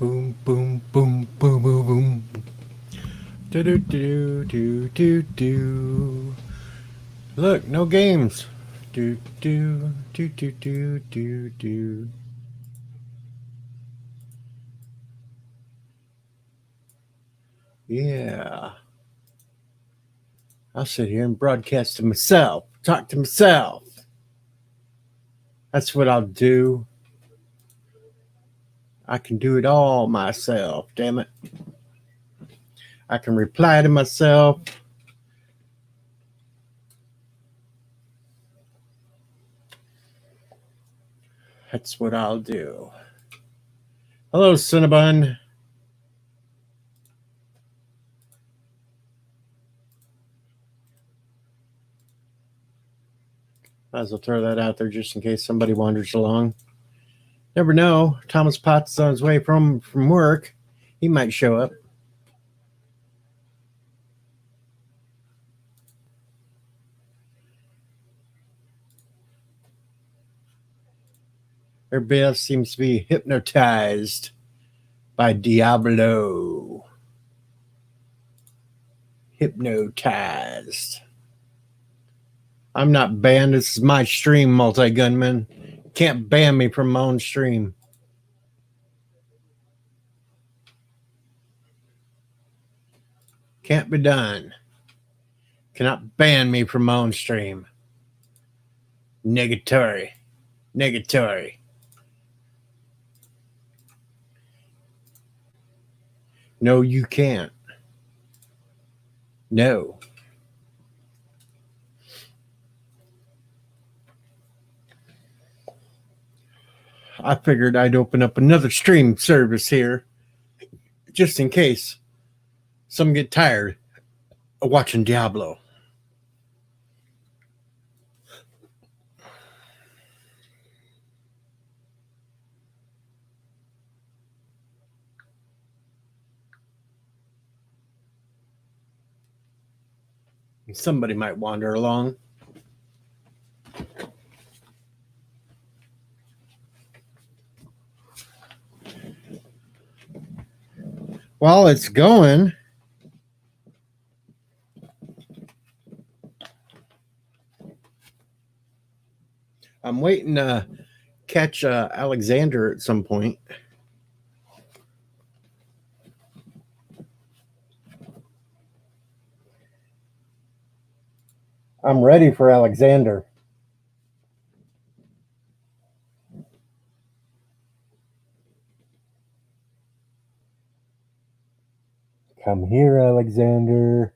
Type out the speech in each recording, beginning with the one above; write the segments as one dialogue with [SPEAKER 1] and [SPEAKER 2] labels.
[SPEAKER 1] Boom, boom, boom, boom, boom, boom. Do do do do do do. Look, no games. Do do do do do do do. Yeah. I'll sit here and broadcast to myself, talk to myself. That's what I'll do. I can do it all myself, damn it. I can reply to myself. That's what I'll do. Hello, Cinnabon. Might as well throw that out there just in case somebody wanders along. Never know. Thomas Potts is on his way from work. He might show up. Everybody else seems to be hypnotized by Diablo. Hypnotized. I'm not banned. This is my stream, Multi-Gunman. Can't ban me from my own stream. Can't be done. Cannot ban me from my own stream. Negatory. Negatory. No, you can't. No. I figured I'd open up another stream service here just in case some get tired of watching Diablo. Somebody might wander along. While it's going, I'm waiting to catch Alexander at some point. I'm ready for Alexander. Come here, Alexander.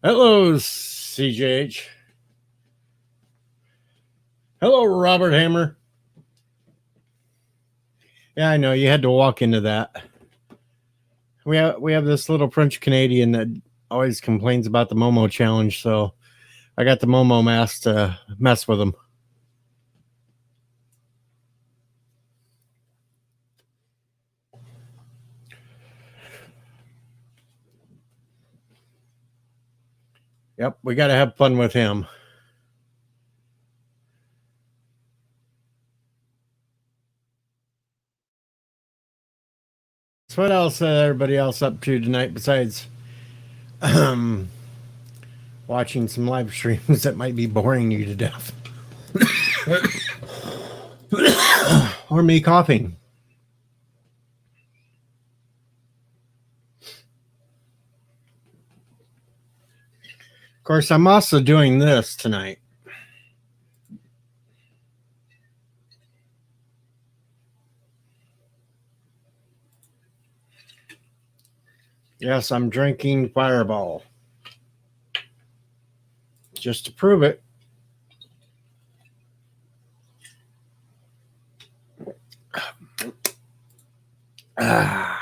[SPEAKER 1] Hello, CJH. Hello, Robert Hammer. Yeah, I know you had to walk into that. We have this little French Canadian that always complains about the Momo challenge, so I got the Momo mask to mess with him. Yep, we got to have fun with him. So what else everybody else up to tonight besides watching some live streams that might be boring you to death? Or me coughing. Of course, I'm also doing this tonight. Yes, I'm drinking Fireball. Just to prove it. Ah.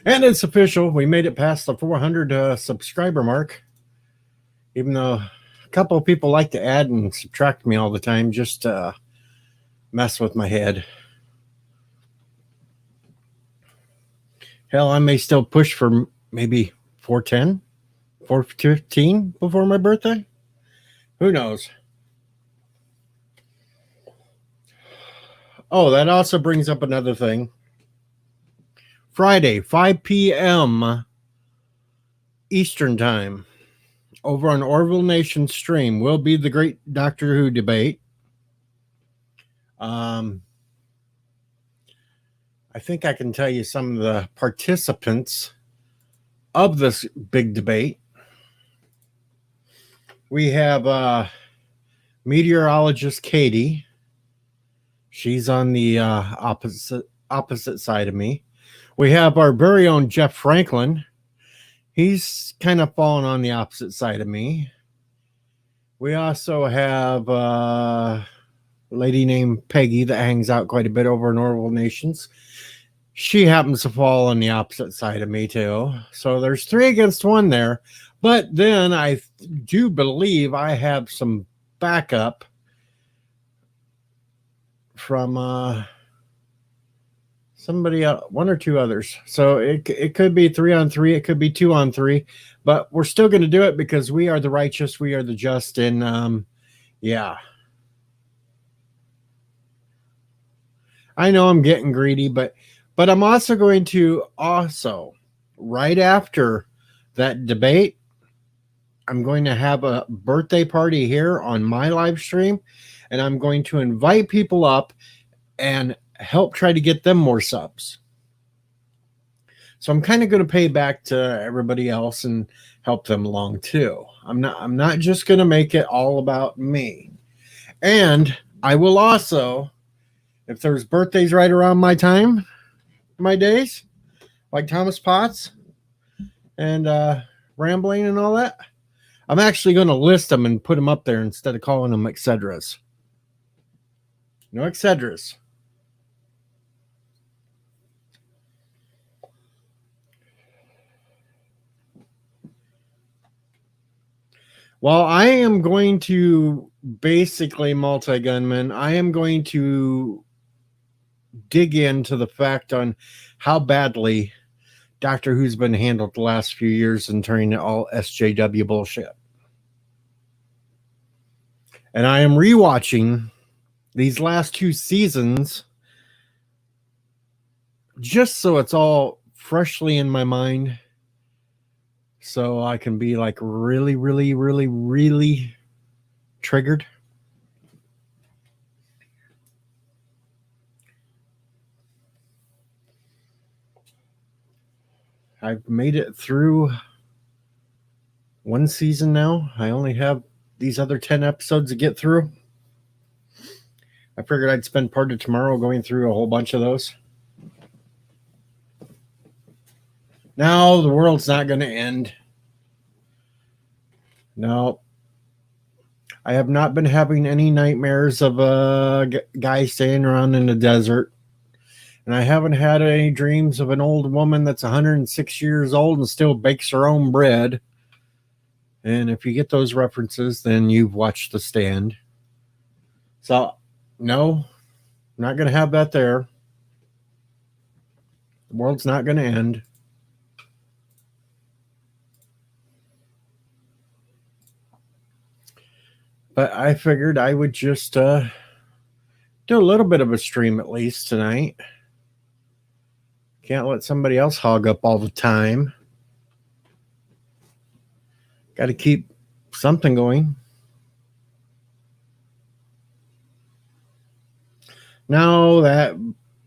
[SPEAKER 1] And it's official. We made it past the 400 subscriber mark. Even though a couple of people like to add and subtract me all the time just to mess with my head. Hell, I may still push for maybe 410, 415 before my birthday. Who knows? Oh, that also brings up another thing. Friday, 5 p.m. Eastern Time, over on Orville Nation stream, will be the great Doctor Who debate. I think I can tell you some of the participants of this big debate. We have meteorologist Katie. She's on the opposite side of me. We have our very own Jeff Franklin. He's kind of fallen on the opposite side of me. We also have a lady named Peggy that hangs out quite a bit over in Orville Nations. She happens to fall on the opposite side of me too. So there's 3 against 1 there. But then I do believe I have some backup from somebody else, 1 or 2 others. So it could be 3 on 3. It could be 2 on 3. But we're still going to do it because we are the righteous. We are the just. And yeah. I know I'm getting greedy, but I'm also going to right after that debate, I'm going to have a birthday party here on my live stream, and I'm going to invite people up and help try to get them more subs. So I'm kind of going to pay back to everybody else and help them along too. I'm not just going to make it all about me. And I will also, if there's birthdays right around my time, my days, like Thomas Potts and Rambling and all that, I'm actually going to list them and put them up there instead of calling them Excedras. No Excedras. Well, I am going to basically multi-gunman. I am going to dig into the fact on how badly Doctor Who's been handled the last few years and turning it all SJW bullshit. And I am rewatching these last 2 seasons just so it's all freshly in my mind, so I can be like really, really, really, really triggered. I've made it through 1 season now. I only have these other 10 episodes to get through. I figured I'd spend part of tomorrow going through a whole bunch of those. Now the world's not going to end. No. I have not been having any nightmares of a guy staying around in the desert. And I haven't had any dreams of an old woman that's 106 years old and still bakes her own bread. And if you get those references, then you've watched The Stand. So, no, not going to have that there. The world's not going to end. But I figured I would just do a little bit of a stream at least tonight. Can't let somebody else hog up all the time. Got to keep something going. No, that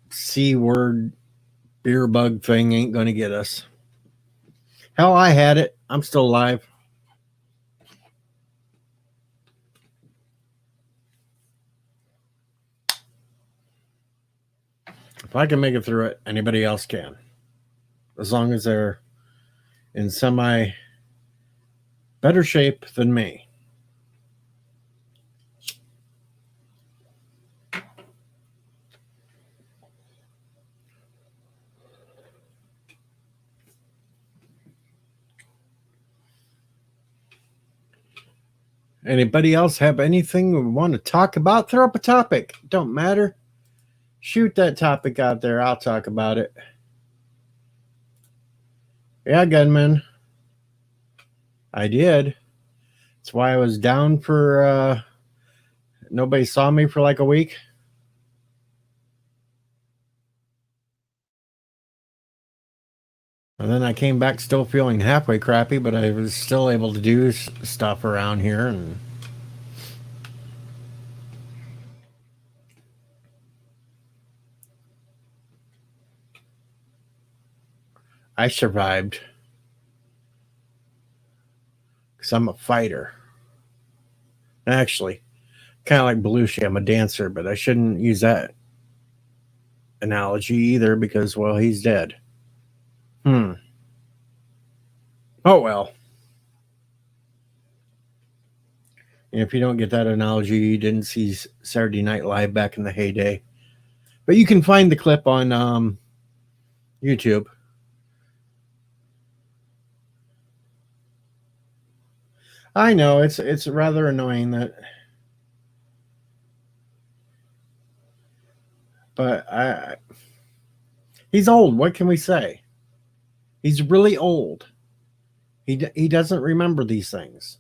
[SPEAKER 1] C word beer bug thing ain't going to get us. Hell, I had it. I'm still alive. If I can make it through it, anybody else can. As long as they're in semi better shape than me. Anybody else have anything we want to talk about? Throw up a topic. Don't matter. Shoot that topic out there. I'll talk about it. Yeah, Gunman. I did. That's why I was down for nobody saw me for like a week. And then I came back still feeling halfway crappy, but I was still able to do stuff around here. And I survived. Because I'm a fighter. Actually, kind of like Belushi, I'm a dancer, but I shouldn't use that analogy either because, well, he's dead. Oh, well. If you don't get that analogy, you didn't see Saturday Night Live back in the heyday. But you can find the clip on YouTube. I know it's rather annoying that, but he's old. What can we say? He's really old. He doesn't remember these things.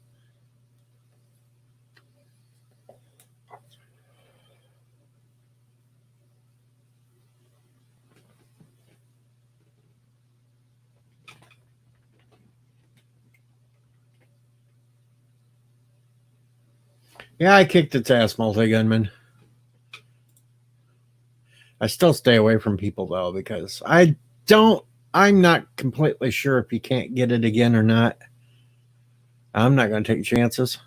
[SPEAKER 1] Yeah, I kicked its ass, Multi-Gunman. I still stay away from people, though, because I'm not completely sure if you can't get it again or not. I'm not going to take chances.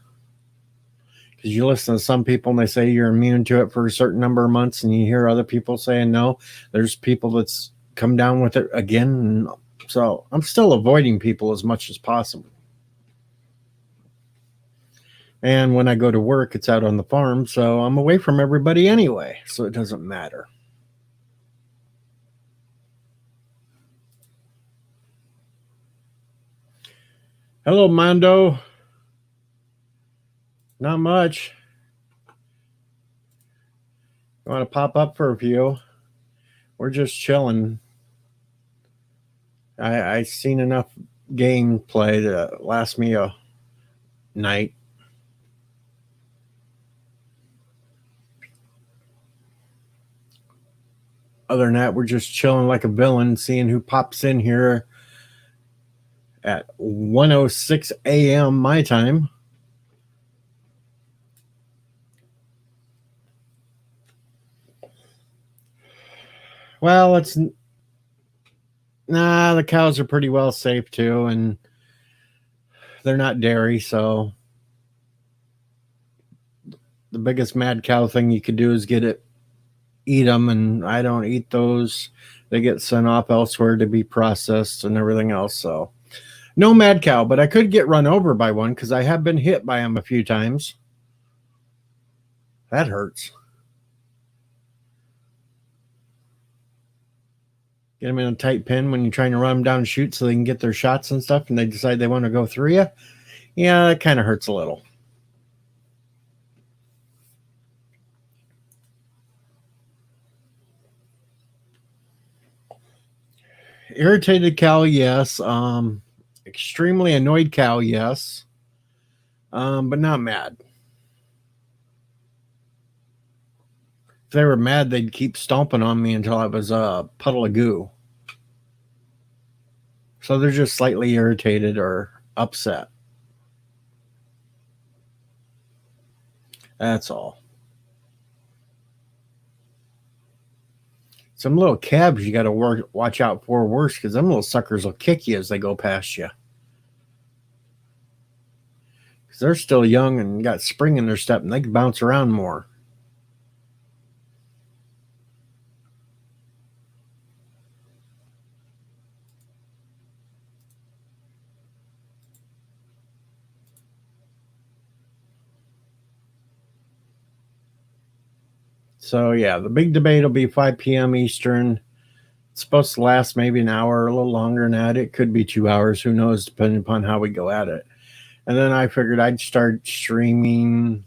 [SPEAKER 1] Because you listen to some people and they say you're immune to it for a certain number of months, and you hear other people saying no. There's people that's come down with it again. So I'm still avoiding people as much as possible. And when I go to work, it's out on the farm, so I'm away from everybody anyway, so it doesn't matter. Hello, Mondo. Not much. You want to pop up for a few? We're just chilling. I seen enough gameplay to last me a night. Other than that, we're just chilling like a villain, seeing who pops in here at 1:06 a.m. my time. Well, the cows are pretty well safe too, and they're not dairy, so the biggest mad cow thing you could do is eat them, and I don't eat those. They get sent off elsewhere to be processed and everything else, so no mad cow, but I could get run over by one because I have been hit by them a few times. That hurts. Get them in a tight pin when you're trying to run them down and shoot so they can get their shots and stuff, and they decide they want to go through you. Yeah, that kind of hurts a little. Irritated cow, yes. Extremely annoyed cow, yes. But not mad. If they were mad, they'd keep stomping on me until I was a puddle of goo. So they're just slightly irritated or upset. That's all. Some little cabs you got to watch out for worse because them little suckers will kick you as they go past you. Because they're still young and got spring in their step and they can bounce around more. So, yeah, the big debate will be 5 p.m. Eastern. It's supposed to last maybe an hour, a little longer than that. It could be 2 hours. Who knows, depending upon how we go at it. And then I figured I'd start streaming,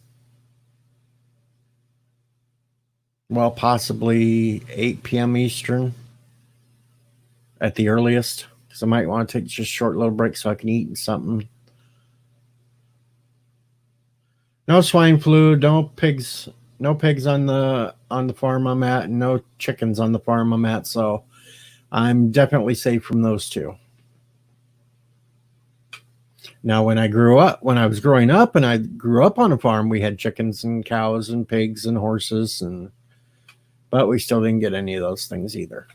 [SPEAKER 1] well, possibly 8 p.m. Eastern at the earliest, because I might want to take just a short little break so I can eat something. No swine flu, no pigs on the farm I'm at, and no chickens on the farm I'm at, so I'm definitely safe from those two. Now, when I was growing up and I grew up on a farm, we had chickens and cows and pigs and horses, but we still didn't get any of those things either.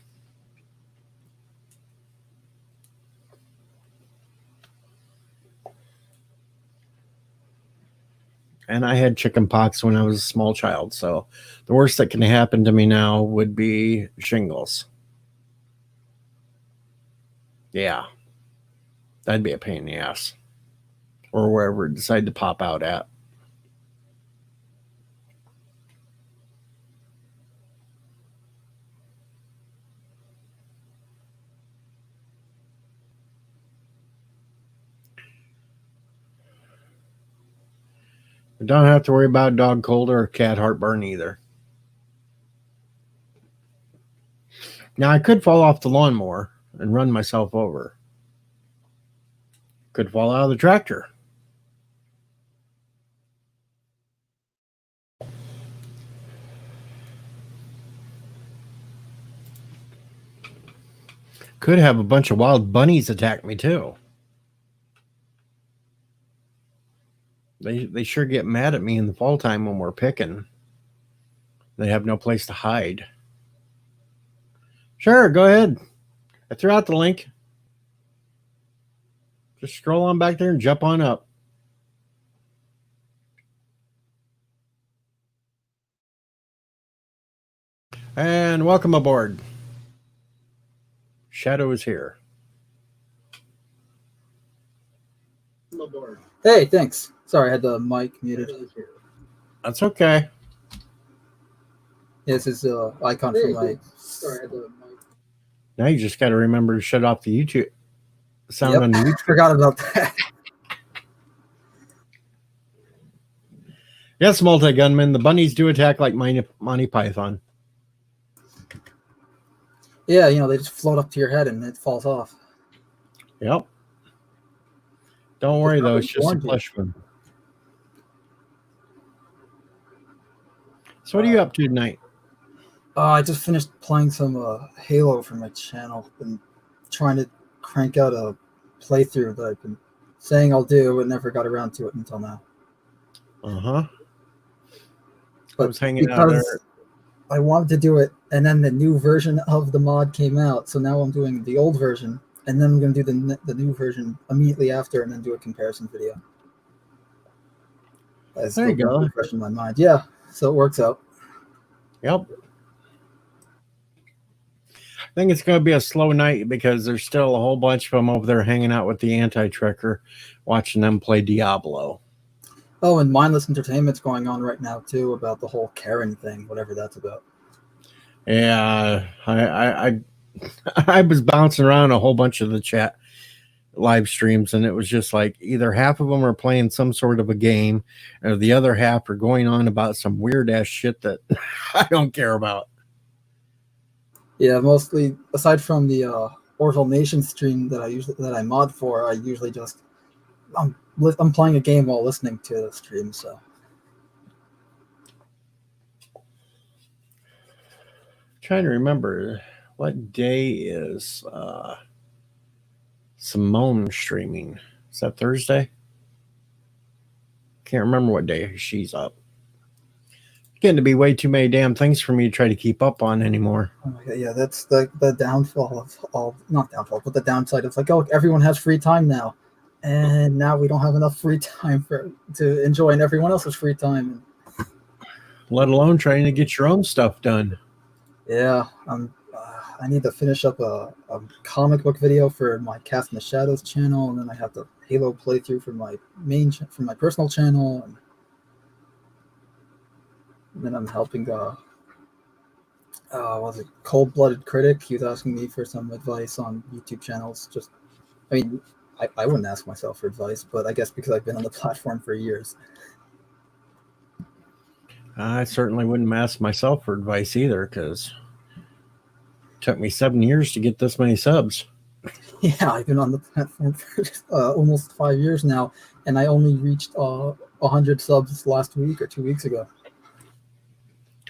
[SPEAKER 1] And I had chicken pox when I was a small child, so the worst that can happen to me now would be shingles. Yeah, that'd be a pain in the ass, or wherever it decide to pop out at. I don't have to worry about dog cold or cat heartburn either. Now, I could fall off the lawnmower and run myself over. Could fall out of the tractor. Could have a bunch of wild bunnies attack me too. They sure get mad at me in the fall time when we're picking. They have no place to hide. Sure, go ahead. I threw out the link. Just scroll on back there and jump on up. And welcome aboard. Shadow is here.
[SPEAKER 2] Hey, thanks. Sorry, I had the mic muted.
[SPEAKER 1] That's okay.
[SPEAKER 2] Yeah, this is the icon for my. Sorry, I had the mic.
[SPEAKER 1] Now you just got to remember to shut off the YouTube sound on YouTube.
[SPEAKER 2] Forgot about that.
[SPEAKER 1] Yes, multi-gunman. The bunnies do attack like Monty Python.
[SPEAKER 2] Yeah, they just float up to your head and it falls off.
[SPEAKER 1] Yep. Don't worry, though. It's just a flesh one. So what are you up to tonight?
[SPEAKER 2] I just finished playing some Halo for my channel. Been trying to crank out a playthrough that I've been saying I'll do, but never got around to it until now.
[SPEAKER 1] Uh-huh.
[SPEAKER 2] But
[SPEAKER 1] I was hanging out there.
[SPEAKER 2] I wanted to do it, and then the new version of the mod came out, so now I'm doing the old version, and then I'm going to do the new version immediately after, and then do a comparison video.
[SPEAKER 1] There you go.
[SPEAKER 2] Fresh in my mind. Yeah, so it works out.
[SPEAKER 1] Yep. I think it's going to be a slow night because there's still a whole bunch of them over there hanging out with the anti-tricker, watching them play Diablo.
[SPEAKER 2] Oh, and Mindless Entertainment's going on right now, too, about the whole Karen thing, whatever that's about.
[SPEAKER 1] Yeah, I was bouncing around a whole bunch of the chat live streams, and it was just like either half of them are playing some sort of a game, or the other half are going on about some weird-ass shit that I don't care about.
[SPEAKER 2] Yeah, mostly, aside from the Orville Nation stream that I mod for, I usually just... I'm playing a game while listening to the stream, so.
[SPEAKER 1] Trying to remember what day is Simone streaming. Is that Thursday? Can't remember what day she's up. Getting to be way too many damn things for me to try to keep up on anymore.
[SPEAKER 2] Oh my God, yeah, that's the downfall of all, not downfall, but the downside of like, oh, everyone has free time now. And now we don't have enough free time to enjoy in everyone else's free time.
[SPEAKER 1] Let alone trying to get your own stuff done.
[SPEAKER 2] Yeah, I need to finish up a comic book video for my Cast in the Shadows channel, and then I have the Halo playthrough for my my personal channel, and then I'm helping was it Cold Blooded Critic? He was asking me for some advice on YouTube channels. I wouldn't ask myself for advice, but I guess because I've been on the platform for years.
[SPEAKER 1] I certainly wouldn't ask myself for advice either, because it took me 7 years to get this many subs.
[SPEAKER 2] Yeah, I've been on the platform for almost 5 years now, and I only reached 100 subs last week or 2 weeks ago.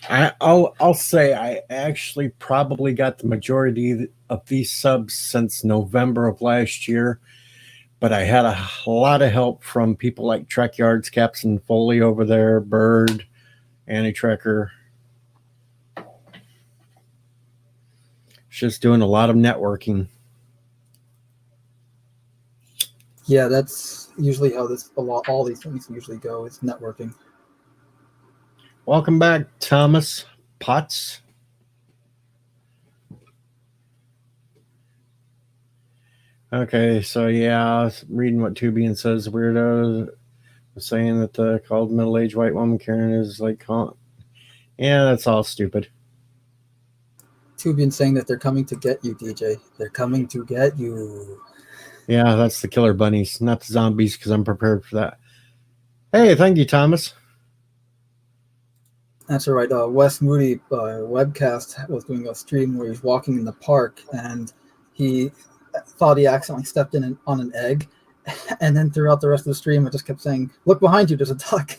[SPEAKER 1] I'll say I actually probably got the majority of these subs since November of last year, but I had a lot of help from people like Trek Yards, Captain Foley over there, Bird, Annie Trekker. Just doing a lot of networking.
[SPEAKER 2] Yeah, that's usually how all these things usually go. It's networking.
[SPEAKER 1] Welcome back, Thomas Potts. Okay, so yeah, reading what Tubian says, weirdo was saying that the called middle-aged white woman Karen is like, yeah, that's all stupid.
[SPEAKER 2] Tubian saying that they're coming to get you, DJ. They're coming to get you.
[SPEAKER 1] Yeah, that's the killer bunnies, not the zombies, because I'm prepared for that. Hey, thank you, Thomas.
[SPEAKER 2] That's all right. Wes Moody webcast was doing a stream where he's walking in the park, and he thought he accidentally stepped on an egg, and then throughout the rest of the stream, I just kept saying, "Look behind you, there's a duck."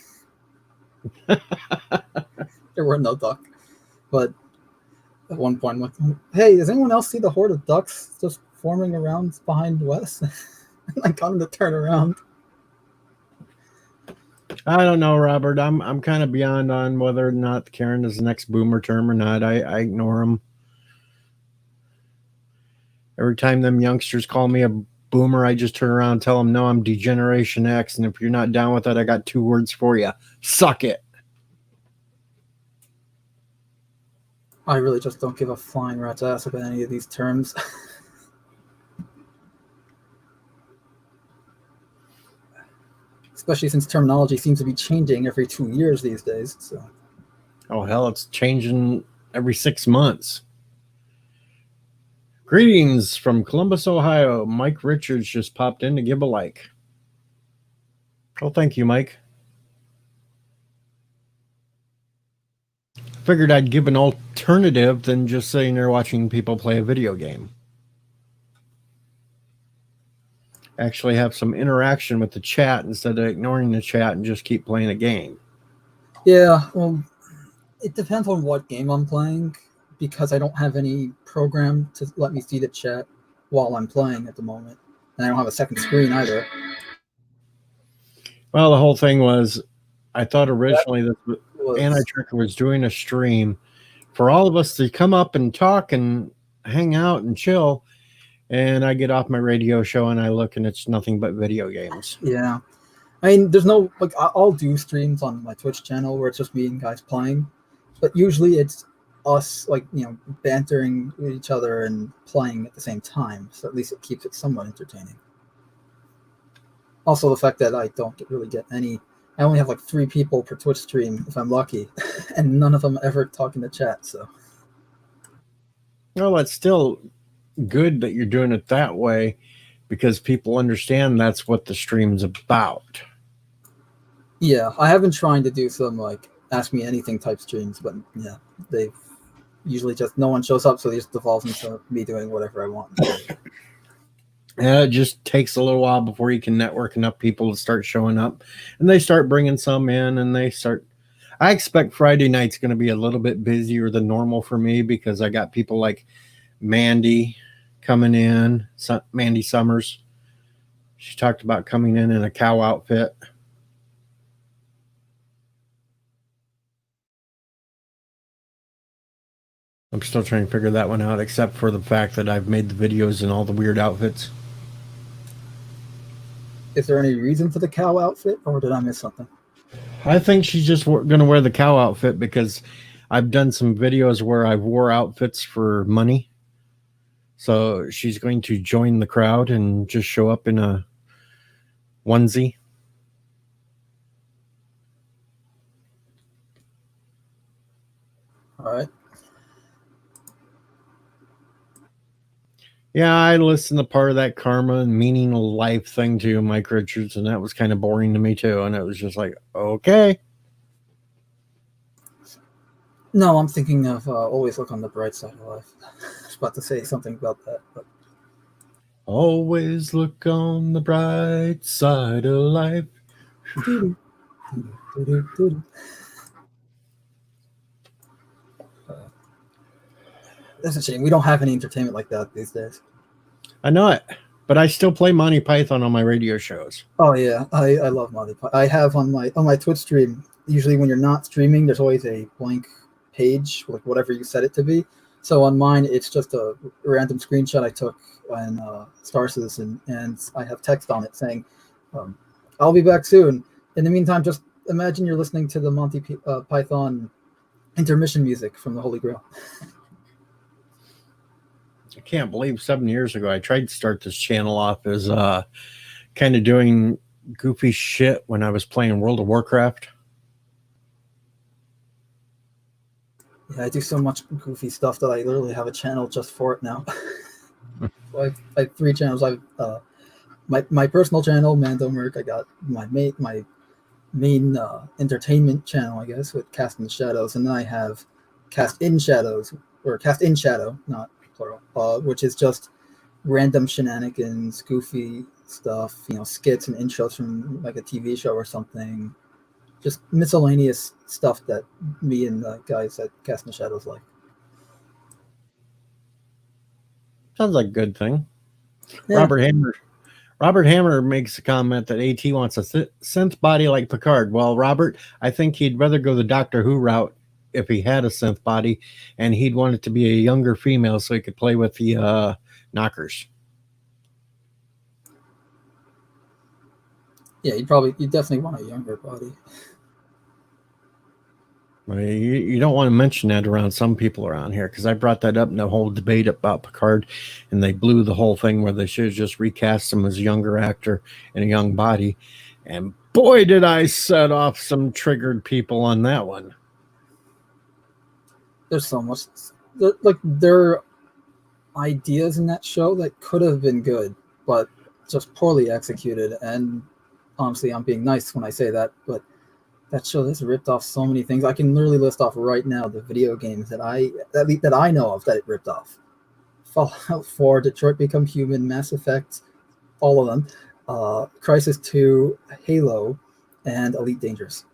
[SPEAKER 2] There were no duck, but at one point, I'm like, "Hey, does anyone else see the horde of ducks just forming around behind Wes?" I got him to turn around.
[SPEAKER 1] I don't know, Robert. I'm kind of beyond on whether or not Karen is the next boomer term or not. I ignore them. Every time them youngsters call me a boomer, I just turn around and tell them, no, I'm Degeneration X, and if you're not down with that, I got 2 words for you. Suck it.
[SPEAKER 2] I really just don't give a flying rat's ass about any of these terms. Especially since terminology seems to be changing every 2 years these days. So,
[SPEAKER 1] oh hell, it's changing every 6 months. Greetings from Columbus, Ohio. Mike Richards just popped in to give a like. Oh, thank you, Mike. Figured I'd give an alternative than just sitting there watching people play a video game. Actually have some interaction with the chat instead of ignoring the chat and just keep playing a game.
[SPEAKER 2] Yeah, well, it depends on what game I'm playing, because I don't have any program to let me see the chat while I'm playing at the moment. And I don't have a second screen either.
[SPEAKER 1] Well, the whole thing was, I thought originally that Annie Trekker was doing a stream for all of us to come up and talk and hang out and chill. And I get off my radio show and I look and it's nothing but video games.
[SPEAKER 2] Yeah. I mean, there's no, like, I'll do streams on my Twitch channel where it's just me and guys playing. But usually it's us, like, bantering with each other and playing at the same time. So at least it keeps it somewhat entertaining. Also, the fact that I don't really get any, I only have like 3 people per Twitch stream if I'm lucky, and none of them ever talk in the chat. So,
[SPEAKER 1] well, it's still good that you're doing it that way, because people understand that's what the stream's about.
[SPEAKER 2] Yeah, I have been trying to do some like ask me anything type streams, but yeah, they've usually just no one shows up, so they just devolves into me doing whatever I want.
[SPEAKER 1] Yeah, it just takes a little while before you can network enough people to start showing up, and they start bringing some in, and they start. I expect Friday night's going to be a little bit busier than normal for me, because I got people like Mandy coming in, Mandy Summers. She talked about coming in a cow outfit. I'm still trying to figure that one out, except for the fact that I've made the videos in all the weird outfits.
[SPEAKER 2] Is there any reason for the cow outfit, or did I miss something?
[SPEAKER 1] I think she's just going to wear the cow outfit because I've done some videos where I've wore outfits for money. So she's going to join the crowd and just show up in a onesie.
[SPEAKER 2] All right.
[SPEAKER 1] Yeah, I listened to part of that karma and meaning of life thing to Mike Richards, and that was kind of boring to me too. And it was just like, okay.
[SPEAKER 2] No, I'm thinking of Always Look on the Bright Side of Life. I was about to say something about that, but
[SPEAKER 1] Always look on the bright side of life.
[SPEAKER 2] doo-doo, doo-doo, doo-doo. That's a shame. We don't have any entertainment like that these days.
[SPEAKER 1] I know it, but I still play Monty Python on my radio shows.
[SPEAKER 2] Oh yeah, I love Monty Python. I have on my Twitch stream. Usually, when you're not streaming, there's always a blank page, like whatever you set it to be. So on mine, it's just a random screenshot I took in Star Citizen, and I have text on it saying, "I'll be back soon." In the meantime, just imagine you're listening to the Python intermission music from the Holy Grail.
[SPEAKER 1] I can't believe 7 years ago I tried to start this channel off as kind of doing goofy shit when I was playing World of Warcraft.
[SPEAKER 2] Yeah, I do so much goofy stuff that I literally have a channel just for it now. I have 3 channels. I've my personal channel, Mando Merc. I got my main entertainment channel, I guess, with Cast in the Shadows, and then I have Cast in Shadows, or Cast in Shadow, not plural, which is just random shenanigans, goofy stuff, skits and intros from like a TV show or something. Just miscellaneous stuff that me and the guys at Cast in the Shadows like.
[SPEAKER 1] Sounds like a good thing.
[SPEAKER 2] Yeah.
[SPEAKER 1] Robert Hammer makes a comment that AT wants a synth body like Picard. Well, Robert, I think he'd rather go the Doctor Who route if he had a synth body, and he'd want it to be a younger female so he could play with the knockers.
[SPEAKER 2] Yeah, you definitely want a younger body.
[SPEAKER 1] You don't want to mention that around some people around here, because I brought that up in the whole debate about Picard, and they blew the whole thing where they should have just recast him as a younger actor in a young body. And boy, did I set off some triggered people on that one.
[SPEAKER 2] There's so much, there are ideas in that show that could have been good, but just poorly executed. And honestly, I'm being nice when I say that, but that show has ripped off so many things. I can literally list off right now the video games that I know of that it ripped off. Fallout 4, Detroit Become Human, Mass Effect, all of them, Crisis 2, Halo, and Elite Dangerous.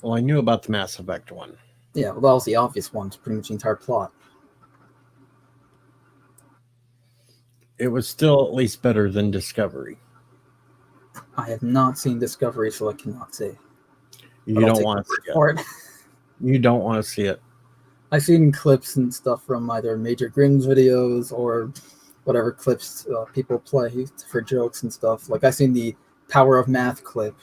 [SPEAKER 1] Well, I knew about the Mass Effect one.
[SPEAKER 2] Yeah, well, that was the obvious one. It's pretty much the entire plot.
[SPEAKER 1] It was still at least better than Discovery.
[SPEAKER 2] I have not seen Discovery, so I cannot say.
[SPEAKER 1] You don't want to see it. You don't want to see it.
[SPEAKER 2] I've seen clips and stuff from either Major Grimm's videos or whatever clips people play for jokes and stuff. Like I've seen the Power of Math clip.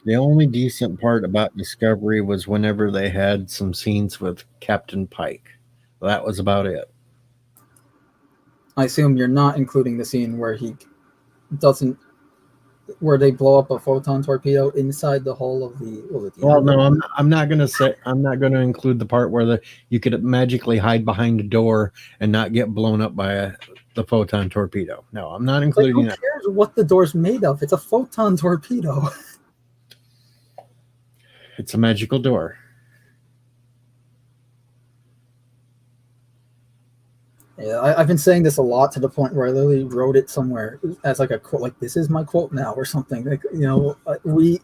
[SPEAKER 1] The only decent part about Discovery was whenever they had some scenes with Captain Pike. That was about it.
[SPEAKER 2] I assume you're not including the scene where where they blow up a photon torpedo inside the hull of the.
[SPEAKER 1] Well, no, I'm not going to include the part where you could magically hide behind a door and not get blown up by the photon torpedo. No, I'm not including that.
[SPEAKER 2] Who cares what the door's made of? It's a photon torpedo.
[SPEAKER 1] It's a magical door.
[SPEAKER 2] Yeah, I've been saying this a lot to the point where I literally wrote it somewhere as like a quote, like this is my quote now or something. Like, we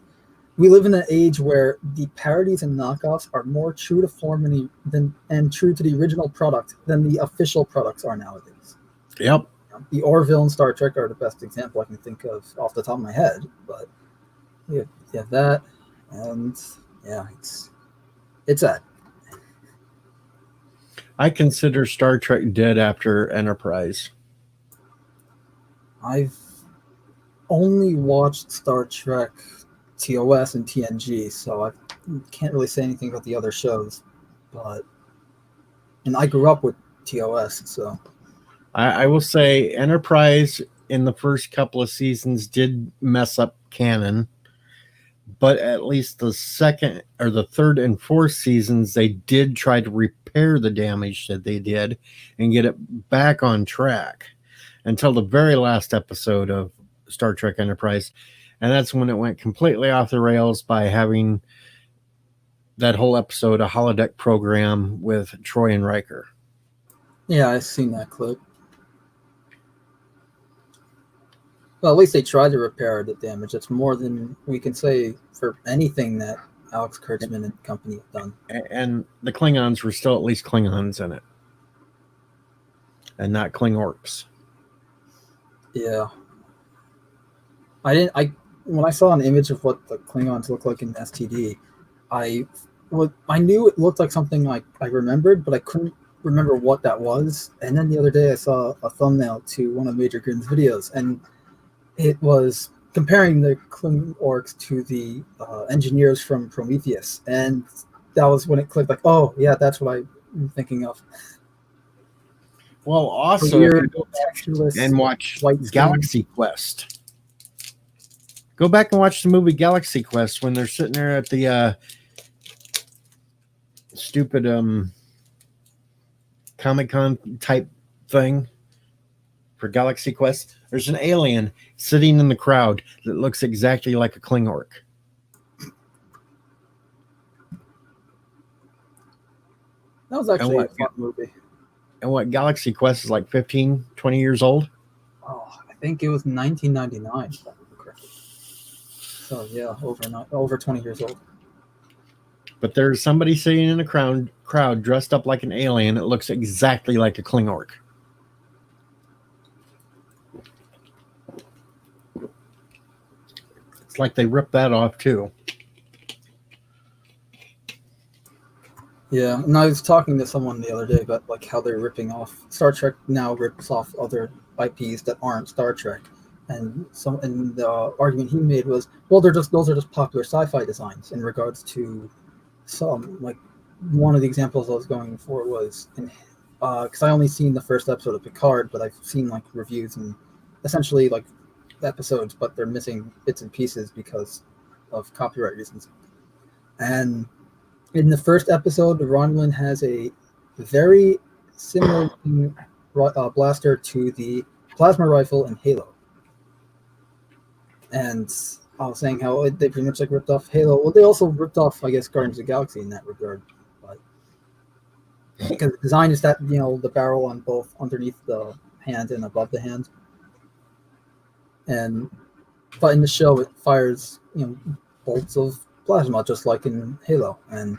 [SPEAKER 2] live in an age where the parodies and knockoffs are more true to form and true to the original product than the official products are nowadays.
[SPEAKER 1] Yep.
[SPEAKER 2] The Orville and Star Trek are the best example I can think of off the top of my head. But you have that, and yeah, it's that.
[SPEAKER 1] I consider Star Trek dead after Enterprise.
[SPEAKER 2] I've only watched Star Trek TOS and TNG, so I can't really say anything about the other shows. And I grew up with TOS, so
[SPEAKER 1] I will say Enterprise in the first couple of seasons did mess up canon, but at least the second or the third and fourth seasons, they did try to repair the damage that they did and get it back on track until the very last episode of Star Trek Enterprise. And that's when it went completely off the rails by having that whole episode, a holodeck program with Troy and Riker.
[SPEAKER 2] Yeah, I've seen that clip. Well, at least they tried to repair the damage. That's more than we can say for anything that Alex Kurtzman and company have done.
[SPEAKER 1] And the Klingons were still at least Klingons in it. And not Klingorks.
[SPEAKER 2] Yeah. When I saw an image of what the Klingons look like in STD, I knew it looked like something like I remembered, but I couldn't remember what that was. And then the other day I saw a thumbnail to one of Major Grin's videos, and it was comparing the Klingorks to the engineers from Prometheus. And that was when it clicked, like, oh, yeah, that's what I'm thinking of.
[SPEAKER 1] Well, also,
[SPEAKER 2] Weird,
[SPEAKER 1] and watch
[SPEAKER 2] white
[SPEAKER 1] Galaxy Quest. Go back and watch the movie Galaxy Quest when they're sitting there at the stupid Comic-Con type thing for Galaxy Quest. There's an alien sitting in the crowd that looks exactly like a Klingork.
[SPEAKER 2] That was actually a fun movie.
[SPEAKER 1] And what, Galaxy Quest is like 15, 20 years old?
[SPEAKER 2] Oh, I think it was 1999, if I remember correctly. So, yeah, over 20 years old.
[SPEAKER 1] But there's somebody sitting in a crowd dressed up like an alien that looks exactly like a Klingork. It's like they ripped that off, too.
[SPEAKER 2] Yeah, and I was talking to someone the other day about like how they're ripping off Star Trek now rips off other IPs that aren't Star Trek, and the argument he made was, well, those are just popular sci-fi designs in regards to some, like, one of the examples I was going for was because I only seen the first episode of Picard, but I've seen like reviews and essentially like episodes, but they're missing bits and pieces because of copyright reasons. And in the first episode, Romulan has a very similar blaster to the plasma rifle in Halo. And I was saying how they pretty much like ripped off Halo. Well, they also ripped off, I guess, Guardians of the Galaxy in that regard. But because the design is that, the barrel on both underneath the hand and above the hand. But in the show, it fires, bolts of plasma, just like in Halo. And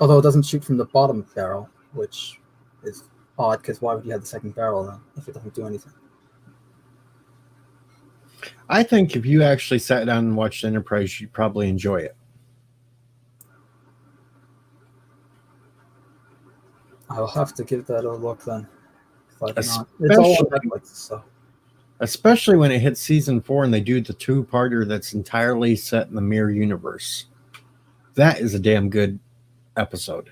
[SPEAKER 2] although it doesn't shoot from the bottom barrel, which is odd, because why would you have the second barrel then if it doesn't do anything?
[SPEAKER 1] I think if you actually sat down and watched Enterprise, you'd probably enjoy it.
[SPEAKER 2] I'll have to give that a look then. It's all on Netflix, so.
[SPEAKER 1] Especially when it hits season 4 and they do the two-parter that's entirely set in the Mirror Universe. That is a damn good episode.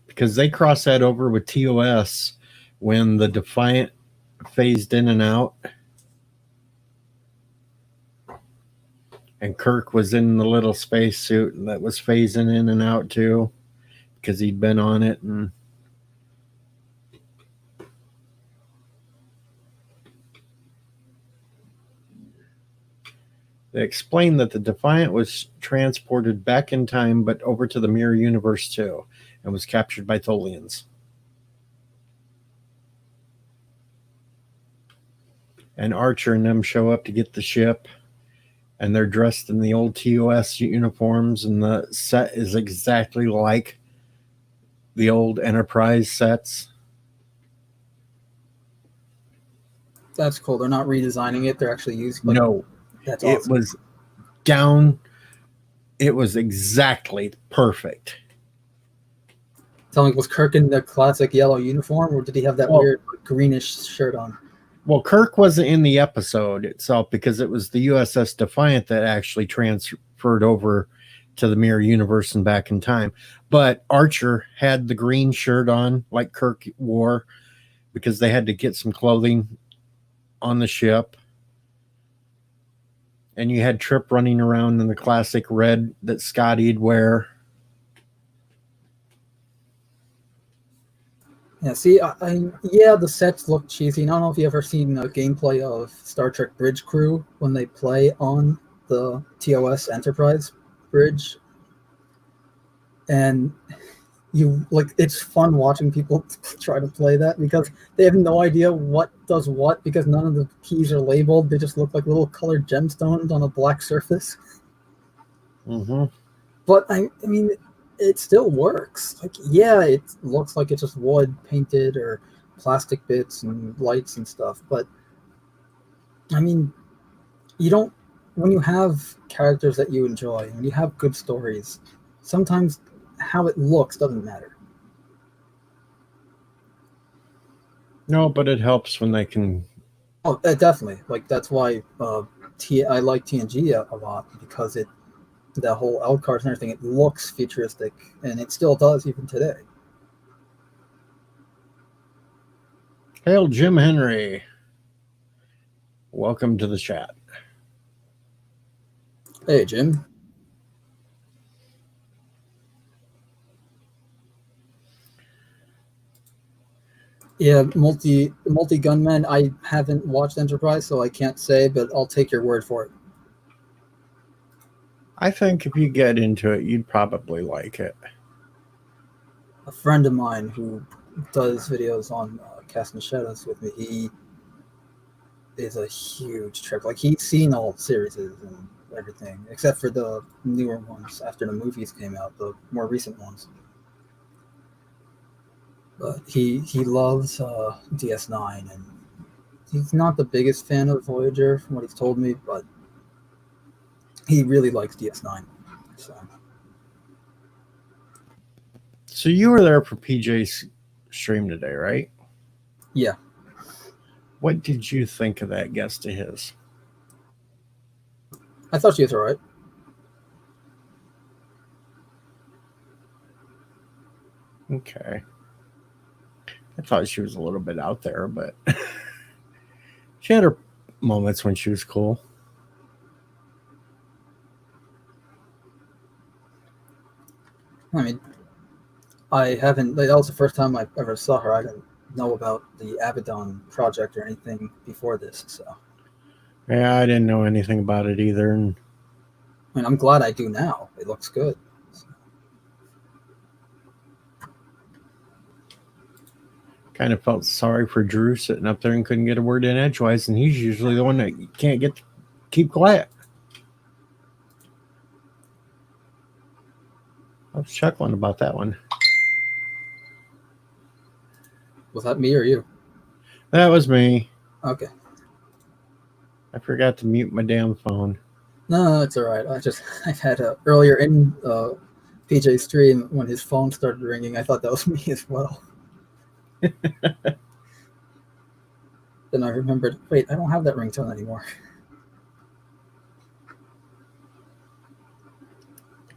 [SPEAKER 1] Because they cross that over with TOS when the Defiant phased in and out. And Kirk was in the little spacesuit that was phasing in and out too, because he'd been on it. And they explained that the Defiant was transported back in time, but over to the Mirror Universe too, and was captured by Tholians. And Archer and them show up to get the ship. And they're dressed in the old TOS uniforms, and the set is exactly like the old Enterprise sets.
[SPEAKER 2] That's cool. They're not redesigning it. They're actually using it.
[SPEAKER 1] No.
[SPEAKER 2] That's awesome.
[SPEAKER 1] It was down. It was exactly perfect.
[SPEAKER 2] Tell me, was Kirk in the classic yellow uniform, or did he have that weird greenish shirt on?
[SPEAKER 1] Well, Kirk wasn't in the episode itself because it was the USS Defiant that actually transferred over to the Mirror Universe and back in time. But Archer had the green shirt on like Kirk wore, because they had to get some clothing on the ship. And you had Trip running around in the classic red that Scotty'd wear.
[SPEAKER 2] Yeah, see, yeah, the sets look cheesy. And I don't know if you ever seen a gameplay of Star Trek Bridge Crew when they play on the TOS Enterprise bridge, and you like it's fun watching people try to play that because they have no idea what does what because none of the keys are labeled. They just look like little colored gemstones on a black surface.
[SPEAKER 1] Mm-hmm.
[SPEAKER 2] But I mean, it still works. Like, yeah, it looks like it's just wood painted or plastic bits and lights and stuff. But I mean, you don't. When you have characters that you enjoy, when you have good stories, sometimes how it looks doesn't matter.
[SPEAKER 1] No, but it helps when they can.
[SPEAKER 2] Oh, definitely. Like that's why I like TNG a lot because the whole outcards and everything. It looks futuristic, and it still does even today.
[SPEAKER 1] Hail, Jim Henry. Welcome to the chat.
[SPEAKER 2] Hey, Jim. Yeah, multi gunmen. I haven't watched Enterprise, so I can't say, but I'll take your word for it.
[SPEAKER 1] I think if you get into it, you'd probably like it.
[SPEAKER 2] A friend of mine who does videos on Casting Shadows with me, he is a huge Trek. Like he's seen all series and everything, except for the newer ones after the movies came out, the more recent ones. But he loves DS9, and he's not the biggest fan of Voyager from what he's told me, but he really likes DS9.
[SPEAKER 1] So you were there for PJ's stream today, right?
[SPEAKER 2] Yeah.
[SPEAKER 1] What did you think of that guest of his?
[SPEAKER 2] I thought she was all right.
[SPEAKER 1] Okay. I thought she was a little bit out there, but she had her moments when she was cool.
[SPEAKER 2] I mean, I haven't. That was the first time I ever saw her. I didn't know about the Abaddon project or anything before this, so.
[SPEAKER 1] Yeah, I didn't know anything about it either. And
[SPEAKER 2] I mean, I'm glad I do now. It looks good.
[SPEAKER 1] kind of felt sorry for Drew sitting up there and couldn't get a word in edgewise, and he's usually the one that can't get to keep quiet. I was chuckling about that one.
[SPEAKER 2] Was that me or you?
[SPEAKER 1] That was me.
[SPEAKER 2] Okay.
[SPEAKER 1] I forgot to mute my damn phone.
[SPEAKER 2] No, it's all right. I've had earlier in PJ's stream when his phone started ringing. I thought that was me as well. Then I remembered, wait, I don't have that ringtone anymore.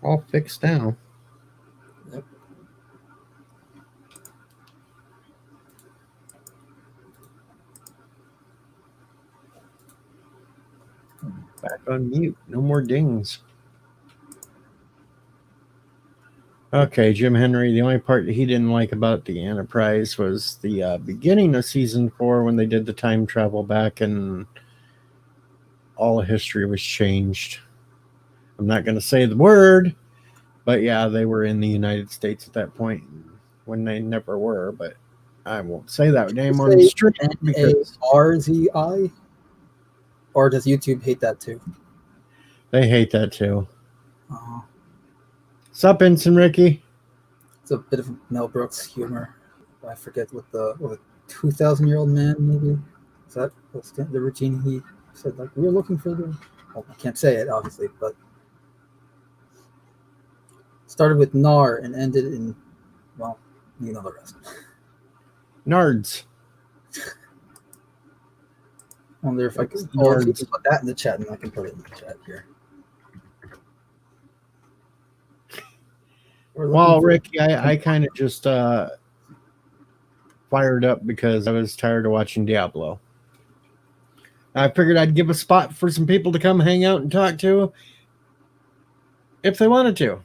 [SPEAKER 1] All fixed now.
[SPEAKER 2] Yep.
[SPEAKER 1] Back on mute. No more dings. Okay, Jim Henry, the only part that he didn't like about the Enterprise was the beginning of season 4 when they did the time travel back and all of history was changed. I'm not going to say the word, but yeah, they were in the United States at that point when they never were, but I won't say that name on the stream.
[SPEAKER 2] N-A-R-Z-I? Or does YouTube hate that too?
[SPEAKER 1] They hate that too.
[SPEAKER 2] Uh-huh.
[SPEAKER 1] What's up, Ensign Ricky?
[SPEAKER 2] It's a bit of Mel Brooks humor. I forget what the 2,000-year-old man, maybe? Is that what's the routine he said? Like, we were looking for the... Well, I can't say it, obviously, but... Started with Nar and ended in... Well, you know the rest.
[SPEAKER 1] Nards.
[SPEAKER 2] I wonder if I can... Oh, you can put that in the chat, and I can put it in the chat here.
[SPEAKER 1] Well, Ricky, I kind of just, for fired up because I was tired of watching Diablo. I figured I'd give a spot for some people to come hang out and talk to if they wanted to.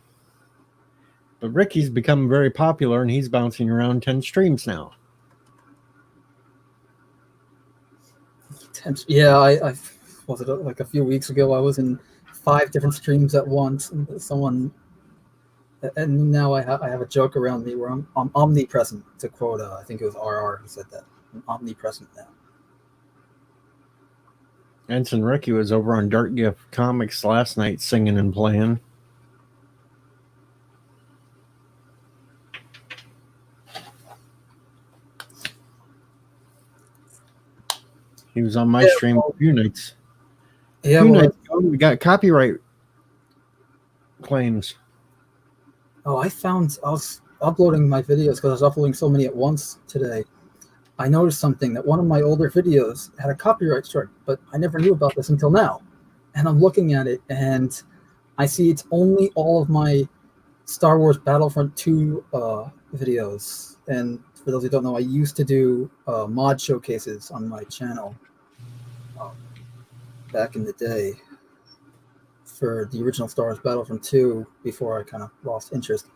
[SPEAKER 1] But Ricky's become very popular and he's bouncing around 10 streams now.
[SPEAKER 2] Yeah, I was it like a few weeks ago. I was in 5 different streams at once, and and now I have a joke around me where I'm omnipresent. To quote, I think it was RR who said that. I'm omnipresent now.
[SPEAKER 1] Ensign Ricky was over on Dark Gift Comics last night singing and playing. He was on my stream a few nights.
[SPEAKER 2] Yeah,
[SPEAKER 1] nights ago, we got copyright claims.
[SPEAKER 2] Oh, I was uploading my videos because I was uploading so many at once today. I noticed something that one of my older videos had a copyright strike, but I never knew about this until now. And I'm looking at it, and I see it's only all of my Star Wars Battlefront 2 videos. And for those who don't know, I used to do mod showcases on my channel back in the day for the original Star Wars Battlefront 2 before I kind of lost interest.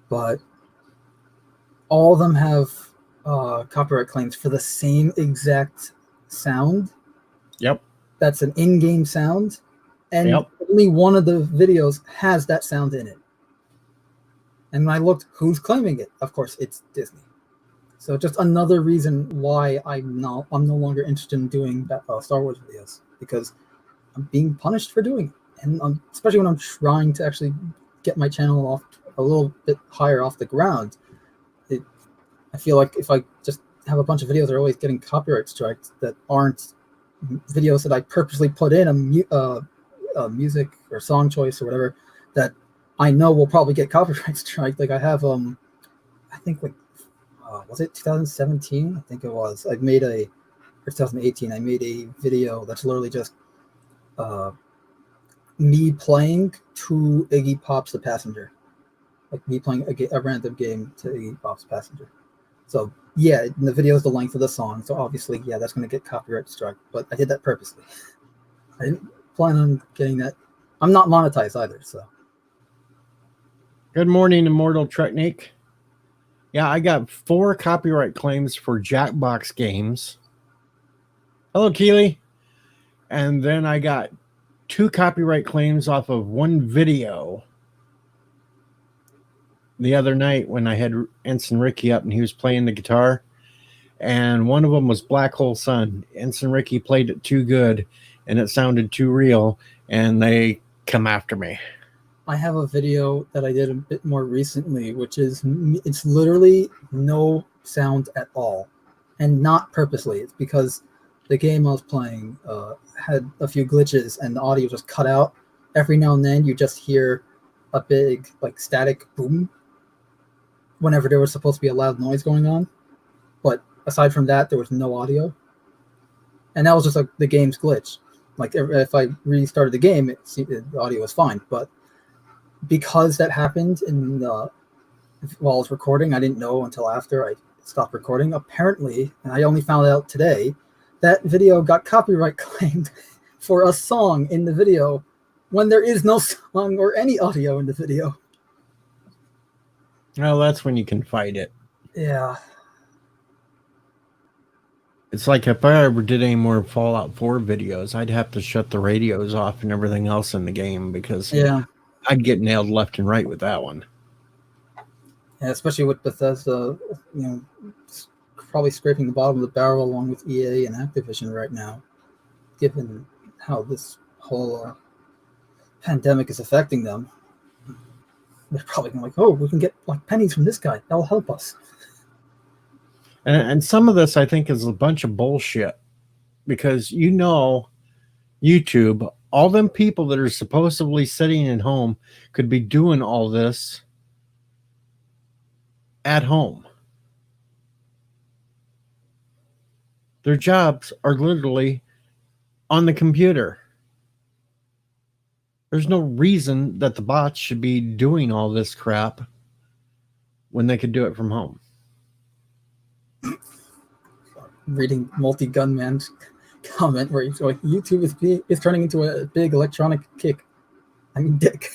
[SPEAKER 2] But all of them have copyright claims for the same exact sound.
[SPEAKER 1] Yep.
[SPEAKER 2] That's an in-game sound. And
[SPEAKER 1] Yep.
[SPEAKER 2] only one of the videos has that sound in it. And when I looked, who's claiming it? Of course, it's Disney. So just another reason why I'm no longer interested in doing Star Wars videos, because I'm being punished for doing it. And especially when I'm trying to actually get my channel off a little bit higher off the ground, I feel like if I just have a bunch of videos that are always getting copyright strikes that aren't videos that I purposely put in a music or song choice or whatever that I know will probably get copyright strike. Like I have, I think like, was it 2017? I think it was. Or 2018. I made a video that's literally just me playing to Iggy Pop's The Passenger, like me playing a random game to Iggy Pop's Passenger. So yeah, the video is the length of the song. So obviously, yeah, that's going to get copyright struck. But I did that purposely. I didn't plan on getting that. I'm not monetized either. So.
[SPEAKER 1] Good morning, Immortal Treknik. Yeah, I got 4 copyright claims for Jackbox games. Hello, Keely. And then I got 2 copyright claims off of one video the other night when I had Ensign Ricky up and he was playing the guitar. And one of them was Black Hole Sun. Ensign Ricky played it too good and it sounded too real, and they come after me.
[SPEAKER 2] I have a video that I did a bit more recently, which is it's literally no sound at all, and not purposely. It's because the game I was playing had a few glitches and the audio just cut out. Every now and then you just hear a big like static boom whenever there was supposed to be a loud noise going on. But aside from that, there was no audio. And that was just like the game's glitch. Like if I restarted the game, the audio was fine. But because that happened while I was recording, I didn't know until after I stopped recording. Apparently, and I only found out today, that video got copyright claimed for a song in the video when there is no song or any audio in the video.
[SPEAKER 1] Well, that's when you can fight it.
[SPEAKER 2] Yeah.
[SPEAKER 1] It's like if I ever did any more Fallout 4 videos, I'd have to shut the radios off and everything else in the game because I'd get nailed left and right with that one.
[SPEAKER 2] Yeah, especially with Bethesda, probably scraping the bottom of the barrel along with EA and Activision right now, given how this whole pandemic is affecting them. They're probably going like, oh, we can get like pennies from this guy. That'll help us.
[SPEAKER 1] And some of this, I think, is a bunch of bullshit because, YouTube, all them people that are supposedly sitting at home could be doing all this at home. Their jobs are literally on the computer. There's no reason that the bots should be doing all this crap when they could do it from home.
[SPEAKER 2] reading Multi Gunman's comment where he's like, YouTube is turning into a big electronic kick. I mean, dick.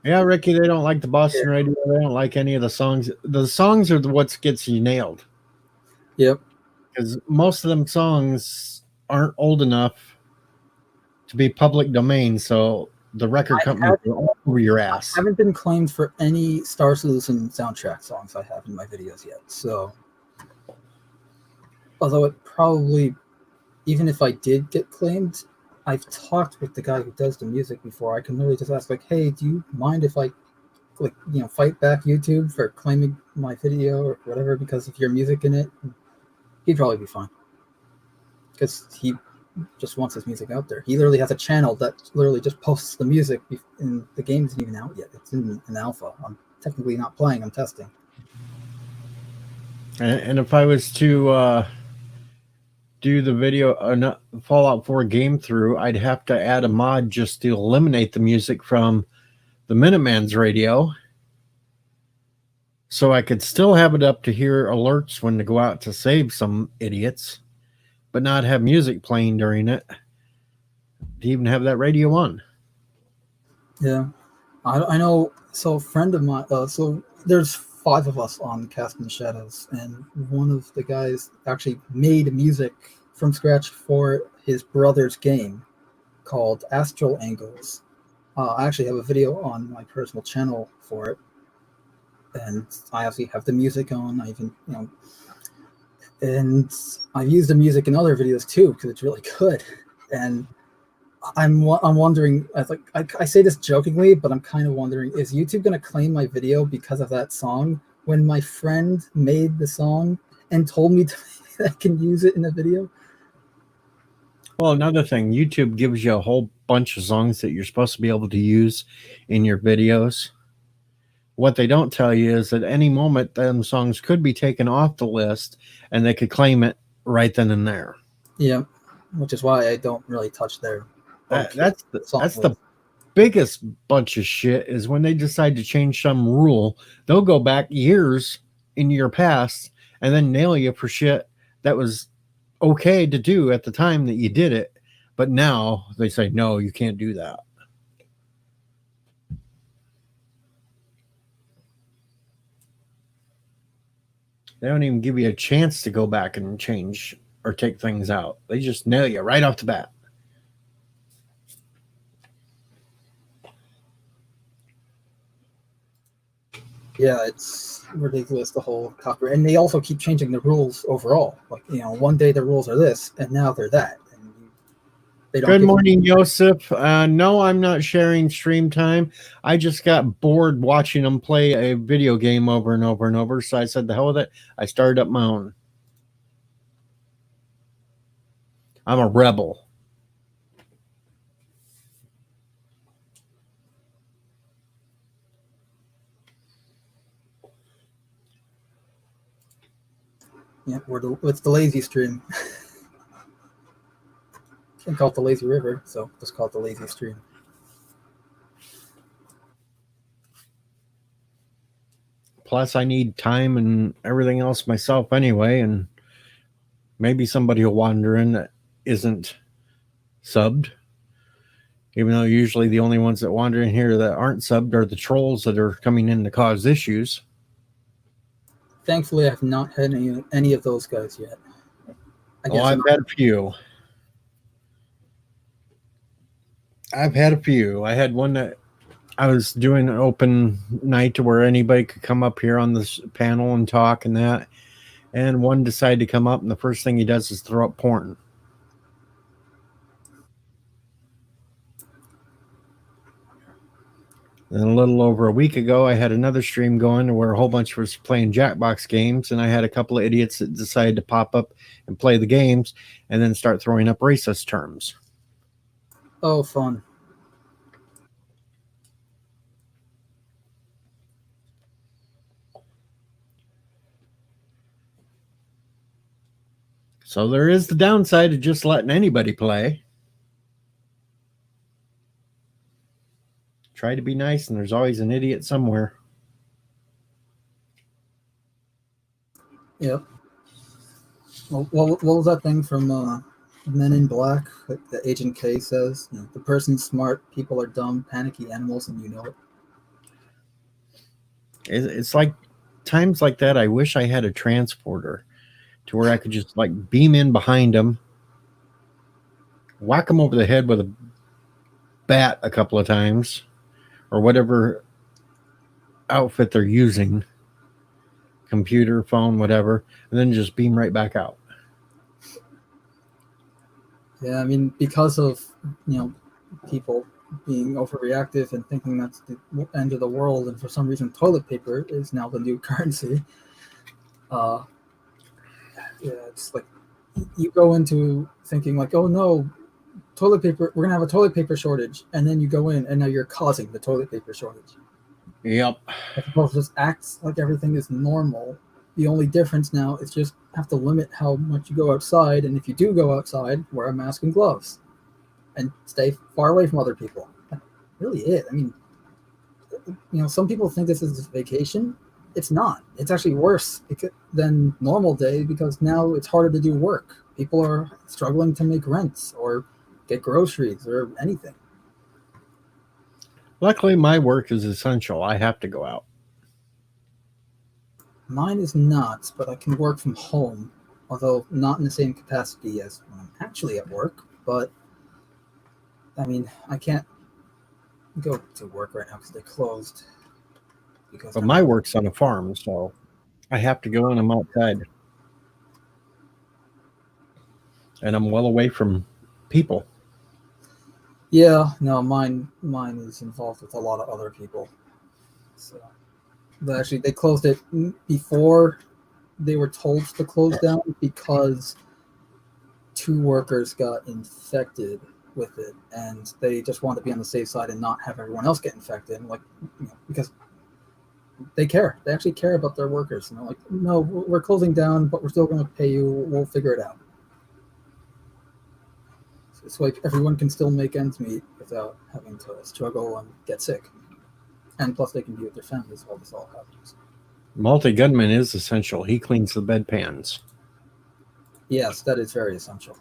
[SPEAKER 1] Yeah, Ricky, they don't like the Boston radio. They don't like any of the songs. The songs are what gets you nailed.
[SPEAKER 2] Yep.
[SPEAKER 1] Because most of them songs aren't old enough to be public domain, so the record company are all over your ass.
[SPEAKER 2] I haven't been claimed for any Star Citizen soundtrack songs I have in my videos yet. So, although it probably, even if I did get claimed, I've talked with the guy who does the music before. I can literally just ask, like, hey, do you mind if I, like, fight back YouTube for claiming my video or whatever because of your music in it? He'd probably be fine. Because he just wants his music out there. He literally has a channel that literally just posts the music, and the game isn't even out yet. It's in an alpha. I'm technically not playing, I'm testing.
[SPEAKER 1] And if I was to do the video Fallout 4 game through, I'd have to add a mod just to eliminate the music from the Minuteman's radio, so I could still have it up to hear alerts when to go out to save some idiots, but not have music playing during it, to even have that radio on.
[SPEAKER 2] Yeah, I know. So a friend of mine, so there's 5 of us on Casting Shadows, and one of the guys actually made music from scratch for his brother's game called Astral Angles. I actually have a video on my personal channel for it, and I actually have the music on. I even, and I've used the music in other videos too because it's really good. And I'm wondering, I say this jokingly, but I'm kind of wondering, is YouTube going to claim my video because of that song when my friend made the song and told me I can use it in the video?
[SPEAKER 1] Well, another thing, YouTube gives you a whole bunch of songs that you're supposed to be able to use in your videos. What they don't tell you is at any moment, them songs could be taken off the list and they could claim it right then and there.
[SPEAKER 2] Yeah, which is why I don't really touch their.
[SPEAKER 1] That's the biggest bunch of shit is when they decide to change some rule. They'll go back years in your past and then nail you for shit that was okay to do at the time that you did it, but now they say no, you can't do that. They don't even give you a chance to go back and change or take things out. They just nail you right off the bat.
[SPEAKER 2] Yeah, it's ridiculous, the whole copyright. And they also keep changing the rules overall. Like, one day the rules are this, and now they're that. And they don't.
[SPEAKER 1] Good morning, Joseph. No, I'm not sharing stream time. I just got bored watching them play a video game over and over and over, so I said, the hell with it. I started up my own. I'm a rebel.
[SPEAKER 2] Yeah, it's the lazy stream. Can't call it the lazy river, so just call it the lazy stream.
[SPEAKER 1] Plus, I need time and everything else myself anyway, and maybe somebody will wander in that isn't subbed. Even though usually the only ones that wander in here that aren't subbed are the trolls that are coming in to cause issues.
[SPEAKER 2] Thankfully, I've not had any of those guys yet.
[SPEAKER 1] I've had a few. I had one that I was doing an open night to where anybody could come up here on this panel and talk and that. And one decided to come up, and the first thing he does is throw up porn. And a little over a week ago, I had another stream going where a whole bunch of us playing Jackbox games, and I had a couple of idiots that decided to pop up and play the games and then start throwing up racist terms.
[SPEAKER 2] Oh, fun.
[SPEAKER 1] So there is the downside of just letting anybody play. Try to be nice, and there's always an idiot somewhere.
[SPEAKER 2] Yep. Well, what was that thing from Men in Black that Agent K says? You know, the person's smart, people are dumb, panicky animals, and you know it.
[SPEAKER 1] It's like times like that. I wish I had a transporter to where I could just like beam in behind them, whack them over the head with a bat a couple of times, or whatever outfit they're using, computer, phone, whatever, and then just beam right back out.
[SPEAKER 2] Yeah, I mean, because of people being overreactive and thinking that's the end of the world, and for some reason, toilet paper is now the new currency. Uh, yeah, it's like you go into thinking like, oh no, toilet paper, we're gonna have a toilet paper shortage, and then you go in and now you're causing the toilet paper shortage.
[SPEAKER 1] Yep.
[SPEAKER 2] As opposed to just acts like everything is normal. The only difference now is just have to limit how much you go outside, and if you do go outside, wear a mask and gloves, and stay far away from other people. That's really it. I mean, some people think this is a vacation. It's not. It's actually worse than normal day because now it's harder to do work. People are struggling to make rents or get groceries or anything.
[SPEAKER 1] Luckily, my work is essential. I have to go out.
[SPEAKER 2] Mine is not, but I can work from home, although not in the same capacity as when I'm actually at work. But I mean, I can't go to work right now because they're closed. Because
[SPEAKER 1] But my work's on a farm, so I have to go and I'm outside. And I'm well away from people.
[SPEAKER 2] yeah, no, mine is involved with a lot of other people. So actually, they closed it before they were told to close down because two workers got infected with it, and they just wanted to be on the safe side and not have everyone else get infected. And because they care, they actually care about their workers. And they're like, no, we're closing down, but we're still going to pay you. We'll figure it out. So it's like everyone can still make ends meet without having to struggle and get sick, and plus they can be with their families while this all happens.
[SPEAKER 1] Multi gunman is essential. He cleans the bedpans.
[SPEAKER 2] Yes, that is very essential.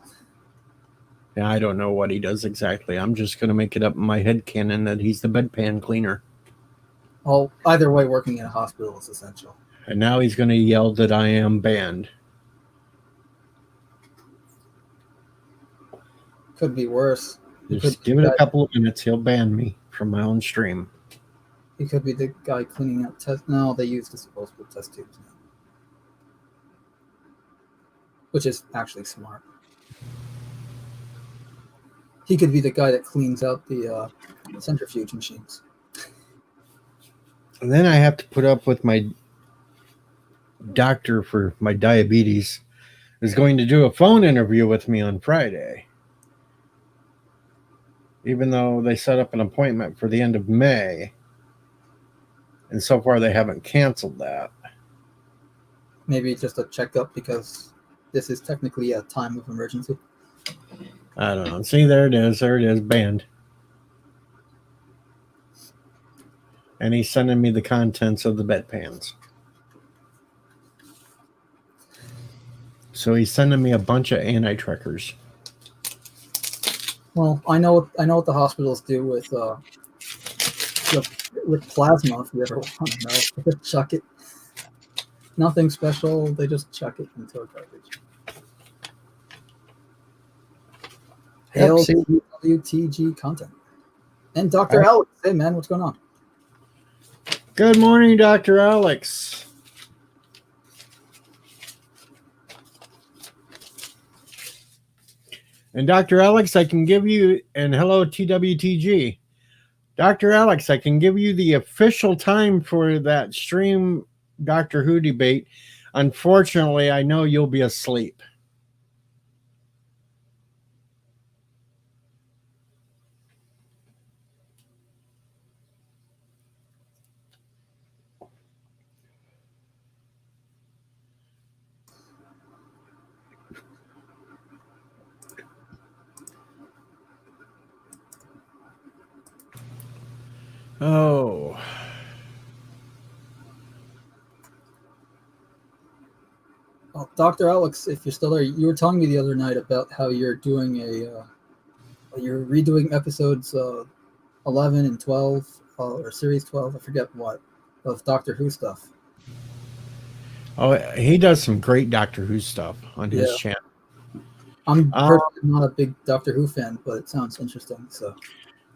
[SPEAKER 1] Yeah, I don't know what he does exactly. I'm just going to make it up in my head canon that he's the bedpan cleaner.
[SPEAKER 2] Well, either way, working in a hospital is essential.
[SPEAKER 1] And now he's going to yell that I am banned.
[SPEAKER 2] Could be worse.
[SPEAKER 1] Just give it a couple of minutes. He'll ban me from my own stream.
[SPEAKER 2] He could be the guy cleaning out test. No, they use disposable test tubes now, which is actually smart. He could be the guy that cleans out the centrifuge machines.
[SPEAKER 1] And then I have to put up with my doctor for my diabetes is going to do a phone interview with me on Friday. Even though they set up an appointment for the end of May. And so far they haven't canceled that.
[SPEAKER 2] Maybe just a checkup because this is technically a time of emergency.
[SPEAKER 1] I don't know. See, there it is. There it is. Banned. And he's sending me the contents of the bedpans. So he's sending me a bunch of anti-trekkers.
[SPEAKER 2] Well, I know what the hospitals do with plasma. If you ever want to know, they just chuck it. Nothing special. They just chuck it into a garbage. Hail WTG content. And Dr. Alex. Hey, man, what's going on?
[SPEAKER 1] Good morning, Dr. Alex. And Dr. Alex, I can give you, and hello, TWTG. Dr. Alex, I can give you the official time for that stream Doctor Who debate. Unfortunately, I know you'll be asleep. Oh.
[SPEAKER 2] Oh, Dr. Alex, if you're still there, you were telling me the other night about how you're doing you're redoing episodes 11 and 12, or series 12, I forget what, of Doctor Who stuff.
[SPEAKER 1] Oh, he does some great Doctor Who stuff on his
[SPEAKER 2] Yeah.
[SPEAKER 1] channel.
[SPEAKER 2] I'm personally not a big Doctor Who fan, but it sounds interesting. So,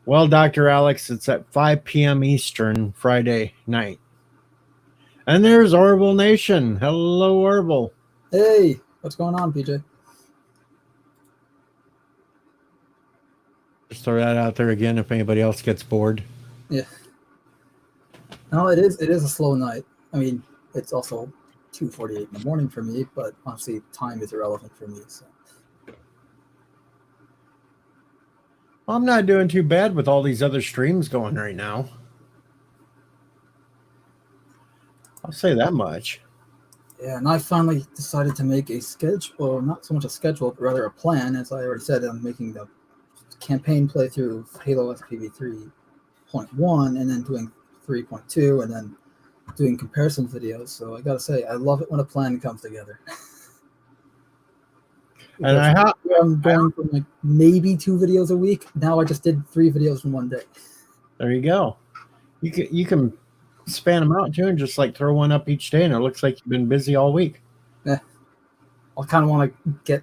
[SPEAKER 1] Well, Dr. Alex, it's at 5 p.m. Eastern Friday night. And there's Orville Nation. Hello, Orville.
[SPEAKER 2] hey, what's going on, PJ?
[SPEAKER 1] Just throw that out there again if anybody else gets bored.
[SPEAKER 2] Yeah. No, it is a slow night. I mean, it's also 2:48 in the morning for me, but honestly, time is irrelevant for me. So.
[SPEAKER 1] I'm not doing too bad with all these other streams going right now. I'll say that much.
[SPEAKER 2] Yeah, and I finally decided to make a schedule, or not so much a schedule, but rather a plan. As I already said, I'm making the campaign playthrough of Halo SPV 3.1, and then doing 3.2, and then doing comparison videos. So I gotta say, I love it when a plan comes together.
[SPEAKER 1] And
[SPEAKER 2] I'm going from like maybe 2 videos a week. Now I just did 3 videos in one day.
[SPEAKER 1] There you go. You can span them out too, and just like throw one up each day, and it looks like you've been busy all week.
[SPEAKER 2] Yeah, I kind of want to get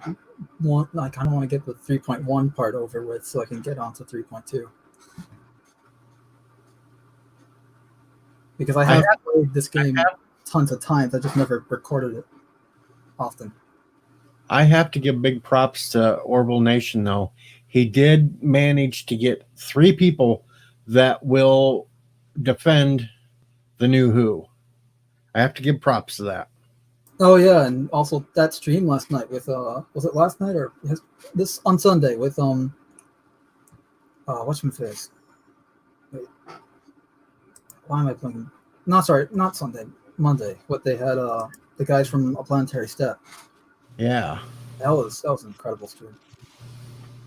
[SPEAKER 2] one. I kind of want to get the 3.1 part over with, so I can get on to 3.2. Because I have played this game tons of times. I just never recorded it often.
[SPEAKER 1] I have to give big props to Orville Nation, though. He did manage to get 3 people that will defend the new Who. I have to give props to that.
[SPEAKER 2] Oh yeah, and also that stream last night with was it last night or this on Sunday with what's my face? Wait, why am I blinking? No, sorry, not Sunday, Monday. What they had the guys from A Planetary Step.
[SPEAKER 1] Yeah.
[SPEAKER 2] That was an incredible stream.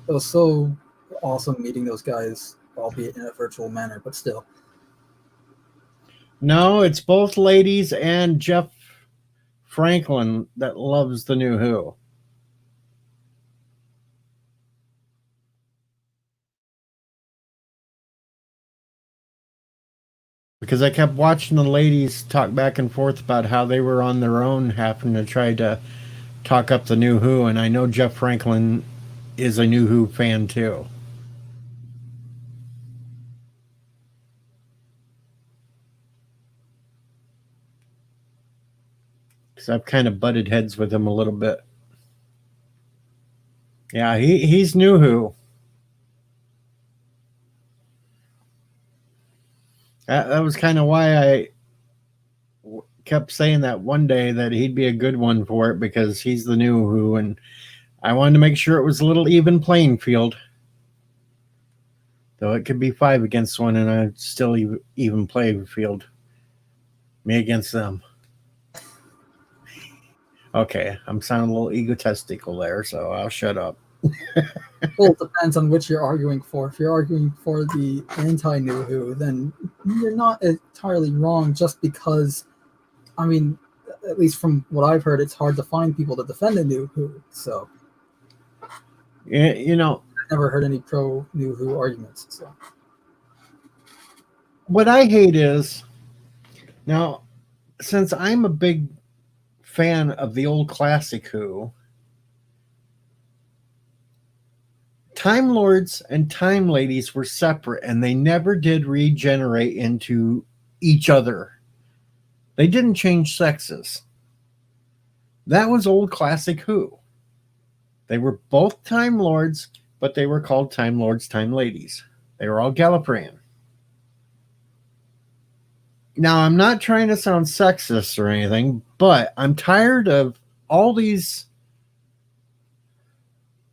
[SPEAKER 2] It was so awesome meeting those guys, albeit in a virtual manner, but still.
[SPEAKER 1] No, it's both ladies and Jeff Franklin that loves the new Who. Because I kept watching the ladies talk back and forth about how they were on their own having to try to talk up the new Who, and I know Jeff Franklin is a new Who fan too. Because I've kind of butted heads with him a little bit. Yeah, he's new Who. That was kind of why I kept saying that one day that he'd be a good one for it, because he's the new Who, and I wanted to make sure it was a little even playing field. Though it could be 5 against 1, and I'd still even play field. Me against them. Okay, I'm sounding a little egotistical there, so I'll shut up.
[SPEAKER 2] Well, it depends on which you're arguing for. If you're arguing for the anti-New Who, then you're not entirely wrong, just because, I mean, at least from what I've heard, it's hard to find people to defend the New Who. So,
[SPEAKER 1] You know,
[SPEAKER 2] I've never heard any pro-New Who arguments. So,
[SPEAKER 1] what I hate is, now, since I'm a big fan of the old classic Who, Time Lords and Time Ladies were separate, and they never did regenerate into each other. They didn't change sexes. That was old classic Who. They were both Time Lords, but they were called Time Lords, Time Ladies. They were all Gallifreyan. Now, I'm not trying to sound sexist or anything, but I'm tired of all these,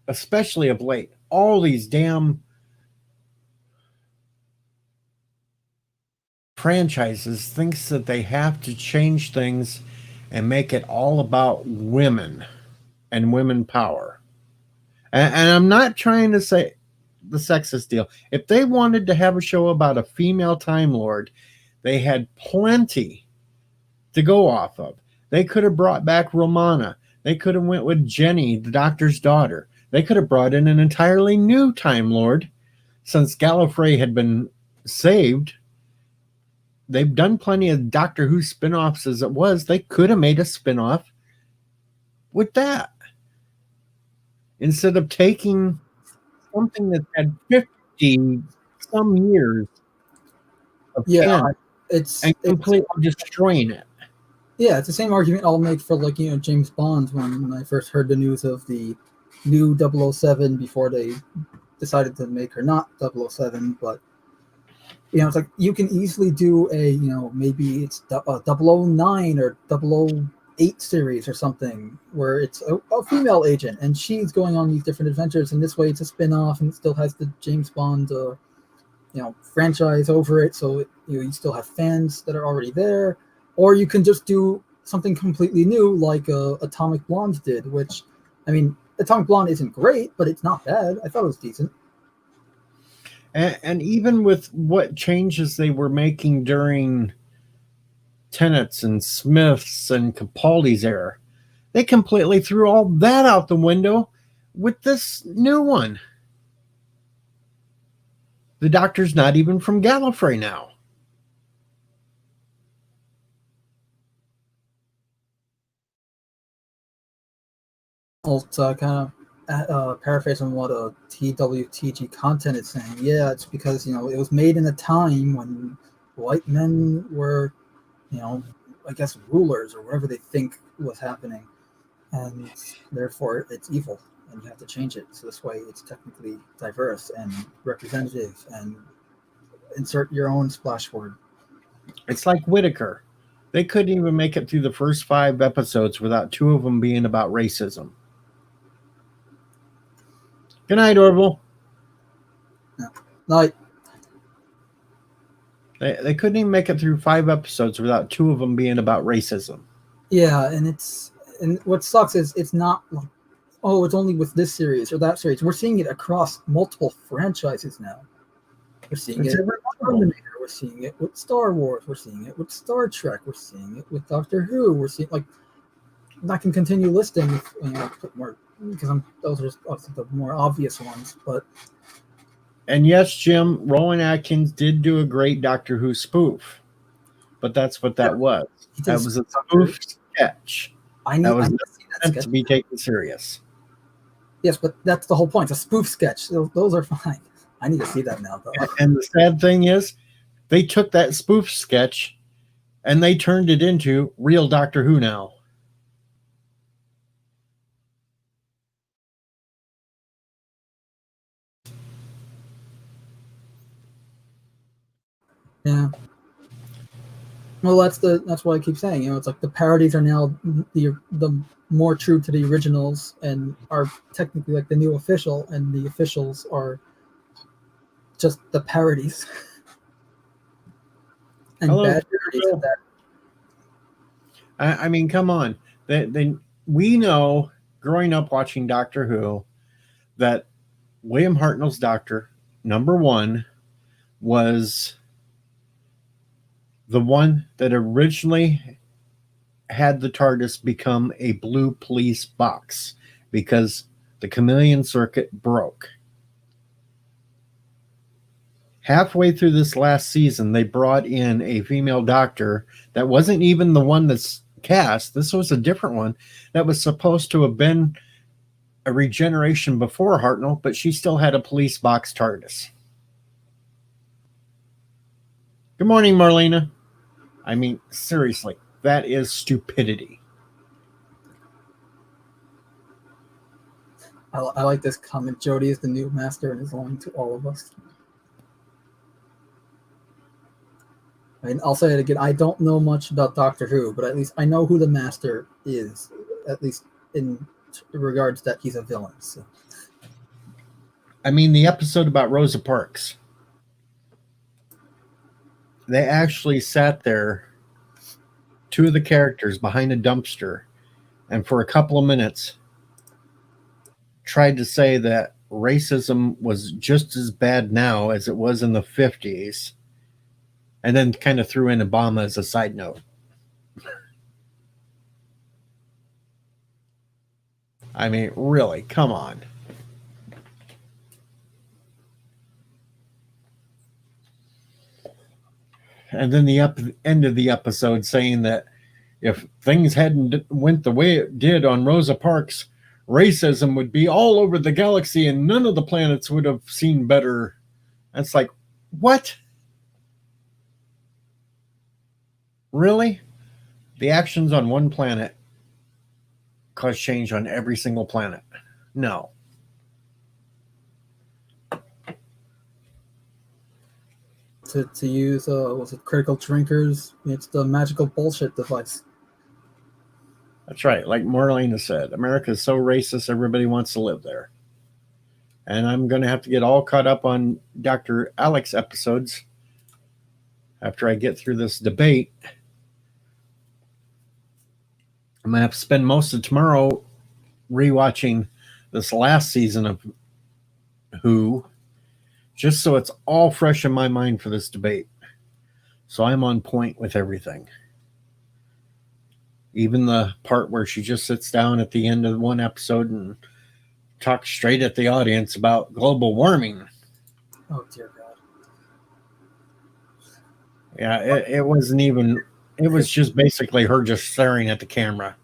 [SPEAKER 1] especially of late, all these damn franchises thinks that they have to change things and make it all about women and women power. And I'm not trying to say the sexist deal. If they wanted to have a show about a female Time Lord, they had plenty to go off of. They could have brought back Romana. They could have went with Jenny, the Doctor's daughter. They could have brought in an entirely new Time Lord. Since Gallifrey had been saved, they've done plenty of Doctor Who spin-offs as it was. They could have made a spin-off with that. Instead of taking something that had 50 some years of
[SPEAKER 2] Yeah,
[SPEAKER 1] canon
[SPEAKER 2] it's
[SPEAKER 1] and completely destroying it.
[SPEAKER 2] yeah, it's the same argument I'll make for like James Bond when I first heard the news of the new 007 before they decided to make her not 007, but it's like you can easily do a maybe it's a 009 or 008 series or something where it's a female agent and she's going on these different adventures, and this way it's a spin-off and it still has the James Bond franchise over it, so you still have fans that are already there. Or you can just do something completely new like Atomic Blonde did, which, I mean, Atomic Blonde isn't great, but it's not bad. I thought it was decent.
[SPEAKER 1] And even with what changes they were making during Tennant's and Smith's and Capaldi's era, they completely threw all that out the window with this new one. The Doctor's not even from Gallifrey now.
[SPEAKER 2] Kind of paraphrasing what TWTG content is saying. Yeah, it's because it was made in a time when white men were, I guess rulers or whatever they think was happening, and therefore it's evil, and you have to change it so this way it's technically diverse and representative, and insert your own splash word.
[SPEAKER 1] It's like Whittaker. They couldn't even make it through the first 5 episodes without 2 of them being about racism. Good night, Orville.
[SPEAKER 2] Yeah. Night.
[SPEAKER 1] They couldn't even make it through 5 episodes without 2 of them being about racism.
[SPEAKER 2] Yeah, and what sucks is it's not like, oh, it's only with this series or that series. We're seeing it across multiple franchises now. We're seeing it with Terminator. We're seeing it with Star Wars. We're seeing it with Star Trek. We're seeing it with Doctor Who. We're seeing I can continue listing if put more, because those are just the more obvious ones. But
[SPEAKER 1] and yes, Jim, Rowan Atkins did do a great Doctor Who spoof, but that's what that was. That was a spoof sketch.
[SPEAKER 2] I need
[SPEAKER 1] that
[SPEAKER 2] was
[SPEAKER 1] meant to be taken serious.
[SPEAKER 2] Yes, but that's the whole point. It's a spoof sketch. Those are fine. I need to see that now, though.
[SPEAKER 1] And the sad thing is, they took that spoof sketch and they turned it into real Doctor Who now.
[SPEAKER 2] Yeah. Well, that's what I keep saying. It's like the parodies are now the more true to the originals and are technically like the new official, and the officials are just the parodies. And
[SPEAKER 1] Hello,
[SPEAKER 2] bad parodies of that.
[SPEAKER 1] I mean, come on. We know, growing up watching Doctor Who, that William Hartnell's Doctor, number 1, was the one that originally had the TARDIS become a blue police box because the chameleon circuit broke. Halfway through this last season, they brought in a female doctor that wasn't even the one that's cast. This was a different one that was supposed to have been a regeneration before Hartnell, but she still had a police box TARDIS. Good morning, Marlena. I mean, seriously, that is stupidity.
[SPEAKER 2] I like this comment. Jodie is the new master and is lying to all of us. I mean, I'll say it again. I don't know much about Doctor Who, but at least I know who the master is, at least in regards that he's a villain. So.
[SPEAKER 1] I mean, the episode about Rosa Parks, they actually sat there, 2 of the characters behind a dumpster, and for a couple of minutes tried to say that racism was just as bad now as it was in the 50s, and then kind of threw in Obama as a side note. I mean, really, come on. And then the end of the episode saying that if things hadn't went the way it did on Rosa Parks, racism would be all over the galaxy and none of the planets would have seen better. It's like, what? Really? The actions on one planet cause change on every single planet? No.
[SPEAKER 2] To use was it critical drinkers? It's the magical bullshit device.
[SPEAKER 1] That's right. Like Marlena said, America is so racist, everybody wants to live there. And I'm going to have to get all caught up on Dr. Alex episodes after I get through this debate. I'm going to have to spend most of tomorrow rewatching this last season of Who, just so it's all fresh in my mind for this debate. So I'm on point with everything. Even the part where she just sits down at the end of one episode and talks straight at the audience about global warming.
[SPEAKER 2] Oh, dear God.
[SPEAKER 1] Yeah, it wasn't even, it was just basically her just staring at the camera.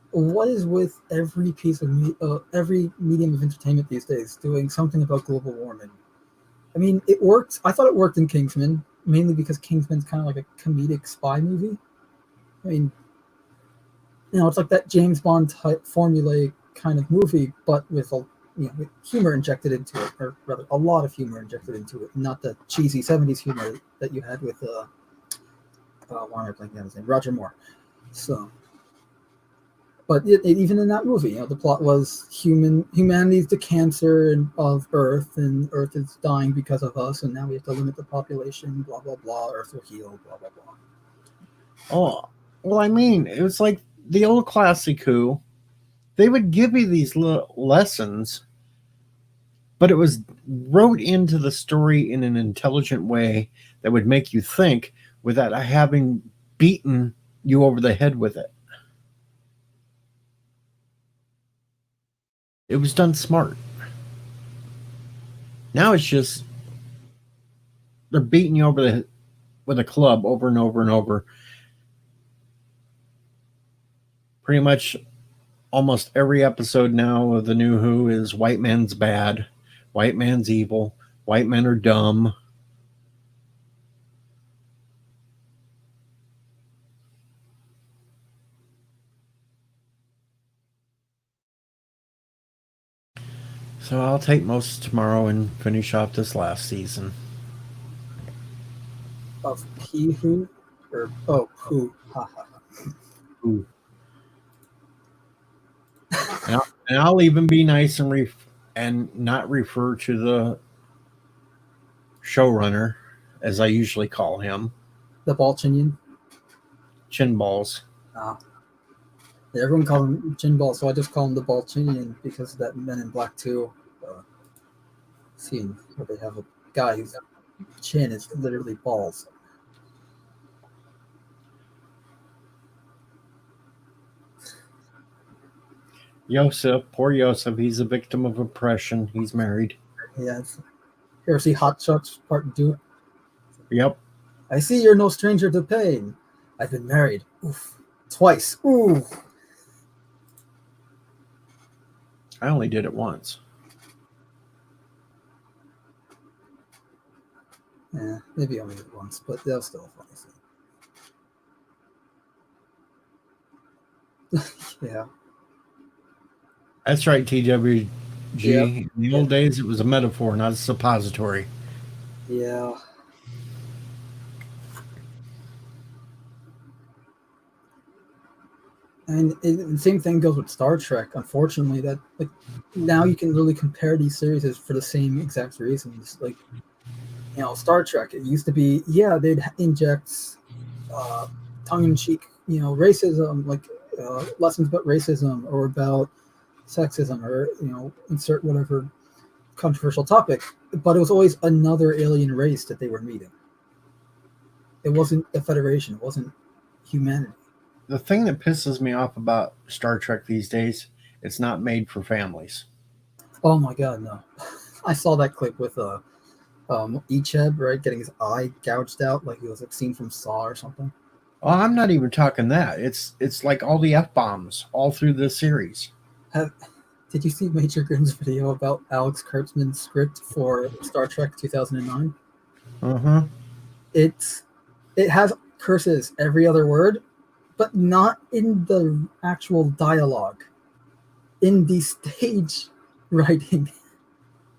[SPEAKER 2] What is with every piece of every medium of entertainment these days doing something about global warming? I mean, it worked. I thought it worked in Kingsman, mainly because Kingsman's kind of like a comedic spy movie. I mean, it's like that James Bond type formulaic kind of movie, but with with humor injected into it, or rather, a lot of humor injected into it, not the cheesy '70s humor that you had with why am I blanking on his name? Roger Moore. So, but even in that movie, the plot was humanity's the cancer of Earth, and Earth is dying because of us, and now we have to limit the population. Blah blah blah. Earth will heal. Blah blah blah.
[SPEAKER 1] Oh, well, I mean, it was like the old classic Who. They would give you these little lessons, but it was wrote into the story in an intelligent way that would make you think without having beaten you over the head with it. It was done smart. Now it's just they're beating you over the head with a club over and over and over. Pretty much almost every episode now of the new Who is white man's bad, white man's evil, white men are dumb. So I'll take most tomorrow and finish off this last season.
[SPEAKER 2] Of Who? Or, Who. Ha ha.
[SPEAKER 1] Who. And I'll even be nice and not refer to the showrunner, as I usually call him.
[SPEAKER 2] The Balchinian?
[SPEAKER 1] Chin balls.
[SPEAKER 2] Yeah, everyone calls him Chin Ball, so I just call him the Balchinian because of that Men in Black 2 scene where they have a guy whose chin is literally balls.
[SPEAKER 1] Yosef, poor Yosef, he's a victim of oppression. He's married.
[SPEAKER 2] Yeah. You ever see Hot Shots Part 2?
[SPEAKER 1] Yep.
[SPEAKER 2] I see you're no stranger to pain. I've been married. Oof. Twice. Ooh.
[SPEAKER 1] I only did it once.
[SPEAKER 2] Yeah, maybe only did it once, but that was still a funny scene. Yeah.
[SPEAKER 1] That's right, TWG.
[SPEAKER 2] Yep.
[SPEAKER 1] In the old days, it was a metaphor, not a suppository.
[SPEAKER 2] Yeah. And the same thing goes with Star Trek. Unfortunately, that now you can really compare these series for the same exact reasons. Star Trek. It used to be they'd inject tongue-in-cheek racism, lessons about racism or about sexism, or insert whatever controversial topic. But it was always another alien race that they were meeting. It wasn't a federation. It wasn't humanity.
[SPEAKER 1] The thing that pisses me off about Star Trek these days It's not made for families.
[SPEAKER 2] Oh my god, no! I saw that clip with Icheb, right, getting his eye gouged out like it was a scene from Saw or something.
[SPEAKER 1] Oh, I'm not even talking that. It's like all the F bombs all through the series.
[SPEAKER 2] Did you see Major Grim's video about Alex Kurtzman's script for Star Trek 2009?
[SPEAKER 1] Uh-huh.
[SPEAKER 2] It has curses every other word, but not in the actual dialogue. In the stage writing,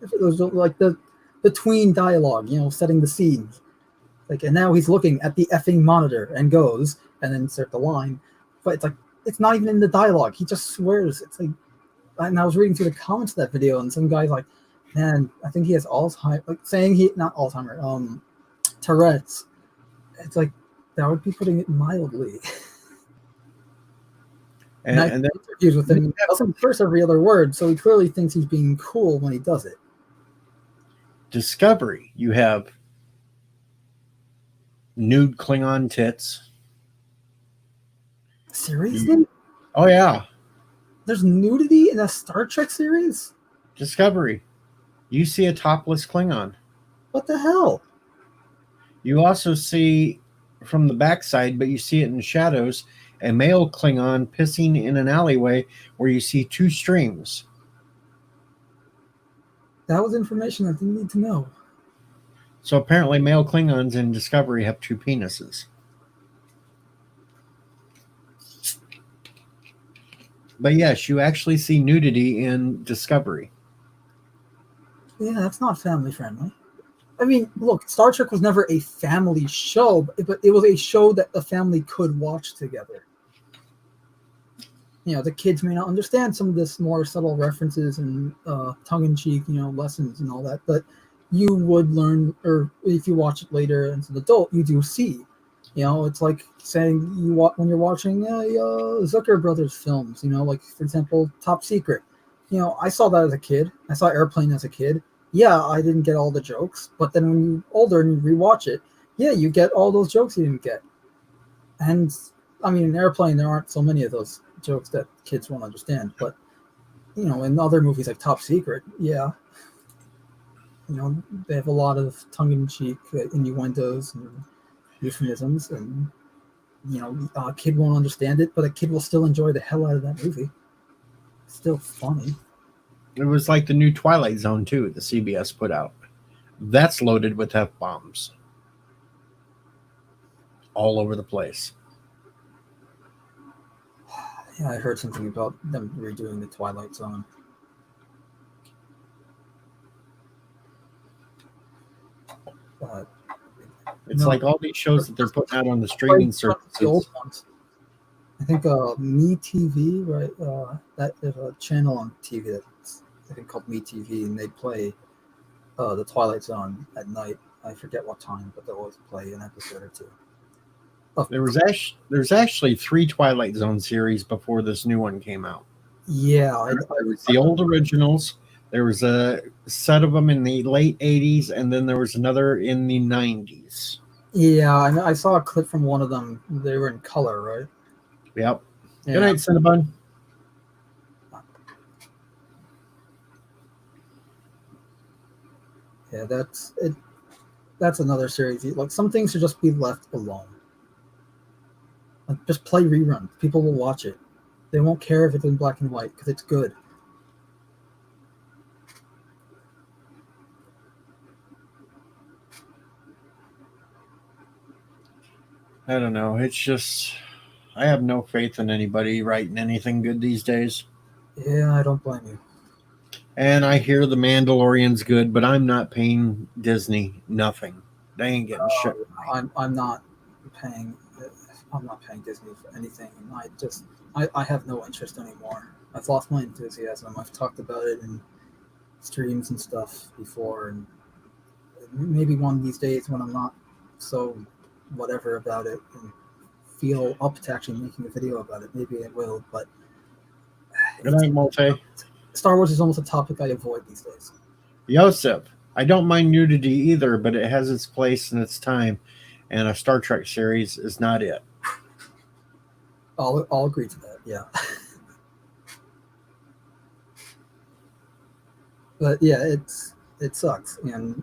[SPEAKER 2] it was like the between dialogue, setting the scenes. Like, and now he's looking at the effing monitor and goes, and then insert the line. But it's like it's not even in the dialogue. He just swears. It's like, and I was reading through the comments of that video, and some guy's like, "Man, I think he has Alzheimer's." Like saying he not Alzheimer, Tourette's. It's like that would be putting it mildly. And I
[SPEAKER 1] And then
[SPEAKER 2] interviews with him. He doesn't curse every other word, so he clearly thinks he's being cool when he does it.
[SPEAKER 1] Discovery, you have nude Klingon tits.
[SPEAKER 2] Seriously?
[SPEAKER 1] Oh yeah,
[SPEAKER 2] There's nudity in a Star Trek series?
[SPEAKER 1] Discovery. You see a topless Klingon.
[SPEAKER 2] What the hell?
[SPEAKER 1] You also see from the backside, but you see it in shadows, a male Klingon pissing in an alleyway where you see two streams.
[SPEAKER 2] That was information I didn't need to know.
[SPEAKER 1] So apparently male Klingons in Discovery have two penises. But yes, you actually see nudity in Discovery.
[SPEAKER 2] Yeah, that's not family friendly. I mean, look, Star Trek was never a family show, but it was a show that the family could watch together. The kids may not understand some of this more subtle references and tongue-in-cheek, lessons and all that, but you would learn, or if you watch it later as an adult, you do see. It's like saying when you're watching Zucker Brothers films, like, for example, Top Secret. I saw that as a kid. I saw Airplane as a kid. Yeah, I didn't get all the jokes, but then when you're older and you rewatch it, yeah, you get all those jokes you didn't get. And, I mean, in Airplane, there aren't so many of those jokes that kids won't understand, but, in other movies like Top Secret, yeah, they have a lot of tongue-in-cheek innuendos and euphemisms, and, a kid won't understand it, but a kid will still enjoy the hell out of that movie. It's still funny.
[SPEAKER 1] It was like the new Twilight Zone too, the CBS put out. That's loaded with F-bombs. All over the place.
[SPEAKER 2] Yeah, I heard something about them redoing the Twilight Zone. But
[SPEAKER 1] it's like all these shows that they're putting out on the streaming services.
[SPEAKER 2] I think MeTV, right? That is a channel on TV that's I think called MeTV, and they play the Twilight Zone at night. I forget what time, but they'll always play an episode or two.
[SPEAKER 1] There's actually 3 Twilight Zone series before this new one came out.
[SPEAKER 2] Yeah,
[SPEAKER 1] there was the old originals. There was a set of them in the late 80s, and then there was another in the 90s.
[SPEAKER 2] Yeah, I saw a clip from one of them. They were in color, right?
[SPEAKER 1] Yep.
[SPEAKER 2] Yeah.
[SPEAKER 1] Good night, Cinnabon.
[SPEAKER 2] Yeah, that's it. That's another series. Like, some things should just be left alone. Like, just play reruns. People will watch it. They won't care if it's in black and white because it's good.
[SPEAKER 1] I don't know. It's just, I have no faith in anybody writing anything good these days.
[SPEAKER 2] Yeah, I don't blame you.
[SPEAKER 1] And I hear The Mandalorian's good, but I'm not paying Disney nothing. They ain't getting shit.
[SPEAKER 2] I'm not paying. I'm not paying Disney for anything. I have no interest anymore. I've lost my enthusiasm. I've talked about it in streams and stuff before, and maybe one of these days when I'm not so whatever about it and feel up to actually making a video about it, maybe I will. But
[SPEAKER 1] Good night, Multi.
[SPEAKER 2] Star Wars is almost a topic I avoid these days.
[SPEAKER 1] Yosef, I don't mind nudity either, but it has its place and its time, and a Star Trek series is not it.
[SPEAKER 2] I'll agree to that. Yeah. But yeah, it sucks, and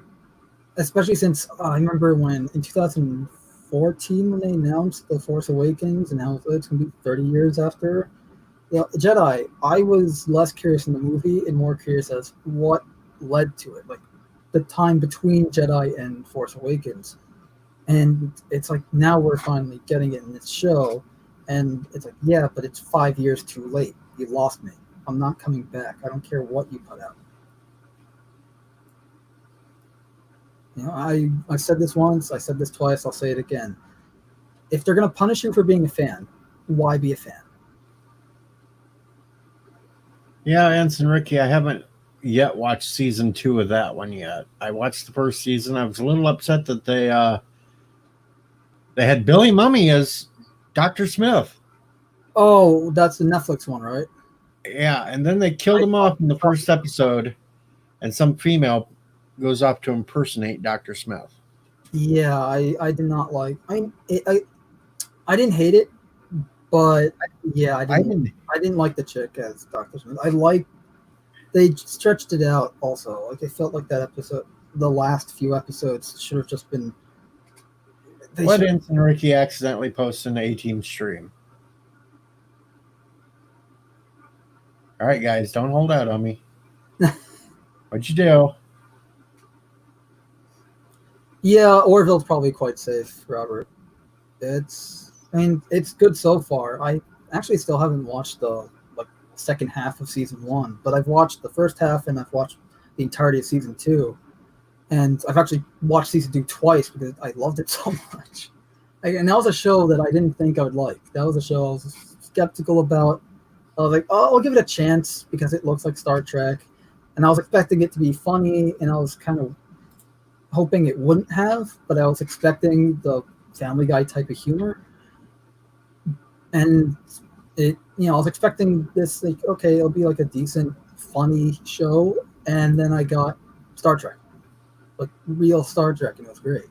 [SPEAKER 2] especially since I remember when in 2014 when they announced the Force Awakens and how it's going to be 30 years after. Jedi. I was less curious in the movie and more curious as what led to it, like the time between Jedi and Force Awakens. And it's like now we're finally getting it in this show, and it's like, yeah, but it's 5 years too late. You lost me. I'm not coming back. I don't care what you put out. I said this once, I said this twice, I'll say it again. If they're gonna punish you for being a fan, why be a fan?
[SPEAKER 1] Yeah, Anson Ricky, I haven't yet watched season 2 of that one yet. I watched the first season. I was a little upset that they had Billy Mummy as Dr. Smith.
[SPEAKER 2] Oh, that's the Netflix one, right?
[SPEAKER 1] Yeah, and then they killed him off in the first episode, and some female goes off to impersonate Dr. Smith.
[SPEAKER 2] Yeah, I did not like. I didn't hate it, but yeah, I didn't like the chick as Dr. Smith. They stretched it out. Also, like, it felt like that episode, the last few episodes should have just been.
[SPEAKER 1] What Anson Ricky accidentally posted an A-Team stream? All right, guys, don't hold out on me. What'd you do?
[SPEAKER 2] Yeah, Orville's probably quite safe, Robert. It's good so far. I actually still haven't watched the second half of season 1, but I've watched the first half and I've watched the entirety of season 2, and I've actually watched season 2 twice because I loved it so much. And that was a show that I didn't think I would like. That was a show I was skeptical about. I was like, oh, I'll give it a chance because it looks like Star Trek, and I was expecting it to be funny, and I was kind of hoping it wouldn't have, but I was expecting the Family Guy type of humor, and I was expecting this, like, okay, it'll be like a decent, funny show, and then I got Star Trek, like real Star Trek, and it was great,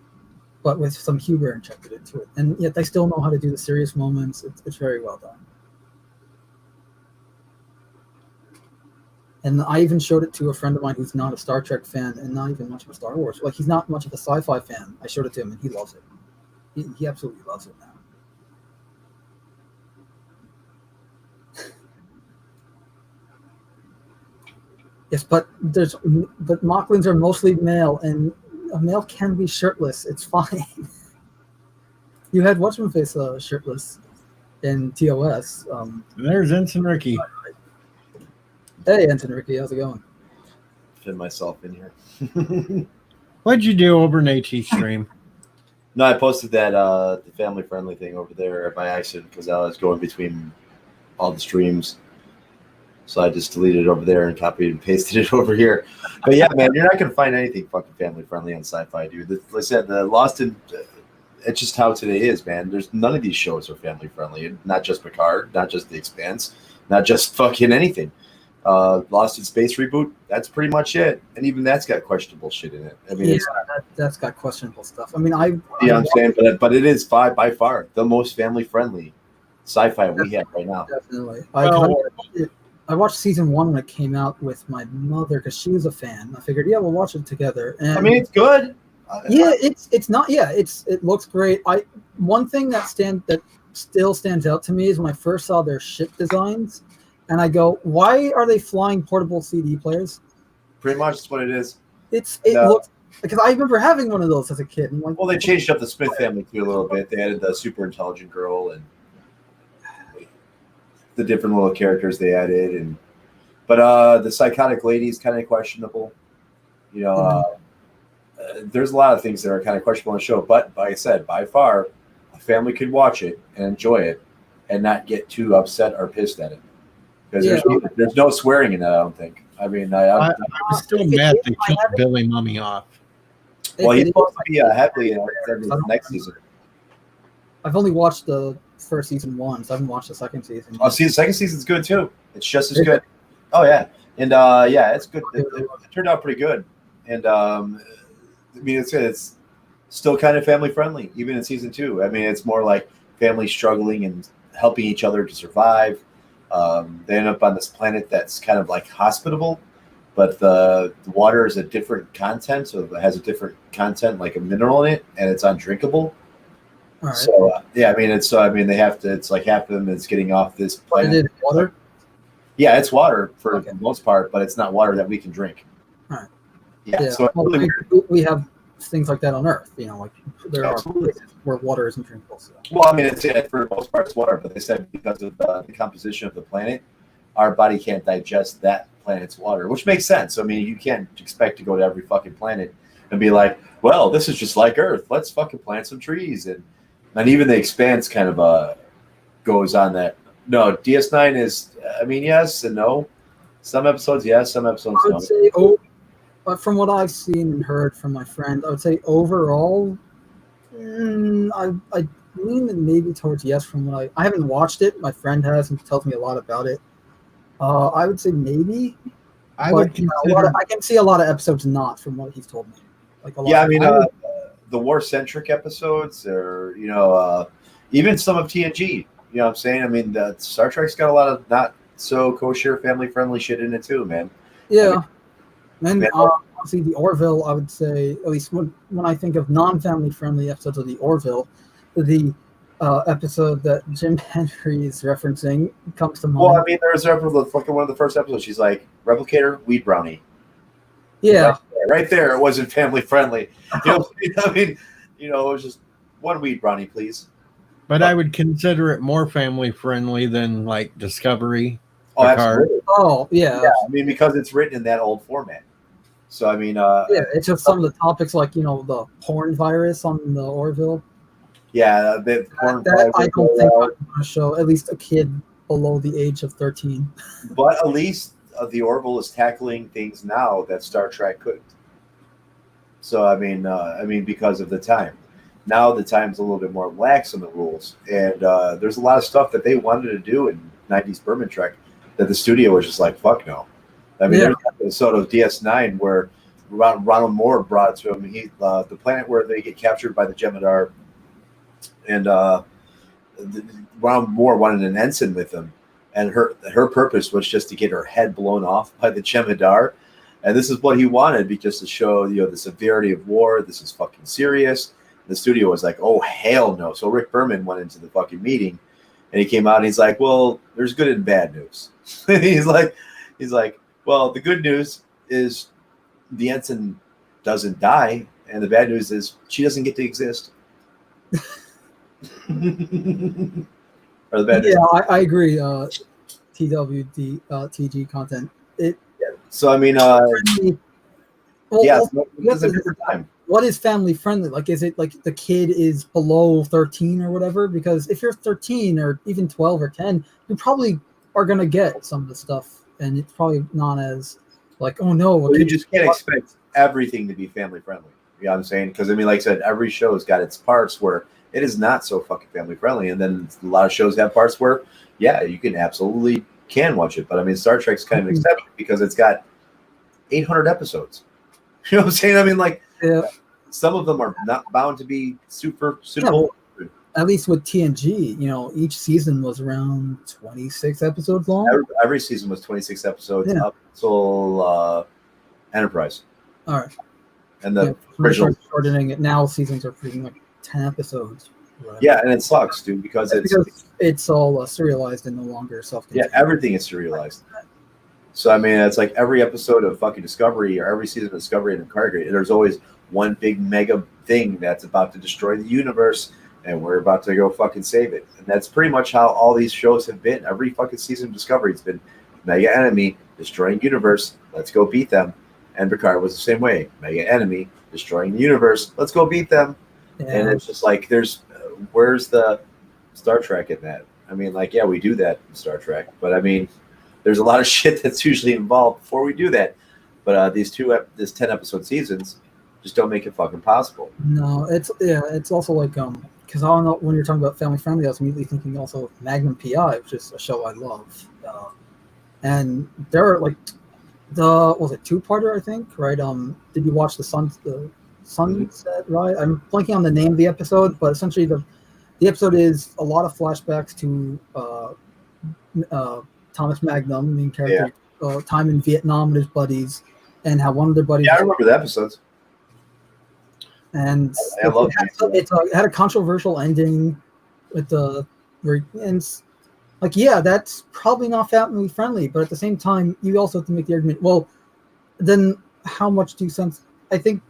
[SPEAKER 2] but with some humor injected into it, and yet they still know how to do the serious moments. It's very well done. And I even showed it to a friend of mine who's not a Star Trek fan and not even much of a Star Wars. Like, he's not much of a sci-fi fan. I showed it to him, and he loves it. He absolutely loves it now. Yes, but Mocklings are mostly male, and a male can be shirtless. It's fine. You had What's-My-Face shirtless in TOS.
[SPEAKER 1] There's Ensign Ricky.
[SPEAKER 2] Hey, Ensign Ricky, how's it going?
[SPEAKER 3] Fit myself in here.
[SPEAKER 1] What'd you do over an AT stream?
[SPEAKER 3] No, I posted that the family friendly thing over there by accident because I was going between all the streams. So I just deleted it over there and copied and pasted it over here. But yeah, man, you're not gonna find anything fucking family friendly on Sci-Fi, dude. Like I said, the Lost in it's just how today is, man. There's none of these shows are family friendly. Not just Picard, not just The Expanse, not just fucking anything. Lost in Space reboot, that's pretty much it, and even that's got questionable shit in it. I mean,
[SPEAKER 2] that's got questionable stuff. I mean,
[SPEAKER 3] I'm saying, but it is by far the most family friendly sci-fi we have right now.
[SPEAKER 2] Definitely. I watched season 1 when it came out with my mother because she was a fan. I figured, yeah, we'll watch it together. And
[SPEAKER 3] I mean, it's good.
[SPEAKER 2] Yeah, it's not. Yeah, it looks great. One thing that still stands out to me is when I first saw their ship designs. And I go, why are they flying portable CD players?
[SPEAKER 3] Pretty much that's what it is.
[SPEAKER 2] It looks, because I remember having one of those as a kid. And
[SPEAKER 3] well, they changed up the Smith family too a little bit. They added the super intelligent girl and the different little characters they added, but the psychotic lady is kind of questionable. There's a lot of things that are kind of questionable on the show. But like I said, by far, a family could watch it and enjoy it and not get too upset or pissed at it. Because there's no swearing in that, I don't think. I mean, I
[SPEAKER 1] was still mad they killed Billy Mummy off.
[SPEAKER 3] Well, he's supposed to be happily in the next season.
[SPEAKER 2] I've only watched the first season 1, so I haven't watched the second season.
[SPEAKER 3] Oh, see, the second season's good too. It's just as good. Oh yeah, and it's good. It turned out pretty good, and I mean, it's still kind of family friendly, even in season 2. I mean, it's more like family struggling and helping each other to survive. They end up on this planet that's kind of like hospitable, but the water is a different content, so it has a different content, like a mineral in it, and it's undrinkable.
[SPEAKER 2] All right.
[SPEAKER 3] So yeah, I mean, they have to. It's like half of them is getting off this
[SPEAKER 2] But
[SPEAKER 3] planet.
[SPEAKER 2] it is water.
[SPEAKER 3] Yeah, it's water for
[SPEAKER 2] Okay.
[SPEAKER 3] the most part, but it's not water that we can drink.
[SPEAKER 2] All right.
[SPEAKER 3] Yeah,
[SPEAKER 2] Yeah.
[SPEAKER 3] so it's
[SPEAKER 2] Well,
[SPEAKER 3] really
[SPEAKER 2] we have things like that on Earth. You know, like there
[SPEAKER 3] Absolutely.
[SPEAKER 2] are places where water isn't drinkable. So.
[SPEAKER 3] well, I mean, it's for the most part it's water, but they said because of the composition of the planet, our body can't digest that planet's water, which makes sense. I mean, you can't expect to go to every fucking planet and be like, well, this is just like Earth. Let's fucking plant some trees, and even the Expanse kind of goes on that. No, DS9 is. I mean, yes and no. Some episodes, yes. Some episodes,
[SPEAKER 2] I
[SPEAKER 3] no.
[SPEAKER 2] would say, from what I've seen and heard from my friend, I would say overall, I lean maybe towards yes. From what I haven't watched it, my friend has and tells me a lot about it. I would say maybe.
[SPEAKER 1] I
[SPEAKER 2] but,
[SPEAKER 1] would
[SPEAKER 2] you know,
[SPEAKER 1] consider.
[SPEAKER 2] I can see a lot of episodes not from what he's told me. Like a lot.
[SPEAKER 3] Yeah, I mean,
[SPEAKER 1] would-
[SPEAKER 3] the war-centric episodes, or even some of TNG. You know what I'm saying? I mean, the Star Trek's got a lot of not so kosher, family-friendly shit in it too, man.
[SPEAKER 2] Yeah. And
[SPEAKER 3] Yeah.
[SPEAKER 2] obviously the Orville, I would say, at least when I think of non-family friendly episodes of the Orville, the episode that Jim Henry is referencing comes to mind.
[SPEAKER 3] Well, I mean, there's fucking one of the first episodes. She's like, "Replicator, weed brownie."
[SPEAKER 2] yeah,
[SPEAKER 3] Right there. It wasn't family-friendly. You know, I mean, it was just one weed brownie, please.
[SPEAKER 1] But I would consider it more family friendly than like Discovery.
[SPEAKER 3] Oh,
[SPEAKER 1] Picard.
[SPEAKER 3] absolutely.
[SPEAKER 2] oh yeah.
[SPEAKER 3] Yeah, I mean, because it's written in that old format. So, I mean,
[SPEAKER 2] Yeah, it's just some of the topics like the porn virus on the Orville.
[SPEAKER 3] yeah, the porn
[SPEAKER 2] That I
[SPEAKER 3] probably
[SPEAKER 2] don't
[SPEAKER 3] will
[SPEAKER 2] think
[SPEAKER 3] go
[SPEAKER 2] I
[SPEAKER 3] out.
[SPEAKER 2] want to show at least a kid below the age of 13.
[SPEAKER 3] But at least the Orville is tackling things now that Star Trek couldn't. So I mean, because of the time. Now the time's a little bit more lax on the rules, and there's a lot of stuff that they wanted to do in '90s Berman Trek that the studio was just like, "Fuck no." I mean,
[SPEAKER 2] Yeah.
[SPEAKER 3] there's an episode of DS9 where Ronald Moore brought to him the planet where they get captured by the Jem'Hadar, and Ronald Moore wanted an ensign with him, and her purpose was just to get her head blown off by the Jem'Hadar, and this is what he wanted, because to show the severity of war. This is fucking serious. The studio was like, "Oh hell no!" So Rick Berman went into the fucking meeting, and he came out and he's like, "Well, there's good and bad news." he's like, "Well, the good news is the ensign doesn't die, and the bad news is she doesn't get to exist." Or the bad news.
[SPEAKER 2] Yeah, I agree. TWD TG content.
[SPEAKER 3] So I mean,
[SPEAKER 2] Well,
[SPEAKER 3] yeah,
[SPEAKER 2] well,
[SPEAKER 3] it's a different time.
[SPEAKER 2] what is family friendly? Like, is it like the kid is below 13 or whatever? Because if you're 13 or even 12 or 10, you probably are gonna get some of the stuff, and it's probably not as like, oh no,
[SPEAKER 3] Well, you just can't expect everything to be family friendly. You know what I'm saying? Because I mean, like I said, every show has got its parts where it is not so fucking family friendly, and then a lot of shows have parts where, yeah, you can absolutely watch it. But I mean, Star Trek's kind of an exception because it's got 800 episodes. You know what I'm saying? I mean, like,
[SPEAKER 2] Yeah.
[SPEAKER 3] some of them are not bound to be super
[SPEAKER 2] Yeah,
[SPEAKER 3] suitable.
[SPEAKER 2] at least with TNG, each season was around 26 episodes long.
[SPEAKER 3] Every season was 26 episodes
[SPEAKER 2] Yeah.
[SPEAKER 3] up until Enterprise,
[SPEAKER 2] All right.
[SPEAKER 3] and the
[SPEAKER 2] Yeah,
[SPEAKER 3] original.
[SPEAKER 2] shortening it now. Seasons are freaking like 10 episodes. Right?
[SPEAKER 3] Yeah, and it sucks, dude, because
[SPEAKER 2] That's
[SPEAKER 3] it's
[SPEAKER 2] because it's all serialized and no longer self-contained.
[SPEAKER 3] yeah, everything is serialized. So I mean, it's like every episode of fucking Discovery or every season of Discovery and Cargate, there's always one big mega thing that's about to destroy the universe, and we're about to go fucking save it. And that's pretty much how all these shows have been. Every fucking season of Discovery, it's been mega enemy destroying universe. Let's go beat them. And Picard was the same way. Mega enemy destroying the universe. Let's go beat them. And
[SPEAKER 2] Yeah.
[SPEAKER 3] it's just like, where's the Star Trek in that? I mean, like, yeah, we do that in Star Trek, but I mean, there's a lot of shit that's usually involved before we do that. But this 10 episode seasons just don't make it fucking possible.
[SPEAKER 2] No, it's also like because I don't know, when you're talking about family friendly, I was immediately thinking also of Magnum PI, which is a show I love. And there are like was it two-parter, I think, right? Did you watch the Sunset, right? I'm blanking on the name of the episode, but essentially the episode is a lot of flashbacks to Thomas Magnum, main character, time in Vietnam with his buddies, and how one of their buddies
[SPEAKER 3] Yeah, I remember the episodes.
[SPEAKER 2] and
[SPEAKER 3] I love
[SPEAKER 2] it had a controversial ending with the like, yeah, that's probably not family friendly, but at the same time, you also have to make the argument, well, then how much do sense? I think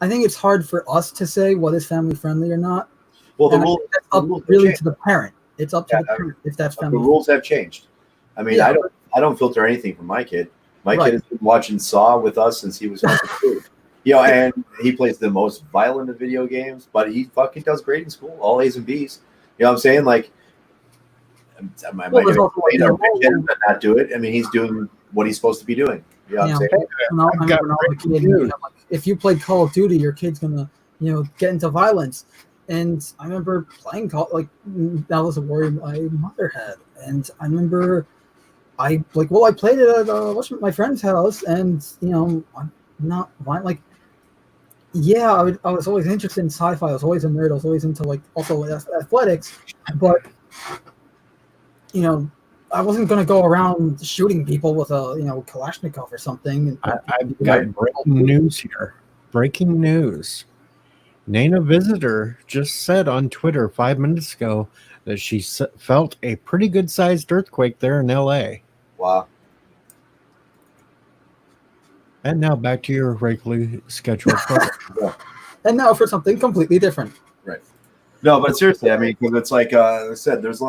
[SPEAKER 2] it's hard for us to say what is family friendly or not.
[SPEAKER 3] Well, the
[SPEAKER 2] And I
[SPEAKER 3] rules,
[SPEAKER 2] think that's
[SPEAKER 3] the
[SPEAKER 2] up
[SPEAKER 3] rules have
[SPEAKER 2] really
[SPEAKER 3] changed.
[SPEAKER 2] to the parent. It's up to
[SPEAKER 3] Yeah,
[SPEAKER 2] the parent if that's
[SPEAKER 3] The
[SPEAKER 2] family.
[SPEAKER 3] rules have changed. I mean,
[SPEAKER 2] Yeah.
[SPEAKER 3] I don't filter anything from my kid. My
[SPEAKER 2] Right.
[SPEAKER 3] kid has been watching Saw with us since he was fucking 2. You know, and he plays the most violent of video games, but he fucking does great in school, all A's and B's. You know what I'm saying? Like, my
[SPEAKER 2] Well, there's also, like,
[SPEAKER 3] kid but not do it. I mean, he's doing what he's supposed to be doing. You know what I'm saying?
[SPEAKER 2] I remember when I was a kid, you know, like, if you played Call of Duty, your kid's gonna, get into violence. And I remember playing that was a worry my mother had. And I remember I played it at my friend's house, and I'm not like. Yeah, I was always interested in sci-fi. I was always a nerd. I was always into also athletics, but I wasn't going to go around shooting people with a Kalashnikov or something.
[SPEAKER 1] I've got breaking news here. Breaking news. Nana Visitor just said on Twitter 5 minutes ago that she felt a pretty good-sized earthquake there in L.A.
[SPEAKER 3] Wow.
[SPEAKER 1] And now back to your regularly scheduled program.
[SPEAKER 2] And now for something completely different.
[SPEAKER 3] Right. No, but seriously, I mean, because it's like I said, there's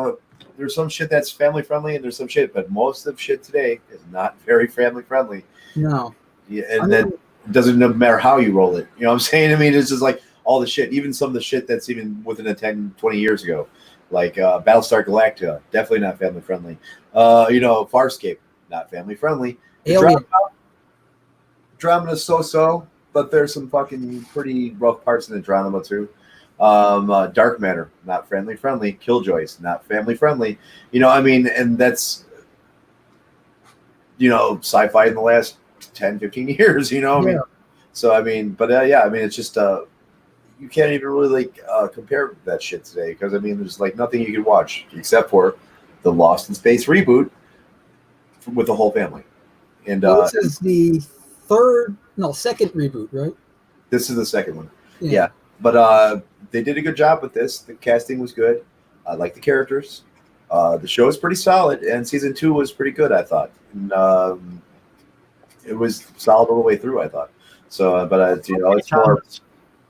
[SPEAKER 3] some shit that's family friendly, and there's some shit, but most of shit today is not very family friendly.
[SPEAKER 2] No.
[SPEAKER 3] Yeah, and then it doesn't matter how you roll it. You know what I'm saying? I mean, it's just like all the shit, even some of the shit that's even within the 10, 20 years ago, like Battlestar Galactica, definitely not family friendly. Farscape, not family friendly.
[SPEAKER 2] Alien.
[SPEAKER 3] Drama is so, but there's some fucking pretty rough parts in the drama too. Dark Matter, not family friendly. Killjoys, not family friendly. I mean, and that's sci-fi in the last 10, 15 years. I mean, so I mean, but I mean, it's just you can't even really compare that shit today, because I mean, there's like nothing you can watch except for the Lost in Space reboot with the whole family. And
[SPEAKER 2] this is the second reboot, right?
[SPEAKER 3] This is the second one. Yeah. But they did a good job with this. The casting was good. I like the characters. The show is pretty solid, and season 2 was pretty good, I thought. And it was solid all the way through, I thought. So, but it's more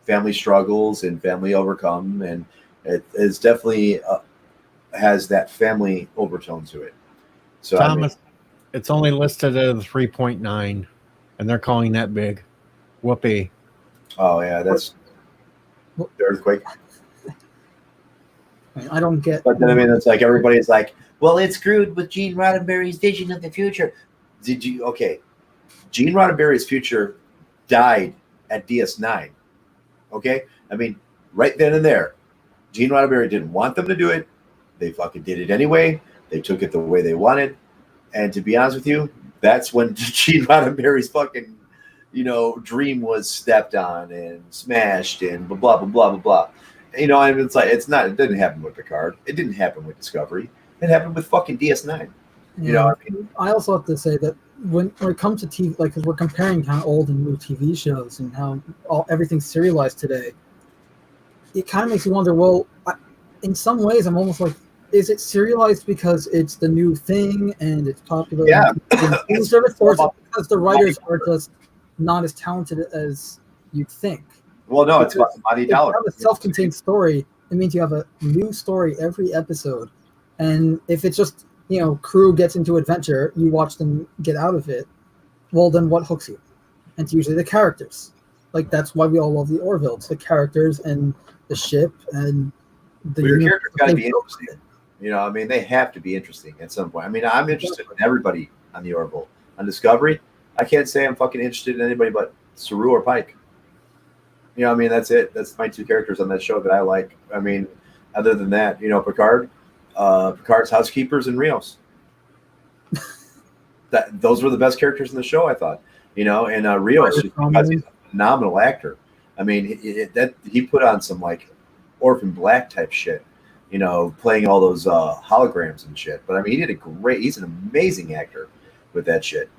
[SPEAKER 3] family struggles and family overcome, and it is definitely has that family overtone to it. So,
[SPEAKER 1] Thomas, it's only listed at a 3.9, and they're calling that big. Whoopee.
[SPEAKER 3] Oh yeah, that's the earthquake.
[SPEAKER 2] I don't get.
[SPEAKER 3] But then I mean, it's like everybody's like, "Well, it's screwed with Gene Roddenberry's vision of the future." Gene Roddenberry's future died at DS9. Okay, I mean, right then and there, Gene Roddenberry didn't want them to do it. They fucking did it anyway. They took it the way they wanted, and to be honest with you, that's when Gene Roddenberry's fucking dream was stepped on and smashed and blah blah blah blah blah blah. And it's like it didn't happen with Picard. It didn't happen with Discovery. It happened with fucking DS9.
[SPEAKER 2] I also have to say that when it comes to TV, because we're comparing kind of old and new TV shows and how everything's serialized today, it kind of makes you wonder. Well, in some ways, I'm almost like, is it serialized because it's the new thing and it's popular?
[SPEAKER 3] Yeah.
[SPEAKER 2] In service, or is it because the writers are just not as talented as you'd think?
[SPEAKER 3] Well, no, it's about the money dollar.
[SPEAKER 2] If you have a self-contained story, it means you have a new story every episode. And if it's just, crew gets into adventure, you watch them get out of it, well, then what hooks you? And it's usually the characters. Like, that's why we all love the Orville. It's the characters and the ship and
[SPEAKER 3] your characters got to be interesting. I mean, they have to be interesting at some point. I mean, I'm interested in everybody on the Orville. On Discovery, I can't say I'm fucking interested in anybody but Saru or Pike. I mean, that's it. That's my 2 characters on that show that I like. I mean, other than that, Picard's housekeepers and Rios. Those were the best characters in the show, I thought. And Rios, because he's a phenomenal actor. I mean, he put on some like Orphan Black type shit. Playing all those holograms and shit. But I mean, he's an amazing actor. with that shit.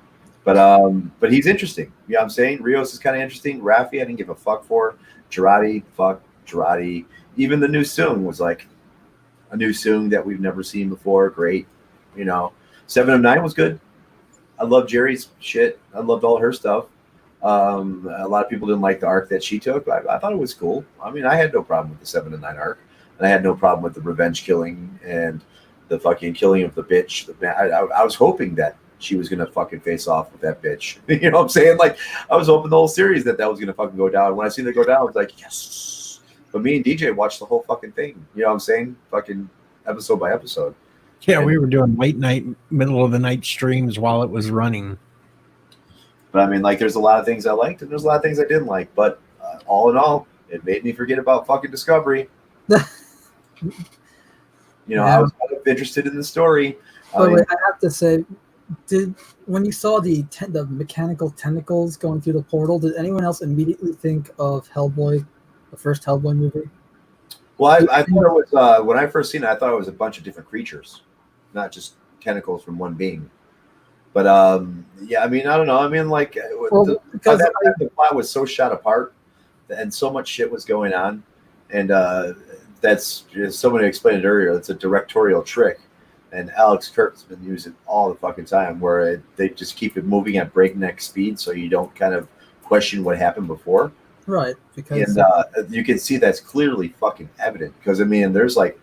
[SPEAKER 3] But he's interesting. You know what I'm saying? Rios is kind of interesting. Rafi, I didn't give a fuck for. Girardi, fuck Girardi. Even the new Soong was like a new Soong that we've never seen before. Great. You know, 7 of 9 was good. I love Jerry's shit. I loved all her stuff. A lot of people didn't like the arc that she took. I thought it was cool. I mean, I had no problem with the 7 of 9 arc. And I had no problem with the revenge killing and the fucking killing of the bitch. I was hoping that she was gonna fucking face off with that bitch. You know what I'm saying? Like, I was hoping the whole series that was gonna fucking go down. When I seen it go down, I was like, yes. But me and DJ watched the whole fucking thing. You know what I'm saying? Fucking episode by episode.
[SPEAKER 1] Yeah, we were doing late night, middle of the night streams while it was running.
[SPEAKER 3] But I mean, like, there's a lot of things I liked and there's a lot of things I didn't like. But all in all, it made me forget about fucking Discovery. You know, I was kind of interested in the story.
[SPEAKER 2] Wait, I have to say, when you saw the mechanical tentacles going through the portal, did anyone else immediately think of Hellboy, the first Hellboy movie?
[SPEAKER 3] Well, I thought it was when I first seen it, I thought it was a bunch of different creatures, not just tentacles from one being. But yeah, I mean, I don't know. I mean, like, because the plot was so shot apart, and so much shit was going on, and that's, as someone explained it earlier, it's a directorial trick, and Alex Kurtz's been using it all the fucking time, where they just keep it moving at breakneck speed, so you don't kind of question what happened before.
[SPEAKER 2] Right, because
[SPEAKER 3] you can see that's clearly fucking evident. Because I mean, there's plots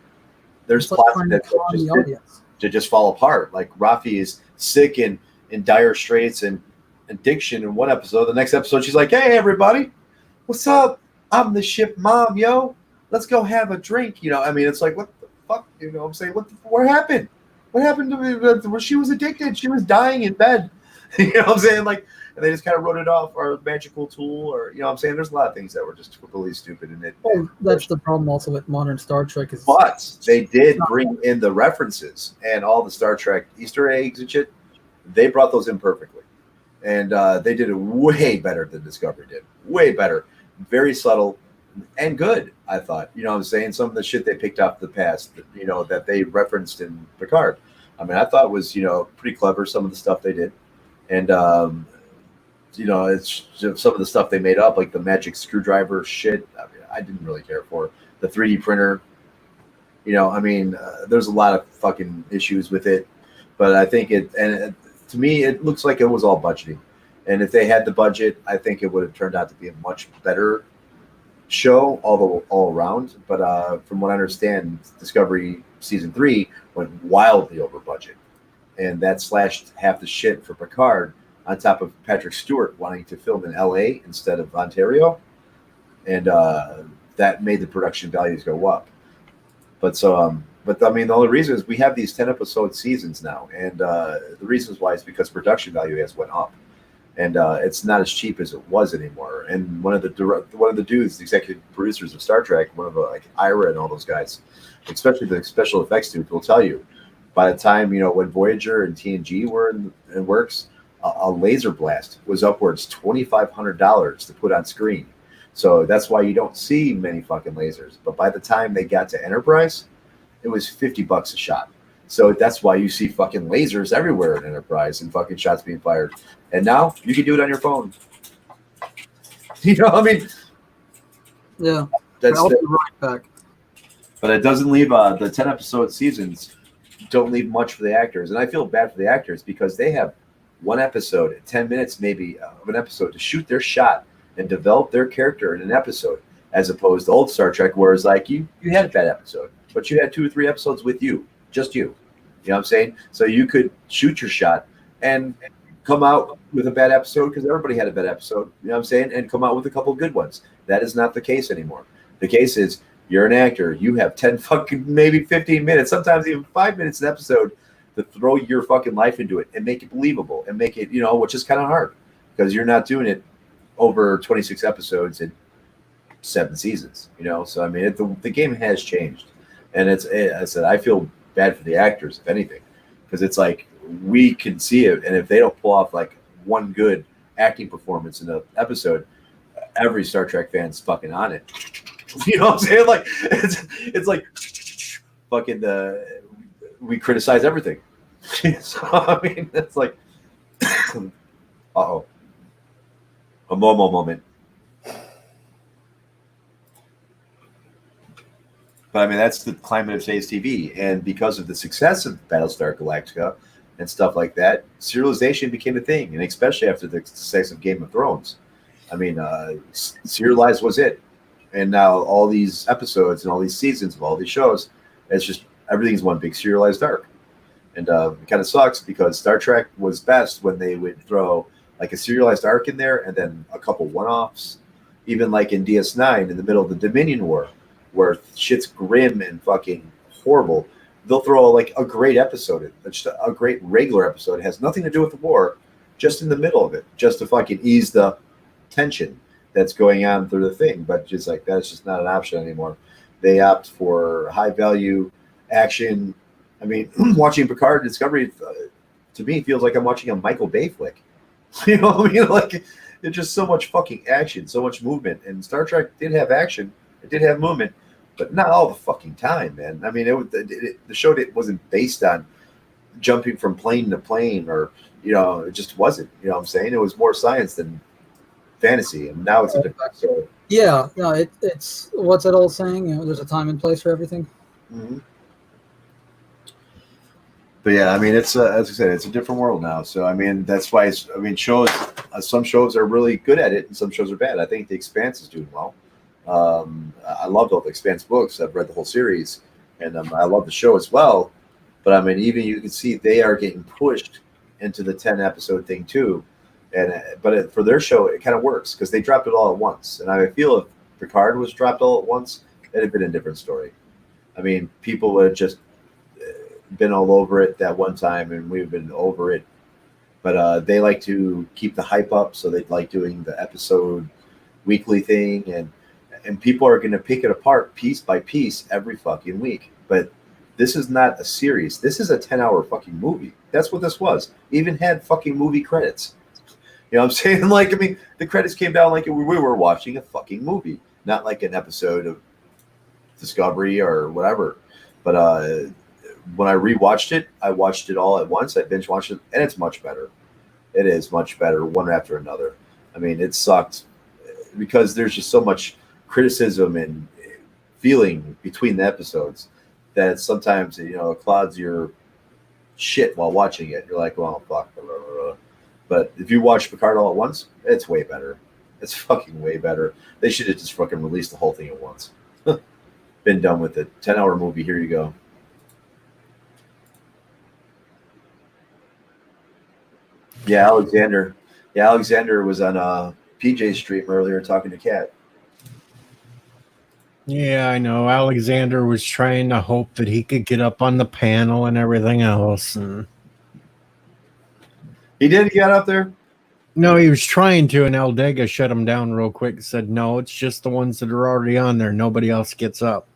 [SPEAKER 3] that just fall apart. Like, Rafi is sick and in dire straits and addiction in one episode. The next episode, she's like, "Hey, everybody, what's up? I'm the ship mom, yo. Let's go have a drink." You know, I mean, it's like, what the fuck? You know what I'm saying? What happened? What happened to me? She was addicted. She was dying in bed. You know what I'm saying? Like, and they just kind of wrote it off, or magical tool, or, you know what I'm saying? There's a lot of things that were just totally stupid in it.
[SPEAKER 2] Well, that's the problem also with modern Star Trek.
[SPEAKER 3] But they did bring in the references and all the Star Trek Easter eggs and shit. They brought those in perfectly. And they did it way better than Discovery did. Way better. Very subtle and good, I thought. You know what I'm saying? Some of the shit they picked up the past, you know, that they referenced in Picard. I mean, I thought was, you know, pretty clever, some of the stuff they did. And, you know, it's just some of the stuff they made up, like the magic screwdriver shit. I mean, I didn't really care for the 3D printer. You know, I mean, there's a lot of fucking issues with it, but I think to me, it looks like it was all budgeting. And if they had the budget, I think it would have turned out to be a much better show all around. But from what I understand, Discovery season 3 went wildly over budget, and that slashed half the shit for Picard, on top of Patrick Stewart wanting to film in LA instead of Ontario. And that made the production values go up. But I mean, the only reason is we have these 10 episode seasons now. And the reasons why is because production value has went up. And it's not as cheap as it was anymore. And one of the dudes, the executive producers of Star Trek, one of the, like, Ira and all those guys, especially the special effects dude, will tell you, by the time, you know, when Voyager and TNG were in works, a laser blast was upwards $2,500 to put on screen. So that's why you don't see many fucking lasers. But by the time they got to Enterprise, it was $50 a shot. So that's why you see fucking lasers everywhere in Enterprise and fucking shots being fired. And now you can do it on your phone. You know, I mean,
[SPEAKER 2] yeah,
[SPEAKER 3] I'll
[SPEAKER 2] be right back.
[SPEAKER 3] But it doesn't leave the 10 episode seasons don't leave much for the actors. And I feel bad for the actors because they have one episode, 10 minutes maybe of an episode to shoot their shot and develop their character in an episode, as opposed to old Star Trek, where it's like you had a bad episode, but you had 2 or 3 episodes with you, just you. You know what I'm saying? So you could shoot your shot and come out with a bad episode because everybody had a bad episode, you know what I'm saying? And come out with a couple good ones. That is not the case anymore. The case is you're an actor. You have 10 fucking, maybe 15 minutes, sometimes even 5 minutes an episode to throw your fucking life into it and make it believable and make it, you know, which is kind of hard because you're not doing it over 26 episodes and 7 seasons, you know? So, I mean, the game has changed. And I said, I feel bad for the actors, if anything, because it's like we can see it. And if they don't pull off like one good acting performance in an episode, every Star Trek fan's fucking on it. You know what I'm saying? Like, it's like fucking we criticize everything. So, I mean, it's like, Uh-oh. A Momo moment. But I mean, that's the climate of today's TV. And because of the success of Battlestar Galactica and stuff like that, serialization became a thing. And especially after the success of Game of Thrones. I mean, serialized was it. And now all these episodes and all these seasons of all these shows, it's just everything's one big serialized arc. And it kind of sucks because Star Trek was best when they would throw like a serialized arc in there and then a couple one-offs. Even like in DS9 in the middle of the Dominion War, where shit's grim and fucking horrible, they'll throw like a great episode in, just a great regular episode. It has nothing to do with the war, just in the middle of it, just to fucking ease the tension that's going on through the thing. But just like that's just not an option anymore. They opt for high value action. I mean, watching Picard Discovery to me feels like I'm watching a Michael Bay flick. You know what I mean? Like it's just so much fucking action, so much movement. And Star Trek did have action, it did have movement, but not all the fucking time, man. I mean, the show wasn't based on jumping from plane to plane, or it just wasn't. You know what I'm saying? It was more science than fantasy, and now it's a different story.
[SPEAKER 2] Yeah, it's what's that old saying? There's a time and place for everything.
[SPEAKER 3] Mm-hmm. But yeah, I mean, it's as I said, it's a different world now. So I mean, that's why shows. Some shows are really good at it, and some shows are bad. I think The Expanse is doing well. I loved all the Expanse books. I've read the whole series, and I love the show as well. But I mean, even you can see they are getting pushed into the 10-episode thing too. But for their show, it kind of works because they dropped it all at once. And I feel if Picard was dropped all at once, it'd have been a different story. I mean, people would have just been all over it that one time, and we've been over it. But they like to keep the hype up, so they like doing the episode weekly thing, and people are going to pick it apart piece by piece every fucking week. But this is not a series. This is a 10-hour fucking movie. That's what this was. Even had fucking movie credits. You know what I'm saying? Like, I mean, the credits came down like we were watching a fucking movie, not like an episode of Discovery or whatever. But when I rewatched it, I watched it all at once. I binge watched it, and it's much better. It is much better, one after another. I mean, it sucked because there's just so much criticism and feeling between the episodes that sometimes it clouds your shit while watching it. You're like, well, fuck. Blah, blah, blah. But if you watch Picard all at once, it's way better. It's fucking way better. They should have just fucking released the whole thing at once. Been done with it. 10-hour movie. Here you go. Yeah, Alexander. Yeah, Alexander was on PJ's stream earlier talking to Kat.
[SPEAKER 1] Yeah, I know. Alexander was trying to hope that he could get up on the panel and everything else. And
[SPEAKER 3] he did get up there?
[SPEAKER 1] No, he was trying to, and Aldega shut him down real quick and said, no, it's just the ones that are already on there. Nobody else gets up.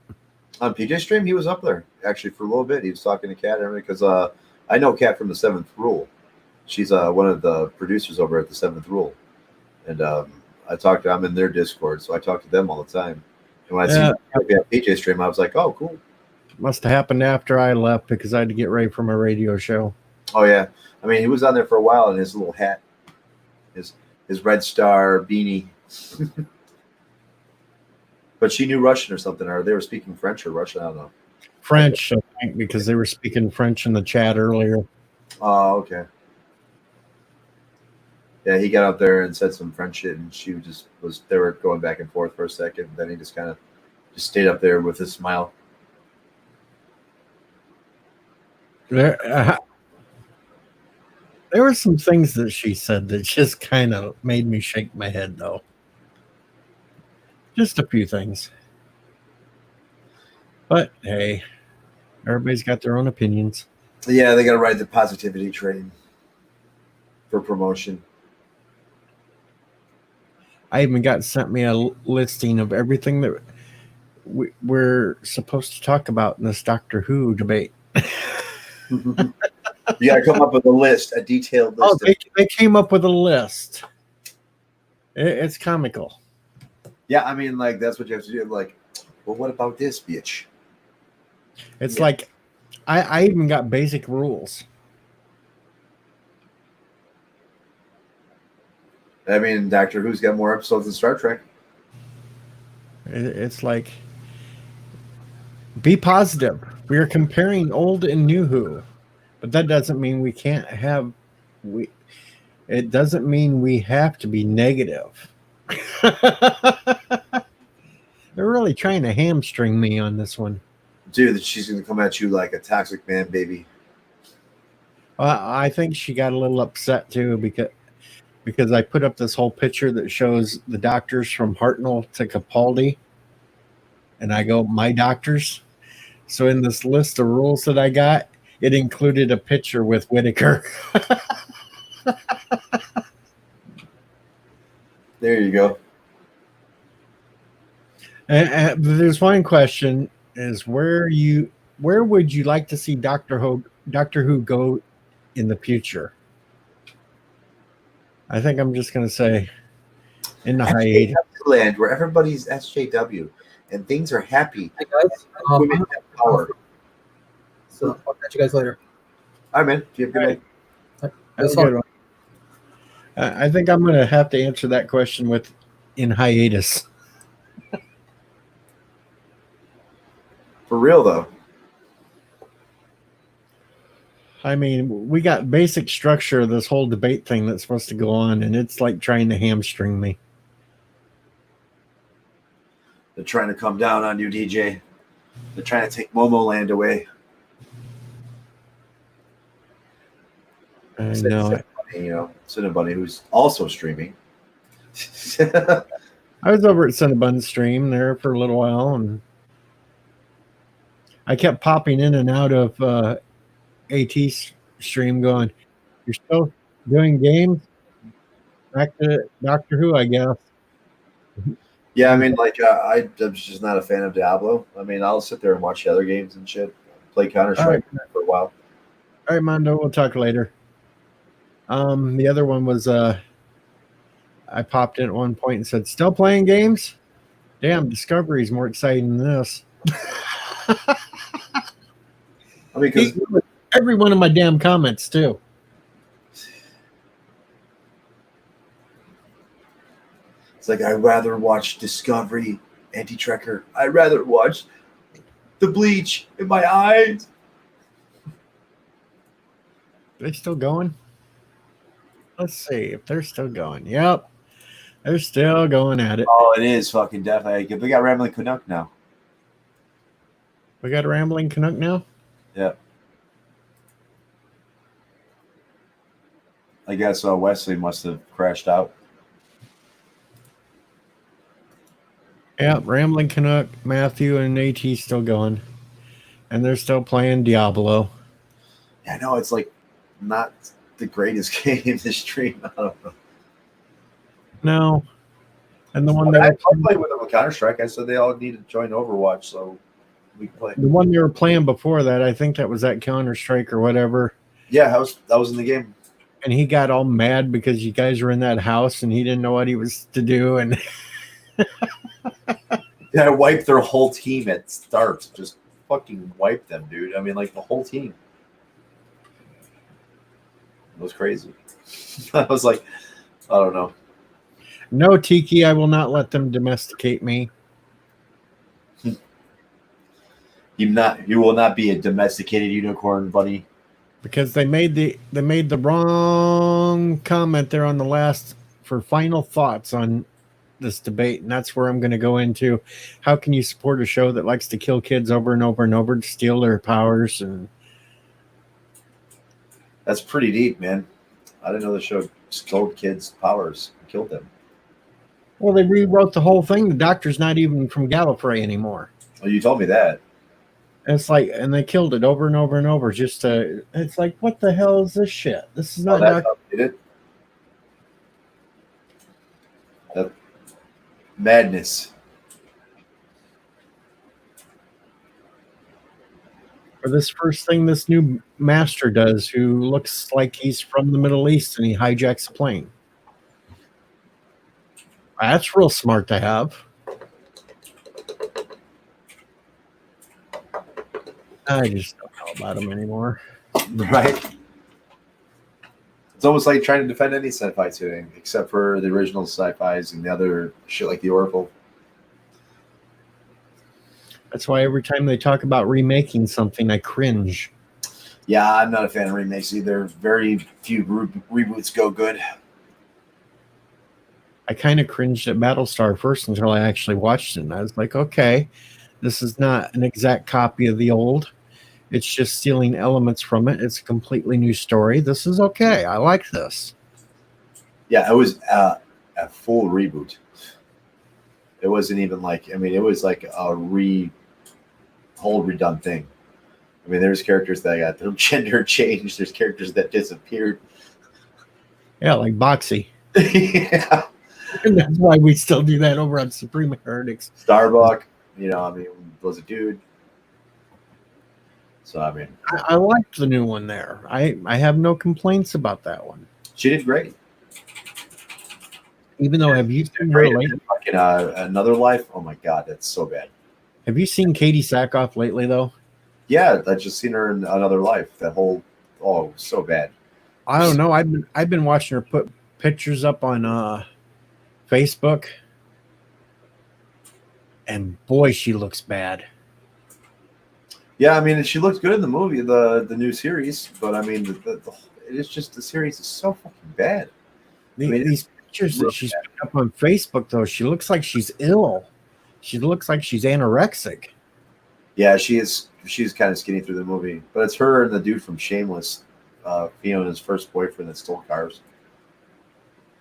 [SPEAKER 3] On PJ's stream, he was up there, actually, for a little bit. He was talking to Kat and everything, because I know Kat from the Seventh Rule. She's one of the producers over at the Seventh Rule. And I'm in their Discord, so I talk to them all the time. And when I see PJ stream, I was like, oh, cool.
[SPEAKER 1] Must have happened after I left because I had to get ready for my radio show.
[SPEAKER 3] Oh, yeah. I mean, he was on there for a while in his little hat, his Red Star beanie. But she knew Russian or something, or they were speaking French or Russian. I don't know.
[SPEAKER 1] French, I think, because they were speaking French in the chat earlier.
[SPEAKER 3] Oh, okay. Yeah, he got up there and said some French shit, and they were going back and forth for a second. Then he just kind of stayed up there with his smile.
[SPEAKER 1] There were some things that she said that just kind of made me shake my head, though. Just a few things. But, hey, everybody's got their own opinions.
[SPEAKER 3] Yeah, they got to ride the positivity train for promotion.
[SPEAKER 1] I even got sent me a listing of everything that we're supposed to talk about in this Doctor Who debate.
[SPEAKER 3] You got to come up with a list, a detailed list.
[SPEAKER 1] Oh, they came up with a list. It's comical.
[SPEAKER 3] Yeah, I mean, like, that's what you have to do. Like, well, what about this, bitch?
[SPEAKER 1] It's like, I even got basic rules.
[SPEAKER 3] I mean, Doctor Who's got more episodes than Star Trek.
[SPEAKER 1] It's like, be positive. We are comparing old and new Who, but that doesn't mean we can't have we. It doesn't mean we have to be negative. They're really trying to hamstring me on this one.
[SPEAKER 3] Dude, she's going to come at you like a toxic man, baby.
[SPEAKER 1] I think she got a little upset too because I put up this whole picture that shows the doctors from Hartnell to Capaldi, and I go, my doctors. So in this list of rules that I got, it included a picture with Whitaker.
[SPEAKER 3] There you go.
[SPEAKER 1] And there's one question: is where would you like to see Doctor Who go in the future? I think I'm just going to say in the hiatus.
[SPEAKER 3] Land where everybody's SJW and things are happy.
[SPEAKER 2] Hey guys,
[SPEAKER 3] Women have power.
[SPEAKER 2] so I'll catch you guys later.
[SPEAKER 3] All right, man. You have a good night.
[SPEAKER 1] Have
[SPEAKER 2] That's
[SPEAKER 1] a good
[SPEAKER 2] fine.
[SPEAKER 1] one. I think I'm going to have to answer that question with in hiatus.
[SPEAKER 3] For real, though.
[SPEAKER 1] I mean, we got basic structure of this whole debate thing that's supposed to go on, and it's like trying to hamstring me.
[SPEAKER 3] They're trying to come down on you, DJ. They're trying to take Momo Land away.
[SPEAKER 1] I know.
[SPEAKER 3] You know, Cinnabunny, who's also streaming.
[SPEAKER 1] I was over at Cinnabon stream there for a little while, and I kept popping in and out of AT stream going, you're still doing games? Back to Doctor Who, I guess.
[SPEAKER 3] Yeah, I mean, like, I'm just not a fan of Diablo. I mean, I'll sit there and watch the other games and shit. Play Counter-Strike for a while.
[SPEAKER 1] All right, Mondo, we'll talk later. The other one was I popped in at one point and said, still playing games? Damn, Discovery is more exciting than this.
[SPEAKER 3] I mean, because
[SPEAKER 1] Every one of my damn comments, too.
[SPEAKER 3] it's like, I'd rather watch Discovery, Anti-Trekker. I'd rather watch the bleach in my eyes.
[SPEAKER 1] Are they still going? Let's see if they're still going. Yep. They're still going at it.
[SPEAKER 3] Oh, it is fucking definitely. We got Rambling Canuck now.
[SPEAKER 1] We got a Rambling Canuck now?
[SPEAKER 3] Yeah. I guess Wesley must have crashed out.
[SPEAKER 1] Yeah, Rambling Canuck, Matthew, and AT still going. And they're still playing Diablo.
[SPEAKER 3] Yeah, no, it's like not the greatest game in the stream. I don't know.
[SPEAKER 1] No. And the one
[SPEAKER 3] I
[SPEAKER 1] that
[SPEAKER 3] played with them on Counter-Strike. I said they all need to join Overwatch, so we can play.
[SPEAKER 1] the one they were playing before that, I think that was that Counter-Strike or whatever.
[SPEAKER 3] Yeah, that was in the game.
[SPEAKER 1] And he got all mad because you guys were in that house and he didn't know what he was to do. And
[SPEAKER 3] Yeah, wipe their whole team at start. Just fucking wipe them, dude. I mean, like the whole team. It was crazy. I was like, I don't know.
[SPEAKER 1] no, Tiki, I will not let them domesticate me.
[SPEAKER 3] You will not be a domesticated unicorn, bunny.
[SPEAKER 1] Because they made the wrong comment there on the last for final thoughts on this debate, and that's where I'm going to go into how can you support a show that likes to kill kids over and over and over to steal their powers. And
[SPEAKER 3] That's pretty deep, man. I didn't know the show stole kids' powers and killed them.
[SPEAKER 1] well, they rewrote the whole thing. The Doctor's not even from Gallifrey anymore.
[SPEAKER 3] Oh, you told me that.
[SPEAKER 1] And it's like, and they killed it over and over and over just to. It's like, what the hell is this shit? This is not.
[SPEAKER 3] That's how they did it. That madness.
[SPEAKER 1] Or this first thing this new master does, who looks like he's from the Middle East and he hijacks a plane. That's real smart to have. I just don't know about him anymore.
[SPEAKER 3] Right. It's almost like trying to defend any sci-fi today, except for the original sci-fis and the other shit like the Oracle.
[SPEAKER 1] That's why every time they talk about remaking something, I cringe.
[SPEAKER 3] Yeah, I'm not a fan of remakes either. Very few reboots go good.
[SPEAKER 1] I kind of cringed at Battlestar first until I actually watched it. And I was like, okay, this is not an exact copy of the old. It's just stealing elements from it. It's a completely new story. This is okay. I like this.
[SPEAKER 3] Yeah, it was a full reboot. It wasn't even like, I mean, it was like a whole redone thing. I mean, there's characters that got their gender changed. There's characters that disappeared.
[SPEAKER 1] Yeah, like Boxy.
[SPEAKER 3] Yeah.
[SPEAKER 1] And that's why we still do that over on Supreme Heretics.
[SPEAKER 3] Starbuck, I mean, was a dude. So, I mean,
[SPEAKER 1] I liked the new one there. I have no complaints about that one.
[SPEAKER 3] she did great.
[SPEAKER 1] Even though, have you seen her
[SPEAKER 3] Great.
[SPEAKER 1] lately?
[SPEAKER 3] Fucking, Another Life. Oh my God, that's so bad.
[SPEAKER 1] Have you seen Katie Sackhoff lately, though?
[SPEAKER 3] Yeah, I just seen her in Another Life. That whole, so bad.
[SPEAKER 1] I don't know. I've been watching her put pictures up on Facebook, and boy, she looks bad.
[SPEAKER 3] Yeah, I mean, she looked good in the movie, the new series, but I mean, it is just the series is so fucking bad.
[SPEAKER 1] These pictures that she's put up on Facebook, though, she looks like she's ill. She looks like she's anorexic.
[SPEAKER 3] Yeah, she is. She's kind of skinny through the movie, but it's her and the dude from Shameless, Fiona's first boyfriend that stole cars.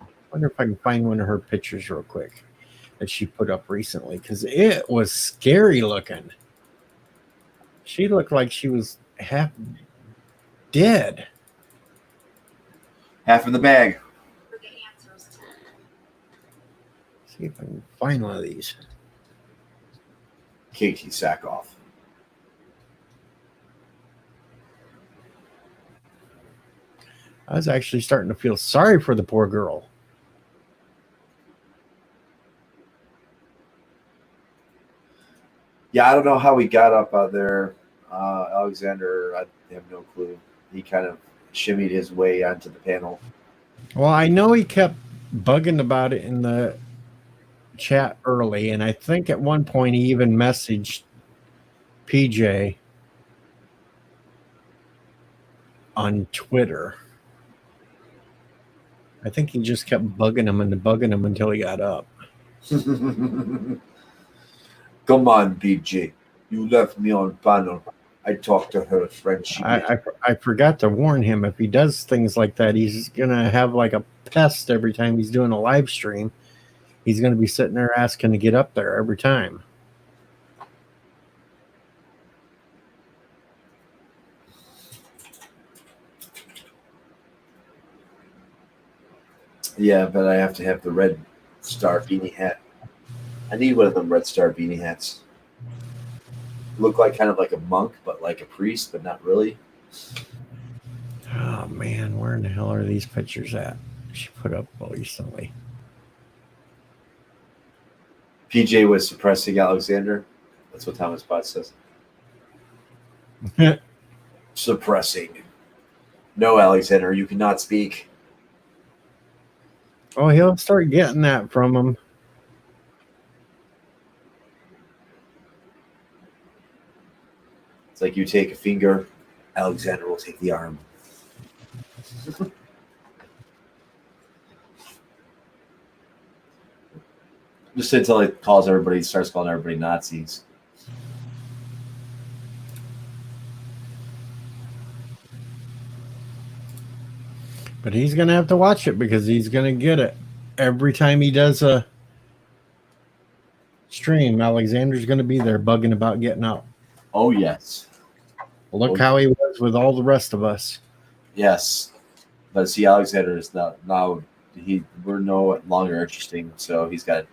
[SPEAKER 1] I wonder if I can find one of her pictures real quick that she put up recently, because it was scary looking. She looked like she was half dead.
[SPEAKER 3] Half in the bag.
[SPEAKER 1] See if I can find one of these.
[SPEAKER 3] Katie Sackhoff.
[SPEAKER 1] I was actually starting to feel sorry for the poor girl.
[SPEAKER 3] Yeah, I don't know how he got up out there. Alexander, I have no clue. He kind of shimmied his way onto the panel.
[SPEAKER 1] Well, I know he kept bugging about it in the chat early, and I think at one point he even messaged PJ on Twitter. I think he just kept bugging him until he got up.
[SPEAKER 3] Come on, BJ. You left me on panel. I talked to her French.
[SPEAKER 1] I forgot to warn him, if he does things like that, he's going to have like a pest every time he's doing a live stream. He's going to be sitting there asking to get up there every time.
[SPEAKER 3] Yeah, but I have to have the red star beanie hat. I need one of them red star beanie hats. Look like kind of like a monk, but like a priest, but not really.
[SPEAKER 1] Oh man, where in the hell are these pictures at? She put up recently.
[SPEAKER 3] PJ was suppressing Alexander. That's what Thomas Potts says. Suppressing. No, Alexander, you cannot speak.
[SPEAKER 1] Oh, he'll start getting that from him.
[SPEAKER 3] It's like you take a finger, Alexander will take the arm. Just until he starts calling everybody Nazis.
[SPEAKER 1] But he's going to have to watch it because he's going to get it. Every time he does a stream, Alexander's going to be there bugging about getting out.
[SPEAKER 3] Oh, yes.
[SPEAKER 1] Look how he was with all the rest of us.
[SPEAKER 3] Yes. But see, Alexander is now we're no longer interesting, so he's got to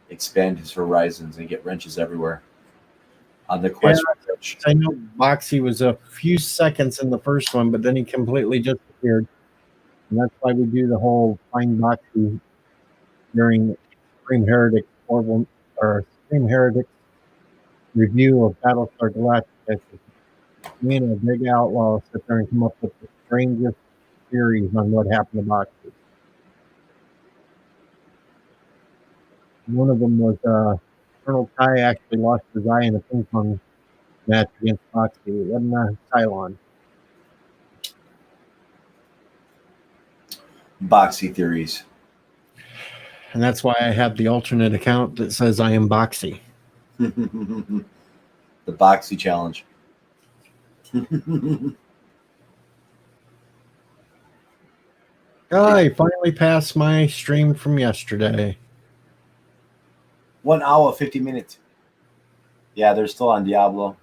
[SPEAKER 3] expand his horizons and get wrenches everywhere. On the quest.
[SPEAKER 1] Yeah, I know Boxy was a few seconds in the first one, but then he completely disappeared. And that's why we do the whole Find Boxy during Supreme Heretic or Supreme Heretic review of Battlestar Galactica. Me and a big outlaw sit there and come up with the strangest theories on what happened to Boxy. One of them was Colonel Kai actually lost his eye in a ping pong match against Boxy. It wasn't Cylon.
[SPEAKER 3] Boxy theories.
[SPEAKER 1] And that's why I have the alternate account that says I am Boxy.
[SPEAKER 3] The Boxy challenge.
[SPEAKER 1] I finally passed my stream from yesterday.
[SPEAKER 3] 1 hour, 50 minutes. Yeah, they're still on Diablo.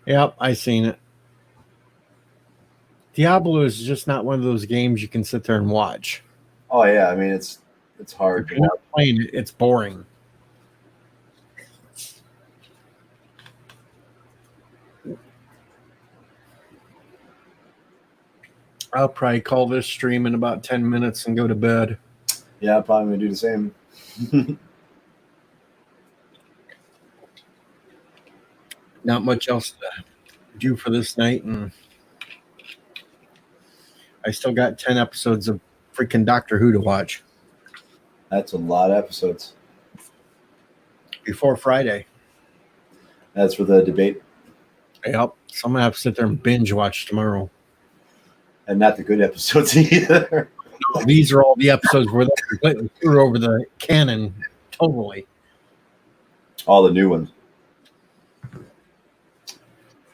[SPEAKER 1] Yep, I seen it. Diablo is just not one of those games you can sit there and watch.
[SPEAKER 3] Oh yeah, I mean it's hard.
[SPEAKER 1] If you're not playing it, it's boring. I'll probably call this stream in about 10 minutes and go to bed.
[SPEAKER 3] Yeah, I'm probably gonna do the same.
[SPEAKER 1] Not much else to do for this night, and I still got 10 episodes of freaking Doctor Who to watch
[SPEAKER 3] That's a lot of episodes.
[SPEAKER 1] before Friday.
[SPEAKER 3] That's for the debate,
[SPEAKER 1] Yep. So I'm gonna have to sit there and binge watch tomorrow.
[SPEAKER 3] and not the good episodes either.
[SPEAKER 1] These are all the episodes where they completely threw over the canon totally.
[SPEAKER 3] All the new ones.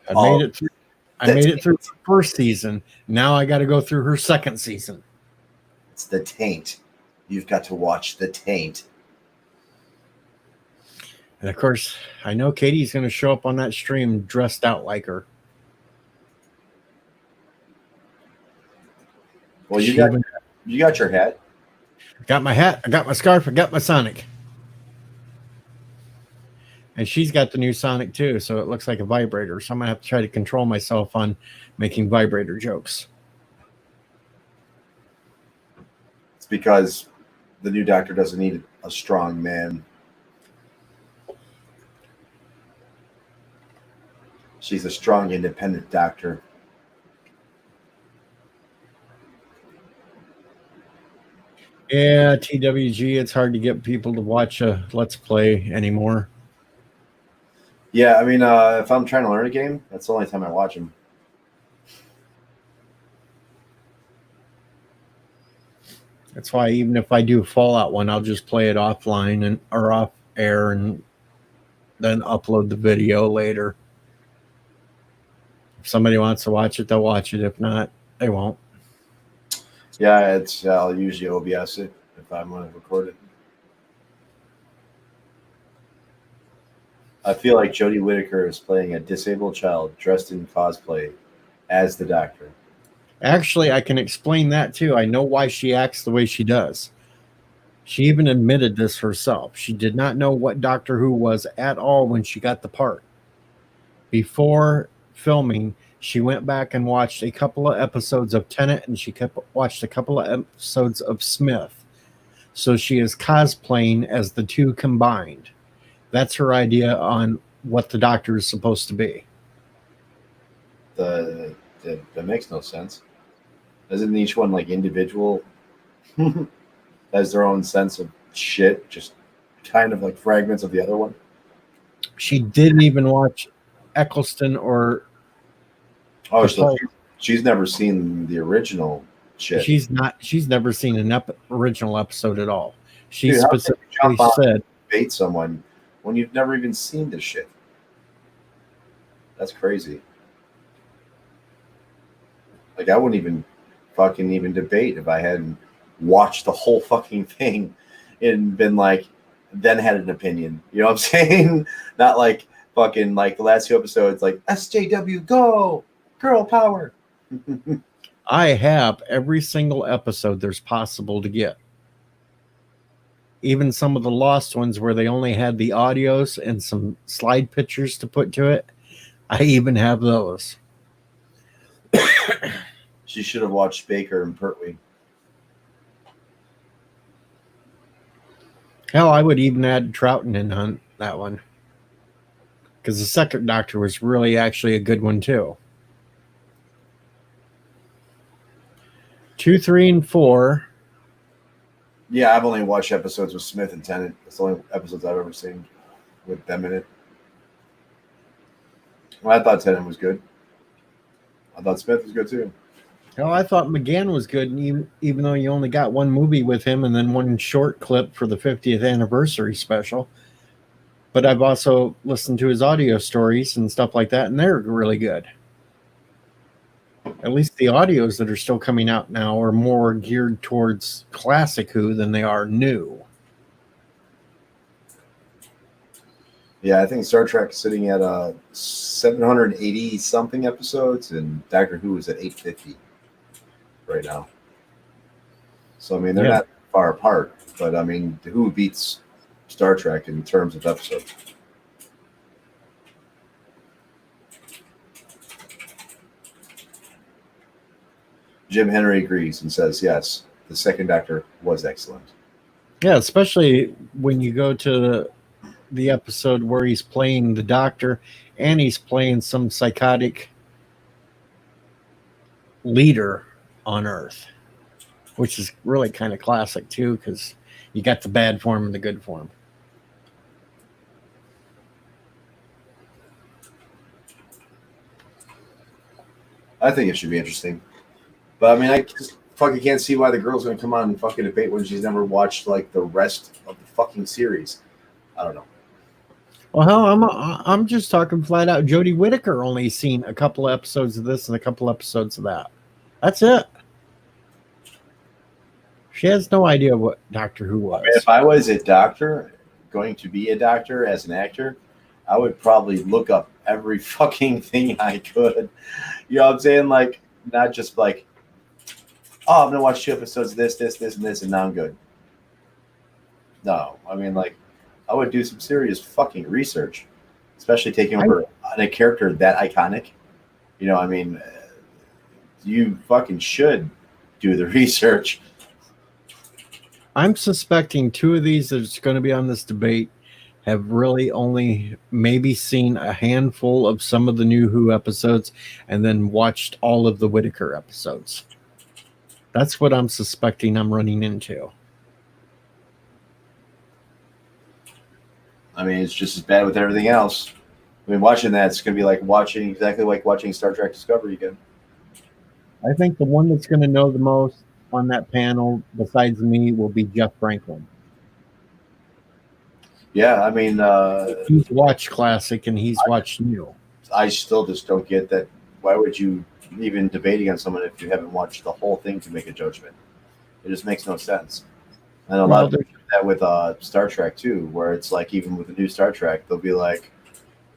[SPEAKER 1] I
[SPEAKER 3] Oh,
[SPEAKER 1] made it through. I made it through the first season. Now I got to go through her second season.
[SPEAKER 3] It's the taint. You've got to watch the taint.
[SPEAKER 1] And of course, I know Katie's going to show up on that stream dressed out like her.
[SPEAKER 3] Well, you got your hat.
[SPEAKER 1] I got my hat. I got my scarf. I got my Sonic. And she's got the new Sonic too, so it looks like a vibrator. So I'm going to have to try to control myself on making vibrator jokes.
[SPEAKER 3] It's because the new doctor doesn't need a strong man. She's a strong, independent doctor.
[SPEAKER 1] Yeah, TWG, it's hard to get people to watch a Let's Play anymore.
[SPEAKER 3] Yeah, I mean, if I'm trying to learn a game, that's the only time I watch them.
[SPEAKER 1] That's why even if I do Fallout one, I'll just play it offline or off air and then upload the video later. If somebody wants to watch it, they'll watch it. If not, they won't.
[SPEAKER 3] Yeah, I'll usually OBS it if I'm going to record it. I feel like Jodie Whittaker is playing a disabled child dressed in cosplay as the doctor.
[SPEAKER 1] Actually, I can explain that too. I know why she acts the way she does. She even admitted this herself. She did not know what Doctor Who was at all when she got the part. Before filming, she went back and watched a couple of episodes of Tennant, and she watched a couple of episodes of Smith. So she is cosplaying as the two combined. That's her idea on what the Doctor is supposed to be.
[SPEAKER 3] That makes no sense. Isn't each one like individual? Has their own sense of shit, just kind of like fragments of the other one.
[SPEAKER 1] She didn't even watch Eccleston or.
[SPEAKER 3] Oh, so she's never seen the original shit.
[SPEAKER 1] She's never seen an original episode at all. She
[SPEAKER 3] Dude,
[SPEAKER 1] specifically said,
[SPEAKER 3] "Debate someone when you've never even seen this shit." That's crazy. Like I wouldn't even fucking debate if I hadn't watched the whole fucking thing and been like, then had an opinion. You know what I'm saying? Not like fucking like the last two episodes, like SJW go. Girl power.
[SPEAKER 1] I have every single episode there's possible to get. Even some of the lost ones where they only had the audios and some slide pictures to put to it. I even have those.
[SPEAKER 3] She should have watched Baker and Pertwee.
[SPEAKER 1] Hell, I would even add Troughton in on that one. Because the second Doctor was really actually a good one too. 2, 3, and 4.
[SPEAKER 3] Yeah, I've only watched episodes with Smith and Tennant. It's the only episodes I've ever seen with them in it. Well, I thought Tennant was good. I thought Smith was good too.
[SPEAKER 1] Oh, I thought McGann was good, even though you only got one movie with him and then one short clip for the 50th anniversary special. But I've also listened to his audio stories and stuff like that, and they're really good. At least the audios that are still coming out now are more geared towards classic Who than they are new.
[SPEAKER 3] Yeah, I think Star Trek is sitting at 780 something episodes, and Doctor Who is at 850 right now. So I mean, they're not far apart, but I mean, Who beats Star Trek in terms of episodes? Jim Henry agrees and says, yes, the second Doctor was excellent.
[SPEAKER 1] Yeah, especially when you go to the episode where he's playing the Doctor and he's playing some psychotic leader on Earth, which is really kind of classic too, because you got the bad form and the good form.
[SPEAKER 3] I think it should be interesting. But I mean, I just fucking can't see why the girl's going to come on and fucking debate when she's never watched like the rest of the fucking series. I don't know.
[SPEAKER 1] Well, hell, I'm just talking flat out. Jodie Whittaker only seen a couple of episodes of this and a couple episodes of that. That's it. She has no idea what Doctor Who was.
[SPEAKER 3] I mean, if I was a doctor, going to be a doctor as an actor, I would probably look up every fucking thing I could. You know what I'm saying? Like, not just like, oh, I'm going to watch 2 episodes of this, and this, and now I'm good. No. I mean, like, I would do some serious fucking research, especially taking over on a character that iconic. You know, I mean, you fucking should do the research.
[SPEAKER 1] I'm suspecting 2 of these that's going to be on this debate have really only maybe seen a handful of some of the new Who episodes and then watched all of the Whittaker episodes. That's what I'm suspecting I'm running into.
[SPEAKER 3] I mean, it's just as bad with everything else. I mean, watching that, it's going to be like watching Star Trek Discovery again.
[SPEAKER 1] I think the one that's going to know the most on that panel, besides me, will be Jeff Franklin.
[SPEAKER 3] Yeah, I mean,
[SPEAKER 1] He's watched classic and he's watched new.
[SPEAKER 3] I still just don't get that. Why would you even debate against someone if you haven't watched the whole thing to make a judgment? It just makes no sense. And a lot of people do that with Star Trek too, where it's like even with the new Star Trek, they'll be like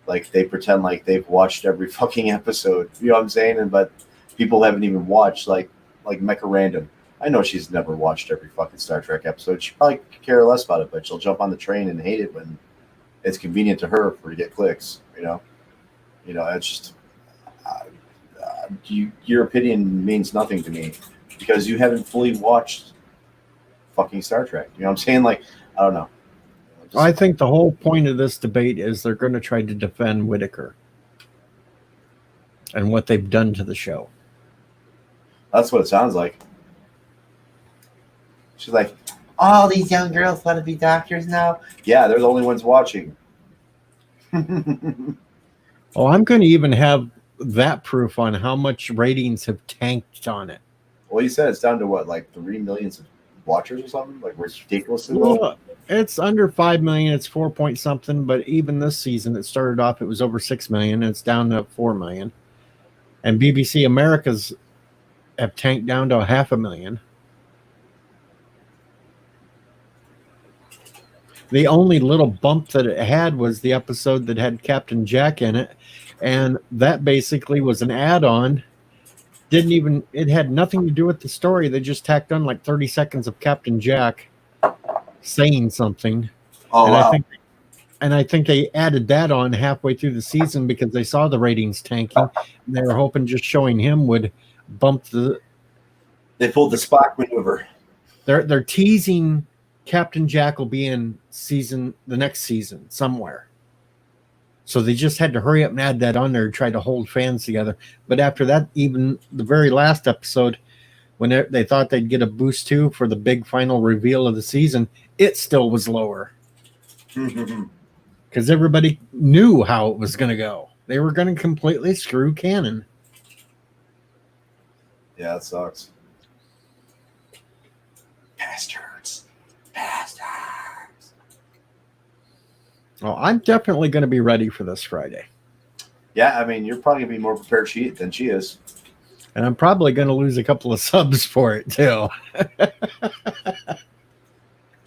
[SPEAKER 3] they pretend like they've watched every fucking episode. You know what I'm saying? And but people haven't even watched like Mecha Random. I know she's never watched every fucking Star Trek episode. She probably could care less about it, but she'll jump on the train and hate it when it's convenient to her for to get clicks. You know, it's just your opinion means nothing to me because you haven't fully watched fucking Star Trek. You know what I'm saying? Like, I don't know.
[SPEAKER 1] I think the whole point of this debate is they're going to try to defend Whittaker and what they've done to the show.
[SPEAKER 3] That's what it sounds like. She's like, all these young girls want to be doctors now. Yeah, they're the only ones watching.
[SPEAKER 1] Oh, I'm going to even have that proof on how much ratings have tanked on it.
[SPEAKER 3] Well, you said it's down to what, like 3 million watchers or something? Like, we're ridiculously low.
[SPEAKER 1] Well, it's under 5 million. It's 4 point something. But even this season, it started off, it was over 6 million. And it's down to 4 million. And BBC Americas have tanked down to 500,000. The only little bump that it had was the episode that had Captain Jack in it. And that basically was an add-on. It had nothing to do with the story. They just tacked on like 30 seconds of Captain Jack saying something.
[SPEAKER 3] Oh,
[SPEAKER 1] and
[SPEAKER 3] wow.
[SPEAKER 1] I think they added that on halfway through the season because they saw the ratings tanking. And they were hoping just showing him would bump the...
[SPEAKER 3] They pulled the Spock maneuver.
[SPEAKER 1] They're teasing Captain Jack will be in the next season somewhere. So they just had to hurry up and add that on there to try to hold fans together. But after that, even the very last episode when they thought they'd get a boost too for the big final reveal of the season, it still was lower because everybody knew how it was going to go. They were going to completely screw canon.
[SPEAKER 3] Yeah, it sucks. Bastards.
[SPEAKER 1] Well, I'm definitely going to be ready for this Friday.
[SPEAKER 3] Yeah, I mean, you're probably going to be more prepared than she is.
[SPEAKER 1] And I'm probably going to lose a couple of subs for it too.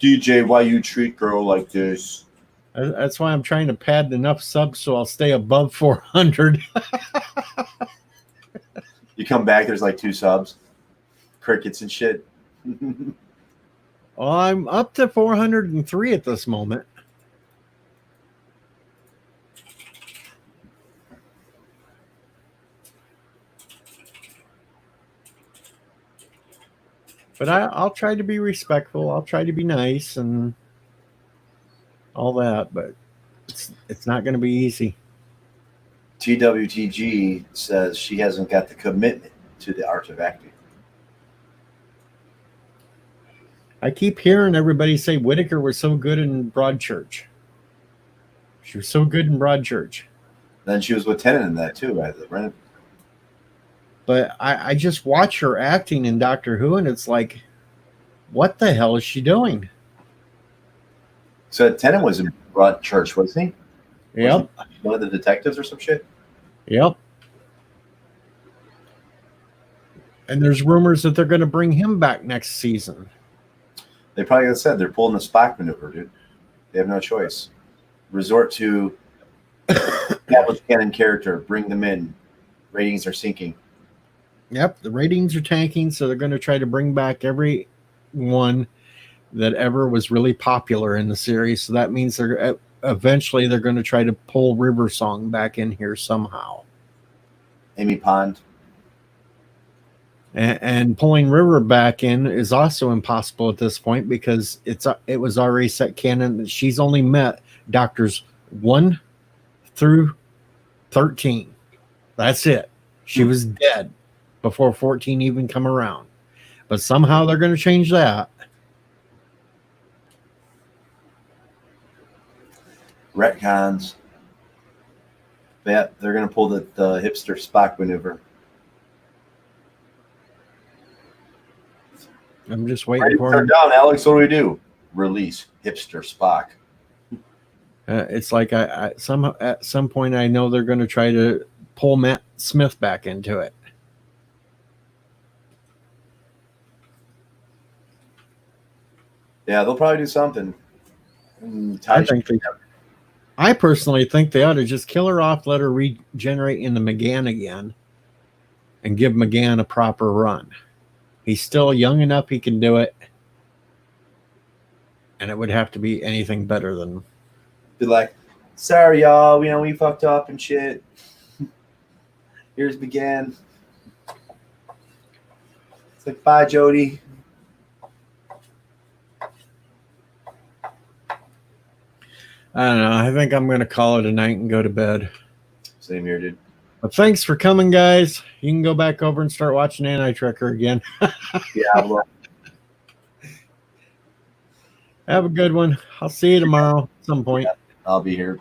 [SPEAKER 3] DJ, why you treat girl like this?
[SPEAKER 1] That's why I'm trying to pad enough subs so I'll stay above 400.
[SPEAKER 3] You come back, there's like 2 subs. Crickets and shit.
[SPEAKER 1] Well, I'm up to 403 at this moment. But I'll try to be respectful. I'll try to be nice and all that, but it's not going to be easy.
[SPEAKER 3] TWTG says she hasn't got the commitment to the art of acting.
[SPEAKER 1] I keep hearing everybody say Whitaker was so good in Broadchurch. She was so good in Broadchurch.
[SPEAKER 3] Then she was with Tennant in that too, right?
[SPEAKER 1] But I just watch her acting in Doctor Who, and it's like, what the hell is she doing?
[SPEAKER 3] So Tennant was in Broadchurch, wasn't he?
[SPEAKER 1] Yep.
[SPEAKER 3] One of the detectives or some shit?
[SPEAKER 1] Yep. And there's rumors that they're going to bring him back next season.
[SPEAKER 3] They probably said they're pulling the Spock maneuver, dude. They have no choice. Resort to established canon character, bring them in. Ratings are sinking.
[SPEAKER 1] Yep, the ratings are tanking, so they're going to try to bring back everyone that ever was really popular in the series. So that means they're eventually they're going to try to pull River Song back in here somehow.
[SPEAKER 3] Amy Pond.
[SPEAKER 1] And pulling River back in is also impossible at this point because it was already set canon that she's only met Doctors 1 through 13. That's it. She was dead before 14 even come around. But somehow they're going to change that.
[SPEAKER 3] Retcons. Yeah, they're going to pull the hipster Spock maneuver.
[SPEAKER 1] I'm just waiting for
[SPEAKER 3] Turn down, Alex. What do we do? Release hipster Spock.
[SPEAKER 1] It's like at some point I know they're going to try to pull Matt Smith back into it.
[SPEAKER 3] Yeah, they'll probably do something.
[SPEAKER 1] I personally think they ought to just kill her off, let her regenerate into McGann again, and give McGann a proper run. He's still young enough; he can do it, and it would have to be anything better than.
[SPEAKER 3] Be like, sorry, y'all. We fucked up and shit. Here's McGann. It's like, bye, Jody.
[SPEAKER 1] I don't know. I think I'm going to call it a night and go to bed.
[SPEAKER 3] Same here, dude.
[SPEAKER 1] But thanks for coming, guys. You can go back over and start watching Anti-Trekker again.
[SPEAKER 3] Yeah, well.
[SPEAKER 1] Have a good one. I'll see you tomorrow at some point.
[SPEAKER 3] I'll be here.